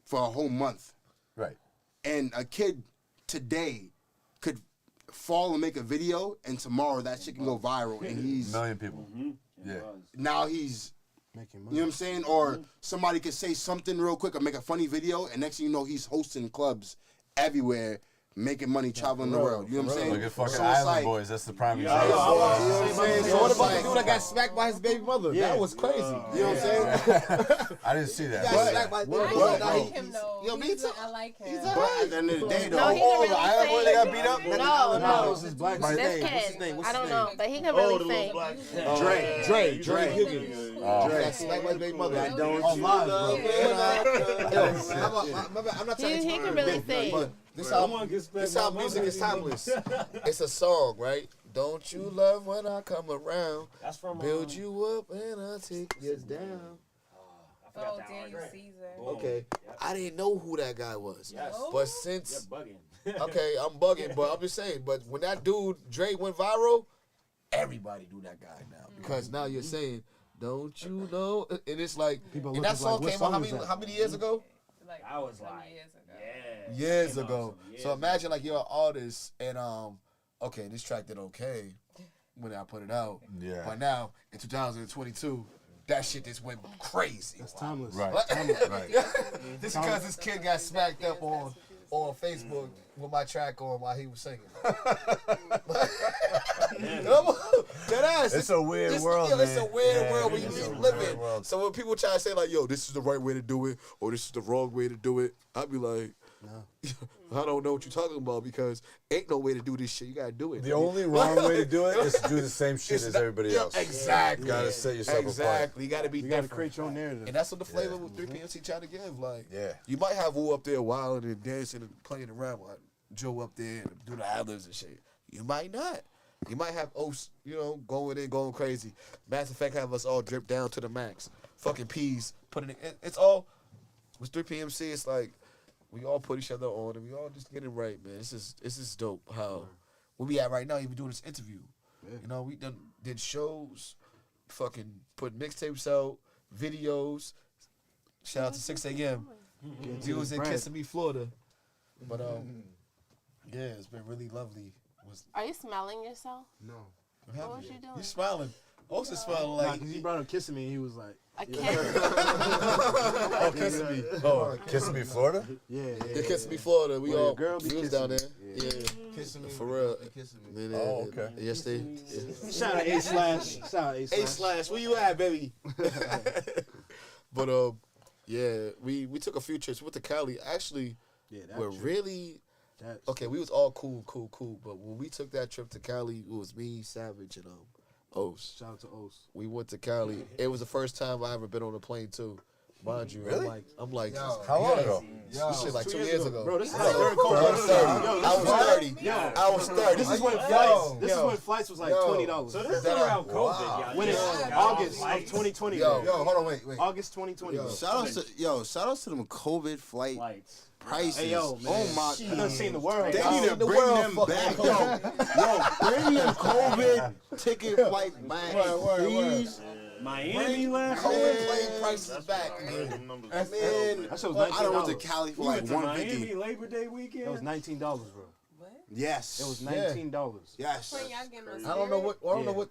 for a whole month. Right. And a kid today could fall and make a video, and tomorrow that shit can go viral, and he's a million people. Yeah. Now he's making money. You know what I'm saying? Or somebody could say something real quick or make a funny video, and next thing you know, he's hosting clubs everywhere, making money, traveling the world. You know what I'm saying? Look at fucking So Island Boys. That's the prime example. You know what I'm saying? So what about the dude that got smacked by his baby mother? Yeah. That was crazy. You know what I'm saying? I didn't see that. He got smacked by his baby mother. I like him though. Yo, me too. I like him. But at the end of the day, though, No, he can really Island Boy that got beat up. No. This is black. This kid, I don't know, but he can really sing. Dre Higgins. Got smacked by his baby mother. On live, bro. I'm not trying to He can really sing. but this how music is timeless. It's a song, right? Don't you love when I come around? That's from Build you up and I'll take you down. Oh, Daniel Caesar. Okay, I didn't know who that guy was, Yes. but since You're bugging. okay, I'm bugging, but I'm just saying. But when that dude Dre went viral, everybody knew that guy now because now you're saying, "Don't you know?" And it's like, People and that looking like, song what came out song is that? how many years ago? Like I was some like, years ago. yeah. Years Came out ago. some years So imagine like you're an artist and okay, this track did okay when I put it out. Yeah. But now in 2022, that shit just went crazy. It's timeless. Right. Right. Just because this kid got smacked up on Facebook with my track on while he was singing. That ass. It's a weird world, It's man. a weird Yeah, world where it's a you weird live in. world. So when people try to say like, yo, this is the right way to do it, or this is the wrong way to do it, I'd be like, I don't know what you're talking about because ain't no way to do this shit. You gotta do it. The only wrong way to do it is to do the same shit as everybody else. Exactly. You gotta set yourself Exactly. You gotta be You gotta different. create your own narrative. And that's what the flavor with 3PMC trying to give. Like, Yeah. you might have Wu up there wilding and dancing and playing around while Joe up there and do the ad-libs and shit. You might not. You might have Oaks, going in, going crazy. Mass Effect have us all dripped down to the max. Fucking peas. Putting it. It's all with 3PMC. It's like we all put each other on and we all just get it right, man. It's just dope how where we at right now. Even doing this interview. Yeah. We did shows, fucking put mixtapes out, videos. Shout out to 6 a.m. He was in Kissimmee, Florida. But yeah, it's been really lovely. Are you smelling yourself? No. What was you doing? You smiling? Also smelled like. Because he brought him kissing me, and he was like. I can't. Oh, Kissing Me. Oh, Kissing Me, Florida? Yeah, Kissing Me, Florida. We all was down there. Yeah. Kissing Me. For real. Me. Oh, okay. Yes, they. Shout out A Slash. Shout out A Slash. A Slash, where you at, baby? But yeah, we took a few trips. We went to Cali. Actually, we're really okay. We was all cool. But when we took that trip to Cali, it was me, Savage, and Os. Shout out to Os. We went to Cali. It was the first time I ever been on a plane too. Mind you, Really? I'm like, how long ago? This shit like 2 years ago. Bro, this is like during COVID. I was 30. This is when flights was like $20. So this is around COVID, y'all. When it's August of 2020. Yo, hold on, wait. August 2020. Shout out to them COVID flights. Prices. Hey, yo, man. Oh my! I done seen the world. They need to bring them back. Yo, bring them COVID ticket flight back, please. Miami last COVID plane prices back, man. That shit was $19. I done went to Cali for like $150. Miami Labor Day weekend. That was $19, bro. Yes. It was $19. Yes. I don't know what.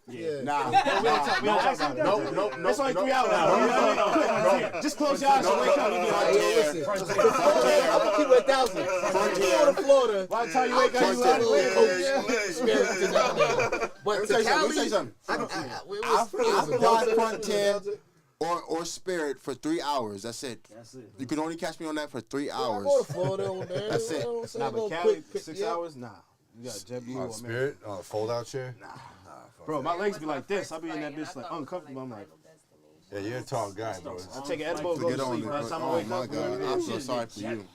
Yeah. Nah. We don't talk about it. Nope. It's only 3 hours now. Just close your eyes and wake up. I'm gonna keep it 1,000. Florida, Florida. By the time you wake up, you out of But let me tell you something. I fly Frontier or Spirit for 3 hours. That's it. You can only catch me on that for 3 hours. Go to Florida on there. That's it. Nah, but Cali, 6 hours? Nah. You got JetBlue or Spirit on a fold-out chair? Nah. Bro, my legs be like this. I be in that bitch like uncomfortable. I'm like, yeah, you're a tall guy, bro. I take an edible, go to sleep. By the time I wake my up, God, I feel sorry for you.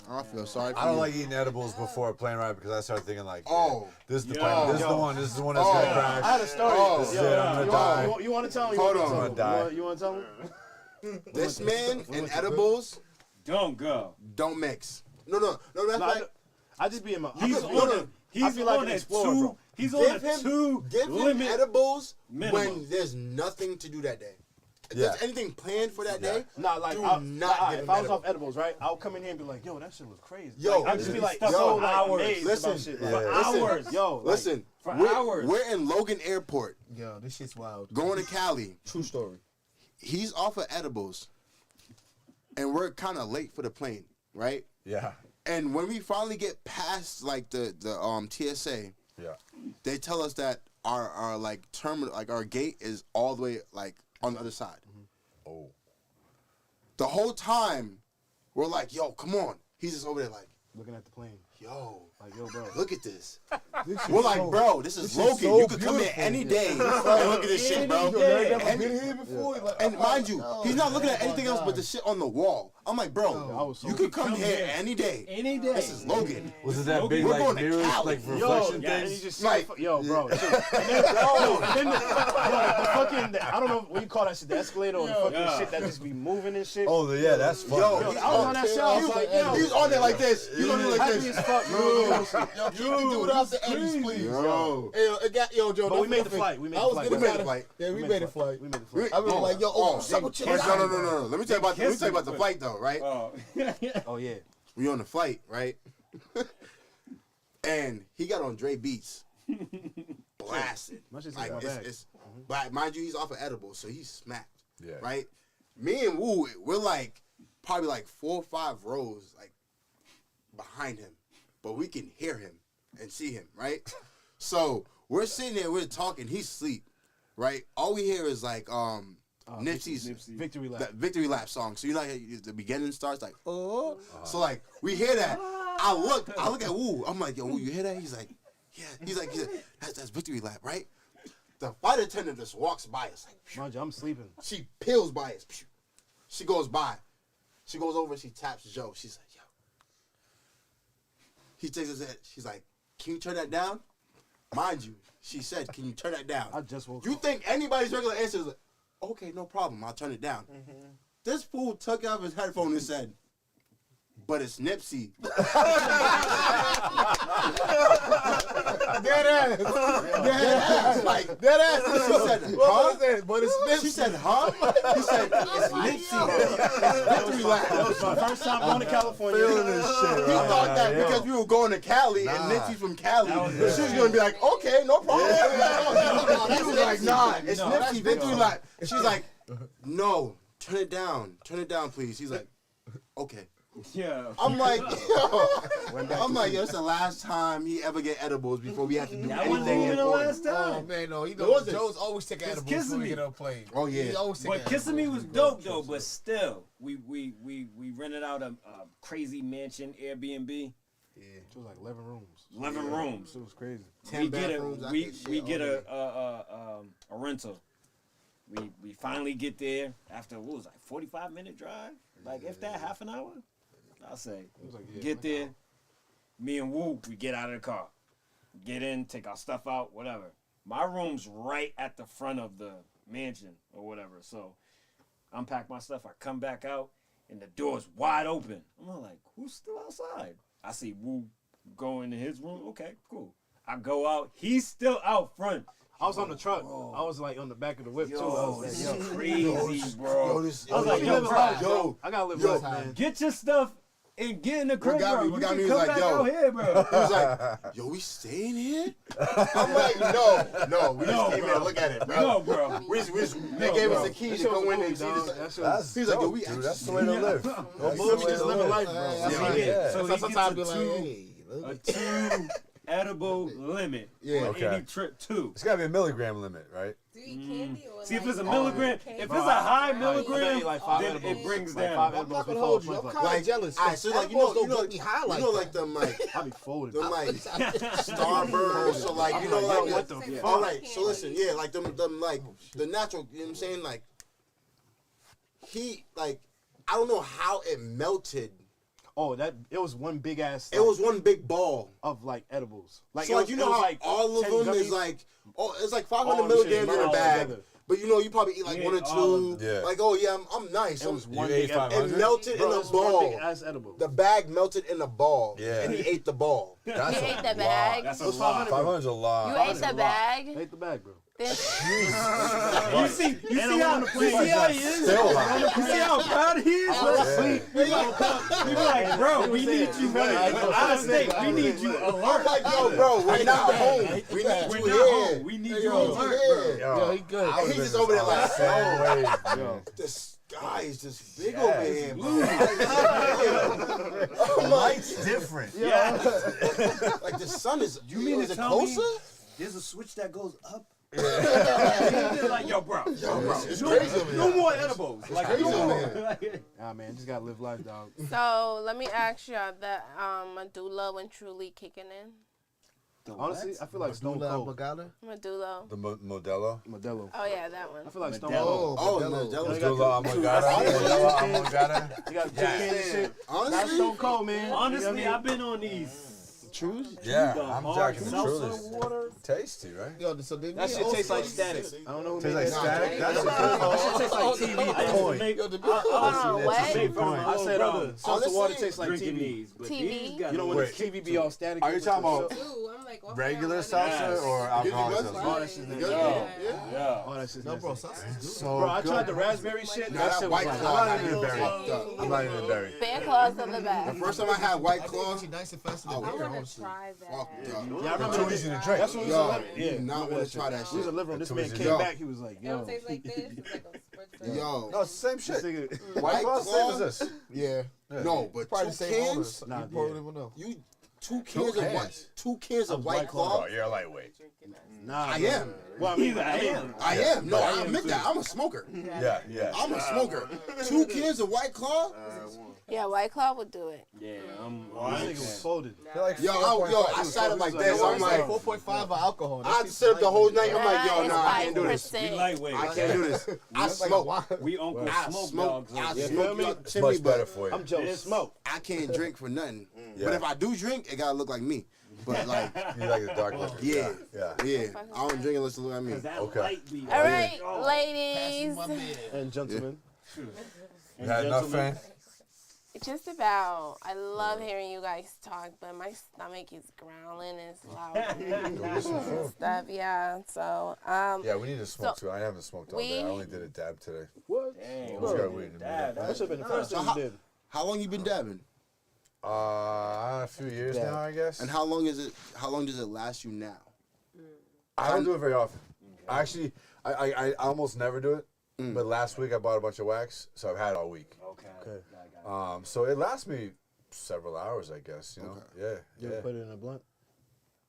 I feel sorry for you. I don't like eating edibles before a plane ride because I start thinking like, oh, this is the plane. This is the one. This is the one that's gonna crash. I had a story. This is it. I'm gonna die. You want to tell me? Hold on. I'm gonna die. You want to tell me? This man and edibles don't go. Don't mix. No. That's like I just be in my. He's on a two. He's on a two. Give him edibles when there's nothing to do that day. If Yeah. there's anything planned for that day, Nah, like do if not I give him was edibles. off edibles, right? I'll come in here and be like, "Yo, that shit was crazy." Yo, like, I just be like, yo, so hours. amazed Listen, about shit. yeah. Like, Hours. Yo, like, Listen, for hours. We're in Logan Airport Yo, this shit's wild. going to Cali. True story. He's off of edibles, and we're kind of late for the plane, right? Yeah. And when we finally get past like the TSA, Yeah. they tell us that our like terminal, like our gate is all the way like on the other side. Oh. The whole time, we're like, yo, come on. He's just over there like, looking at the plane. yo, Like, yo, bro. look at this. We're like, bro, this is Logan. so You could come here any day and look at this shit, bro. I've been here before. Like, And mind you, he's not looking at anything else but the shit on the wall. I'm like, bro, you could come here any day. Any day. This is Logan. Was it that big We're like going to mirrors, Cali. like reflection Yeah, and he things? just Like, yo, bro. And then the fucking, I don't know what you call that shit, the escalator or the fucking shit that just be moving and shit. Oh, yeah, that's fun. Yo, I was on that show. I was like, yo, he was on there like this. He was on there like happy this. as fuck. yo, keep the dude out the Eddies, please. Yo. Yo, Joe. But we made the flight. We made the flight. We made the flight. Yeah, we made the flight. We made the flight. I was like, yo, No. Let me tell you about the flight though, right? Oh. Oh yeah. We on the flight, right? And he got on Dre Beats, blasted. My shit's Like in my bag. but mind you, he's off of edibles, so he's smacked. Yeah. Right? Me and Woo, we're like probably like 4 or 5 rows like behind him, but we can hear him and see him, right? So we're sitting there, we're talking. He's asleep, right? All we hear is like Nipsey's Victory lap. that victory lap song. So you know, the beginning starts like, oh. So like we hear that. I look at Woo. I'm like, yo, Woo, you hear that? He's like, yeah. He's like, that's victory lap, right? The flight attendant just walks by us. Like, Mind you, I'm sleeping. she peels by us. She goes by. She goes over and she taps Joe. She's like, yo. He takes his head. She's like, can you turn that down? Mind you, she said, can you turn that down? I just woke You up. think think anybody's regular answer is like, okay, no problem, I'll turn it down. This fool took out his headphone and said, but it's Nipsey. Dead ass. Like, dead ass. She said, huh? But it's Nipsey. She said, huh? He said, it's Nipsey. Victory lap. That was my first time going to California. Feeling this shit. He thought that because we were going to Cali and Nipsey's from Cali, she was going to be like, okay, no problem. He was like, nah, it's Nipsey, Victory lap. And she's like, no, turn it down, please. He's like, okay. Yeah. I'm like, yo, it's the last time he ever get edibles before we have to do That wasn't anything. even the last time. Oh man, no, Joe's always taking edibles Kissing before Me. he get on a plane. Oh yeah. He always taking But Kissing Me was dope though. But still, we rented out a crazy mansion Airbnb. Yeah, it was like 11 rooms. 11 rooms. It was crazy. 10 bathrooms. We get a rental. We finally get there after what was it, like 45-minute drive, like if that half an hour. I'll say. Get there. Me and Woo, we get out of the car, get in, take our stuff out, whatever. My room's right at the front of the mansion or whatever. So unpack my stuff. I come back out and the door's wide open. I'm like, who's still outside? I see Woo go into his room. Okay, cool. I go out. He's still out front. I was on the truck. I was like on the back of the whip too. I was This like, is crazy, bro. I was like, yo, I gotta live life, man. Get your stuff and get in the crib, got bro. me? You What got can me was come like, back yo. out here, bro. He was like, yo, we staying here? I'm like, no, we just came here to look at it, bro. No, bro. They gave us the key to go in and see this. He was like, yo, we actually. That's the way to live. We just living life, bro. So he sometimes gets a two edible limit on any trip too. It's gotta be a milligram limit, right? Do you eat candy or See, if like it's a milligram, if it's a high milligram, then it brings down. I'm not gonna hold you. I'm kind of jealous. So like, you know, get me high like like them like, I be folded. them like Starburst, so like, you know, like, what the fuck? all right, so listen, yeah, like them like the natural, you know what I'm saying, like, he, like, I don't know how it melted. Oh, it was one big ass. It was one big ball of like edibles. Like, so like, you know how like all of 10 them is gummies? like, it's like 500 Oh, milligrams shit, in a all bag. together. But you know, you probably eat like one or two. Yeah. Like, oh yeah, I'm nice. It was one You big ate 500? It melted in a One ball. big ass edible. The bag melted in a ball. Yeah. And he ate the ball. That's You a ate the lot. bag? That's It a was lot. 500's a lot. You ate the bag? I ate the bag, bro. You see how he is? Still high. You see how proud he is? We be like, bro, we need you out of state. We need you I'm alert. like, yo, bro, we're not home. We need We're you not here. home. We need Hey, you yo, alert, here. bro. Yo, he good. And he's just over there like, same way. yo, this guy is just big over here, bro. The light's different. Yeah. Like the sun is. You mean is to it tell me closer? there's a switch that goes up? Like, yo, bro. It's crazy over No here. more edibles. Like, crazy no over more. Nah, man, just gotta live life, dog. So let me ask y'all that medulla when truly kicking in. Honestly, I feel like Stone Cold. Medulla. The Modelo. Modelo. Oh yeah, that one. I feel like Stone Modelo. Cold. Oh, Modelo Amagata. You got cocaine and shit. That's honestly, Stone Cold, man. Honestly, I've been on these. Truth? Yeah, The I'm hard jacking the seltzer Trulies. water. Tasty, right? Yo, so they That shit tastes like static. I don't know who Tastes made like that. static. That's That shit tastes like TV. I used to make. I said seltzer water tastes like drinking TV. these, but TV? these got You know when Wait, the TV be all static? Are you talking about Ooh, I'm like, regular seltzer or alcoholic seltzer? Oh, that shit's nasty. Yeah. Oh, that shit's No, bro, nasty. sausage is good. So Bro, I good. tried the raspberry shit. Nah, That that shit was White like, Claw, I'm not I even a ain't berry. fucked up. I'm not even a berry. Bear claws of the back. The first time I had White I think Claw, it's nice and fast. I I was want to try that. fucked up. Yeah, I remember Too easy to drink. That's what we Yo, was you do not want to try that We was shit. a liver room. This Too man easy. came Yo. back. He was like, It don't yo. taste like this. It's like a spritz. Yo, No, it's the same shit. This nigga- White Claw, same as this. yeah, no, but Probably two the same cans, owners. You probably don't know. you two cans of White Claw. Oh, you're a lightweight. Nah, I bro. am. Well, I mean, I am. I am. No, I admit that. I'm a smoker. Yeah, yeah. I'm a smoker. 2 cans of White Claw. Yeah, White Claw would do it. Yeah, This nigga was folded. I sat up like this. I'm like, 4.5 of alcohol. I sit up the whole night. I'm like, yo, It's nah, I can't do this. 5%. lightweight. I can't do this. I smoke. We Uncle I Smoke smoke. Dogs. I over here. smoke your It's chimney, much better but for you. I'm Joe Smoke. I can't drink for nothing. Yeah. But if I do drink, it gotta look like me. But like, You like the dark liquor. yeah, Yeah. yeah. I don't drink unless it look like me. That Okay. light beat. All right, ladies. And gentlemen. You had enough, fan? Just about. I love hearing you guys talk, but my stomach is growling. It's loud and stuff. Yeah. So. Yeah, we need to smoke too. I haven't smoked all day. I only did a dab today. What? Dang, That should have been the first thing you did. How long you been dabbing? A few years now, I guess. And how long does it last you now? I don't do it very often. Actually, I almost never do it. But last week I bought a bunch of wax, so I've had it all week. Okay. So it lasts me several hours, I guess. You know. Yeah. You ever put it in a blunt?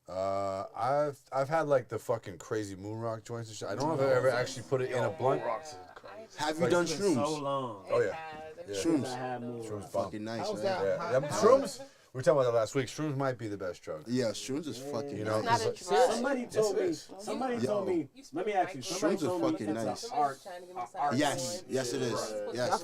I've had like the fucking crazy moon rock joints and shit. I don't know if I've ever actually put it in a blunt. Have you done shrooms? So long. Oh yeah. Shrooms. Shrooms Fucking nice, How's right? that? Yeah. Shrooms. We were talking about that last week. Shrooms might be the best drug. Yeah, shrooms is fucking You know, nice. Not a drug. Somebody told me. Somebody told me. Let me ask you. Somebody Shrooms are told me fucking it's nice. an art. Yes, yes it is. Yes,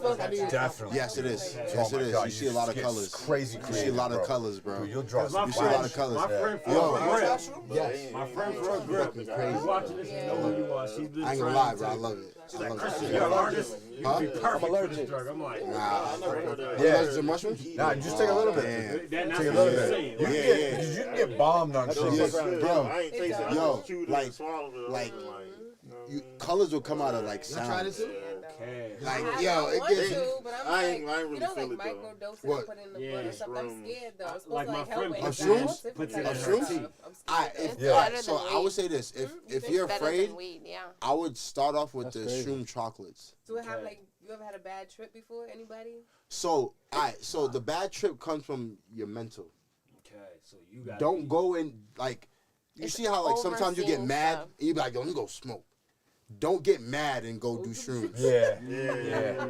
Definitely. yes it is. Oh Yes my it is. God, You see a lot of get colors. Crazy You see a lot of bro. colors, bro. Dude, you'll draw My some You see a lot of friend, colors. my friend from Yo, Yes. My friend from Grip. She's watching this. You know who you are. She's been I ain't gonna trying lie, bro. I to- love it. She's I like, love Christian, it. you're an artist. You'd Huh? be perfect for this drug. I'm like, Nah, Yeah. allergic to mushrooms? Nah, just take a little bit. Damn. that's Take a what little she's bit. saying. You can get, you can get bombed on Yes, shit. bro. I ain't tasting it. I Yo, just chewed it like- and swallowed it. like- You Colors will come out of like You tried it sounds. too? Okay. Like, I yo, it want gets. to, but I'm I ain't like, really you know, feel like it, though. microdosing What? and put in the Yeah. blood and stuff. I'm Shrooms. scared though. It's supposed Like to my like help friend with puts it. it in- It's puts it like in that her stuff. tea. I'm I, scared. if, It's alright, better so than I would weed. say this: if It's you're better afraid, than weed, yeah. I would start off with That's the crazy. shroom chocolates. Do it have like you ever had a bad trip before? Anybody? So, so the bad trip comes from your mental. Okay, so you got. Don't go in like. You It's see how like sometimes you get overseeing mad stuff. and you be like, yo, let me go smoke. Don't get mad and go do shrooms. Yeah.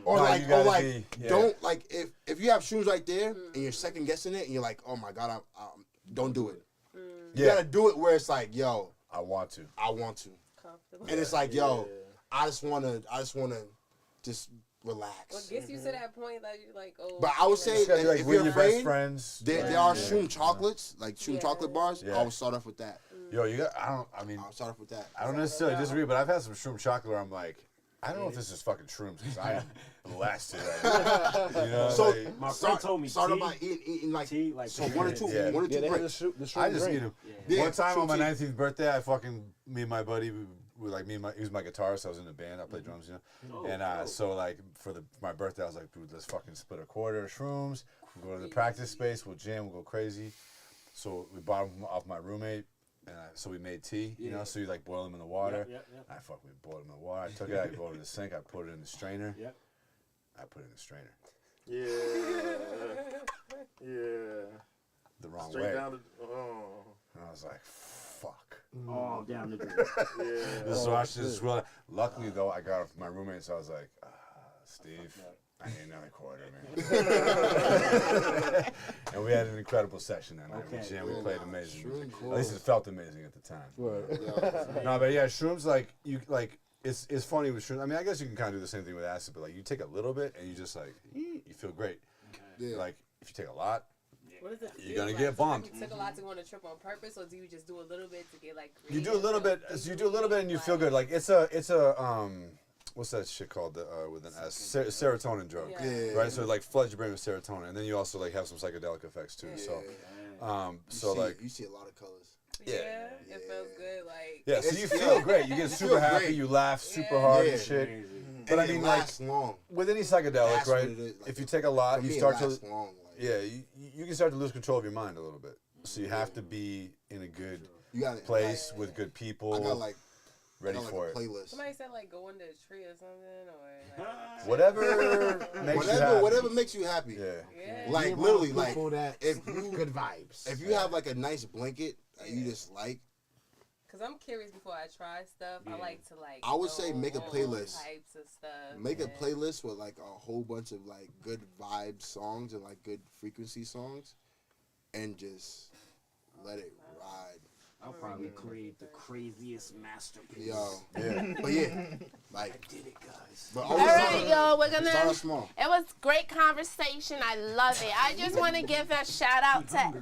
Or No, like, you gotta or like, be- yeah. don't like if you have shrooms right there and you're second guessing it and you're like, oh my god, don't do it. You Yeah. gotta do it where it's like, yo, I want to. I want to, Comfortable. and it's like, yo, I just wanna just relax. What gets you to that point that you're like, oh. But I would say You gotta be like if with you're your best afraid, friends. there are shroom chocolates, like shroom Yeah. chocolate bars. Yeah. I would start off with that. Yo, I mean, I'll start off with that. I don't necessarily disagree, but I've had some shroom chocolate where I'm like, I don't know if this is fucking shrooms because I am blasted right now. You know, So like, My friend told me start tea. by eating like Tea, like so one or two Yeah. one or Yeah, two they have bricks. the shroom I just drink. eat them. Yeah, One time on my shroom 19th birthday, me and my buddy, he was my guitarist. I was in a band. I played drums, you know. And so like for my birthday, I was like, dude, let's fucking split a quarter of shrooms. We'll go to the practice space. We'll jam. We'll go crazy. So we bought them off my roommate. And so we made tea, you know, so you like boil them in the water. Yeah. I boiled them in the water. I took it, I brought it to the sink, I put it in the strainer. Yep. I put it in the strainer. Yeah. The wrong Straight way. down the. Oh. And I was like, fuck. All down the drain. Yeah. This is why I should just swirl it. Luckily though, I got it from my roommate, so I was like, Steve, I need another quarter, man. And we had an incredible session that night. Okay. We played amazing music. cool. At least it felt amazing at the time. Yeah. No, but yeah, shrooms it's funny with shrooms. I mean, I guess you can kind of do the same thing with acid, but like you take a little bit and you just like you feel great. Yeah. Like if you take a lot, What does it you're feel gonna like? get bombed. You took a lot to go on a trip on purpose, or do you just do a little bit to get like? You do a little bit. So you do a little bit and you feel good. Like it's a what's that shit called with an S? Serotonin drug. Yeah. Right. So it, like floods your brain with serotonin, and then you also like have some psychedelic effects too. So You see a lot of colors. Yeah, it feels good. Like Yeah, so you feel great. You get super happy. You laugh super hard and shit. But I mean, like long. with any psychedelic, That's right? what it is. Like, If you take a lot, for you me, it start to lasts long. Like, yeah, you can start to lose control of your mind a little bit. So you have to be in a good you got place with good people, I got like ready I got, for like, a it. playlist. somebody said, like go under a tree or something, or like, Whatever makes you happy. Whatever makes you happy. Yeah. Like literally, like people that if you good vibes. if you have like a nice blanket that you just like, Cause I'm curious before I try stuff. I like to like. I would say know make a all playlist. Types of stuff. make a and- playlist with like a whole bunch of like good vibe songs and like good frequency songs, and just let it ride. I'll probably create the craziest masterpiece. Yo, yeah, but yeah, like I did it, guys. But All right, y'all, we're start gonna. off small. It was great conversation. I love it. I just want to give a shout out to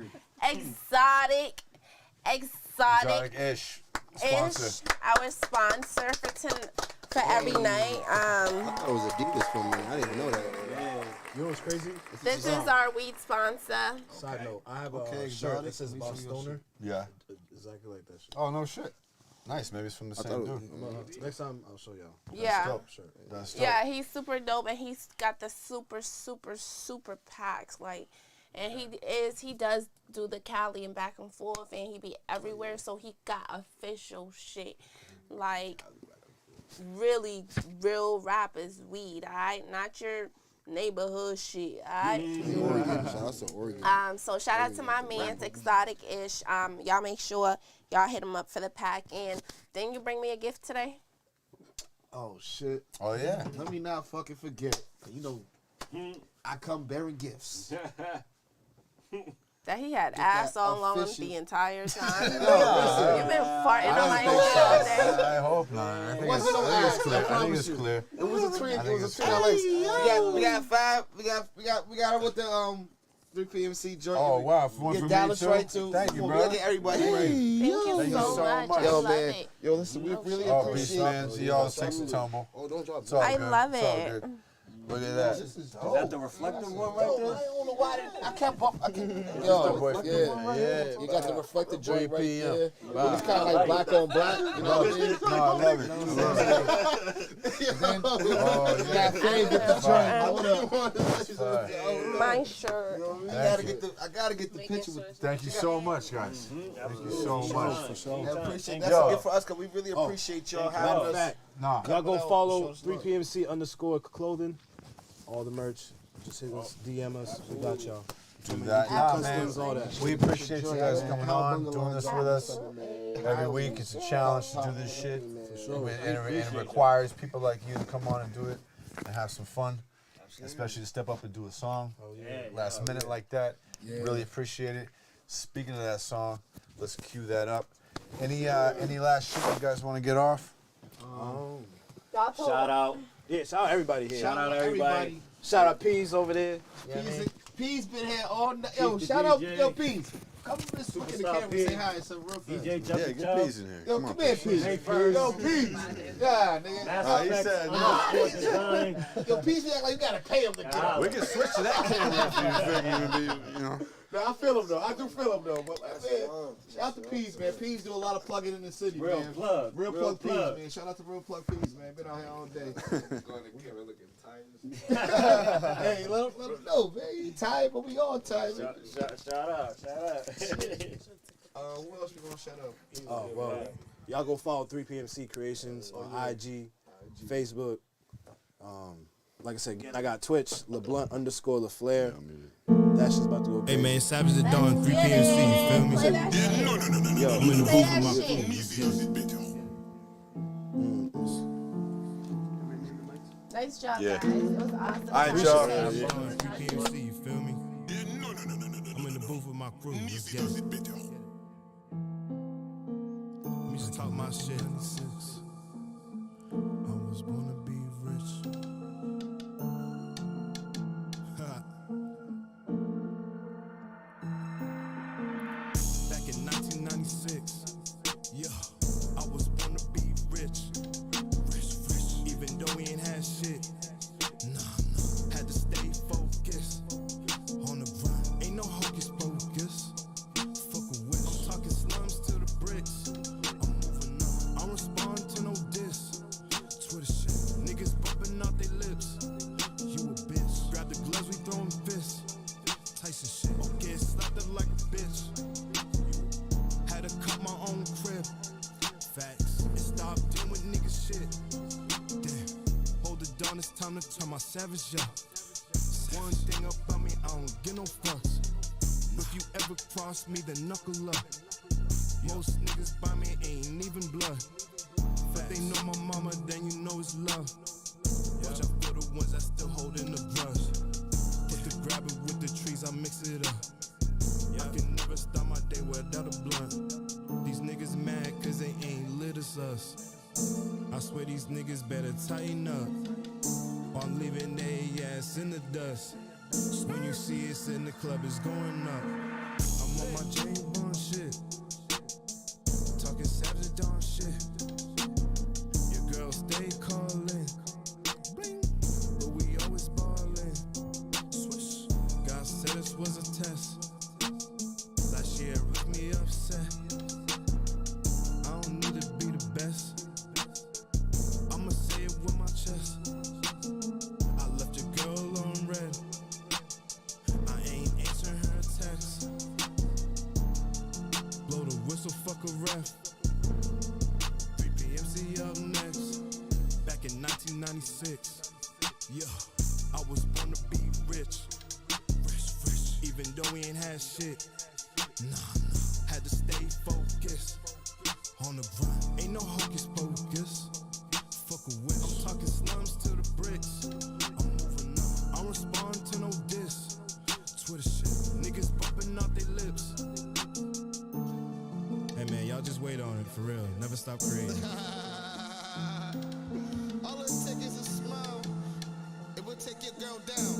Exotic Exotic-ish sponsor. our sponsor for every night. I thought it was Adidas for a minute. I didn't even know that. Yeah. You know what's crazy? This is our weed sponsor. Side note, I have a shirt that says Boss Stoner. Yeah. Exactly like that shit. Oh, no shit. Nice. Maybe it's from the same dude. Next time, I'll show y'all. Yeah. Dope shirt. That's dope. Yeah, he's super dope, and he's got the super packs. Like, and he does do the Cali and back and forth, and he be everywhere. So he got official shit, like really real rappers weed. All right, not your neighborhood shit. All right. Shout out to Oregon. So shout out to my man's Exotic Ish. Y'all make sure y'all hit him up for the pack. And didn't you bring me a gift today? Oh shit. Oh yeah. Let me not fucking forget. You know, I come bearing gifts. That he had ass all on him the entire time. You've You've been farting on my shit all day. I hope not. I think What's no ass? I think it's clear. It was a tweet. It was a tweet. We got five. We got it with the 3 PMC joint. Oh wow, for Get me Dallas too. right too. Thank you, We bro. gotta get everybody right. Thank you so much. I Yo, love man. it. Yo, listen, we really Oh, peace, appreciate man. See y'all takes and tumble. Oh, don't drop It's all I good. love It's all it. good. Look at that. Is that the reflective one right there? I don't know why I kept up. boy. Yeah. You got the reflective joint right there. Wow. It's kind of like black on black. You know what I mean? No, I love it. You got Faye with the joint. My shirt. I gotta get the picture with. Thank you so much, guys. Thank you so much. I appreciate that's a gift for us because we really appreciate y'all having us. Nah. Y'all go follow 3PMC_clothing. All the merch. Just hit us, DM us. We got y'all. Do that. Nah, man. Customs, all that. We appreciate you guys coming on, doing this with us. Every week it's a challenge to do this shit. And it requires people like you to come on and do it and have some fun. Especially to step up and do a song. Last minute like that. Really appreciate it. Speaking of that song, let's cue that up. Any last shit you guys want to get off? Shout out. Yeah, shout out everybody here. Shout out everybody. Shout out Peas over there. P's been here all night. Yo, shout out, yo, P's. Come to this look in the camera and say hi. It's a real fast. Yeah, get Peas in here. Yo, come here, P's. Yo, P's. Yeah, nigga. He said, Yo, P's act like you gotta pay him to get him. we can switch to that camera if you think you can be, you know. No, I feel him though. I do feel him though. But like, man, shout out to Peas, man. Peas do a lot of plugging in the city, Real man. plug. Real plug Peas, man. Shout out to Real Plug Peas, man. Been out here all day. Going to the camera looking tired. Hey, let him know, man. You tired, but we all tired. Shout out. Who else we gonna shout out? Oh, well, y'all go follow 3PMC Creations on IG, Facebook. Like I said, again, I got Twitch, LeBlunt_LaFlair. That shit's about to go crazy. Hey man, Savage the Dawn, 3PMC, you feel me? Yo, I'm in the booth with my crew. Nice job, Yeah. guys. It was awesome. All right, y'all. 3PMC, you feel me? I'm in the booth with my crew. Let's get it. Let me just talk my shit. I was born to be rich. Back in 1996, yeah, I was born to be rich. Even though we ain't had shit, nah, had to stay focused on the grind. Ain't no hocus pocus. Fuck a wish. I'm talking slums to the bricks. I'm moving on. I don't respond to no diss. Twitter shit. Niggas bumping out their lips. You a bitch. Grab the gloves, we throwing fists. Tyson shit. Okay, slapped it like a bitch. Had to cut my own crib. Facts. And stop dealing with nigga shit. Damn. Hold it down, it's time to turn my savage up. One thing about me, I don't get no fucks. If you ever cross me, then knuckle up. Most niggas by me ain't even blood. But they know my mama, then you know it's love. Watch out for the ones that still holding the brush. Put the grab it with the trees, I mix it up. I can never start my day without a blunt. These niggas mad cause they ain't lit as us. I swear these niggas better tighten up. I'm leaving their ass in the dust. When you see us in the club, it's going up. I'm on my James Bond shit. Talking Savage Dawn shit. Your girl they calling. But we always ballin'. Swish. God said this was a test. Last year left me upset. I don't need to be the best. I'ma say it with my chest. I left your girl on red. I ain't answering her text. Blow the whistle, fuck a ref. 3PMC up next. Back in 1996. Yeah, I was born to be rich. Even though we ain't had shit. Had to stay focused. On the grind, ain't no hocus pocus. Fuck a wish. I'm talking slums to the bricks. I'm moving up. I don't respond to no diss. Twitter shit. Niggas bumping out their lips. Hey man, y'all just wait on it for real. Never stop creating. All it takes is a smile. It will take your girl down.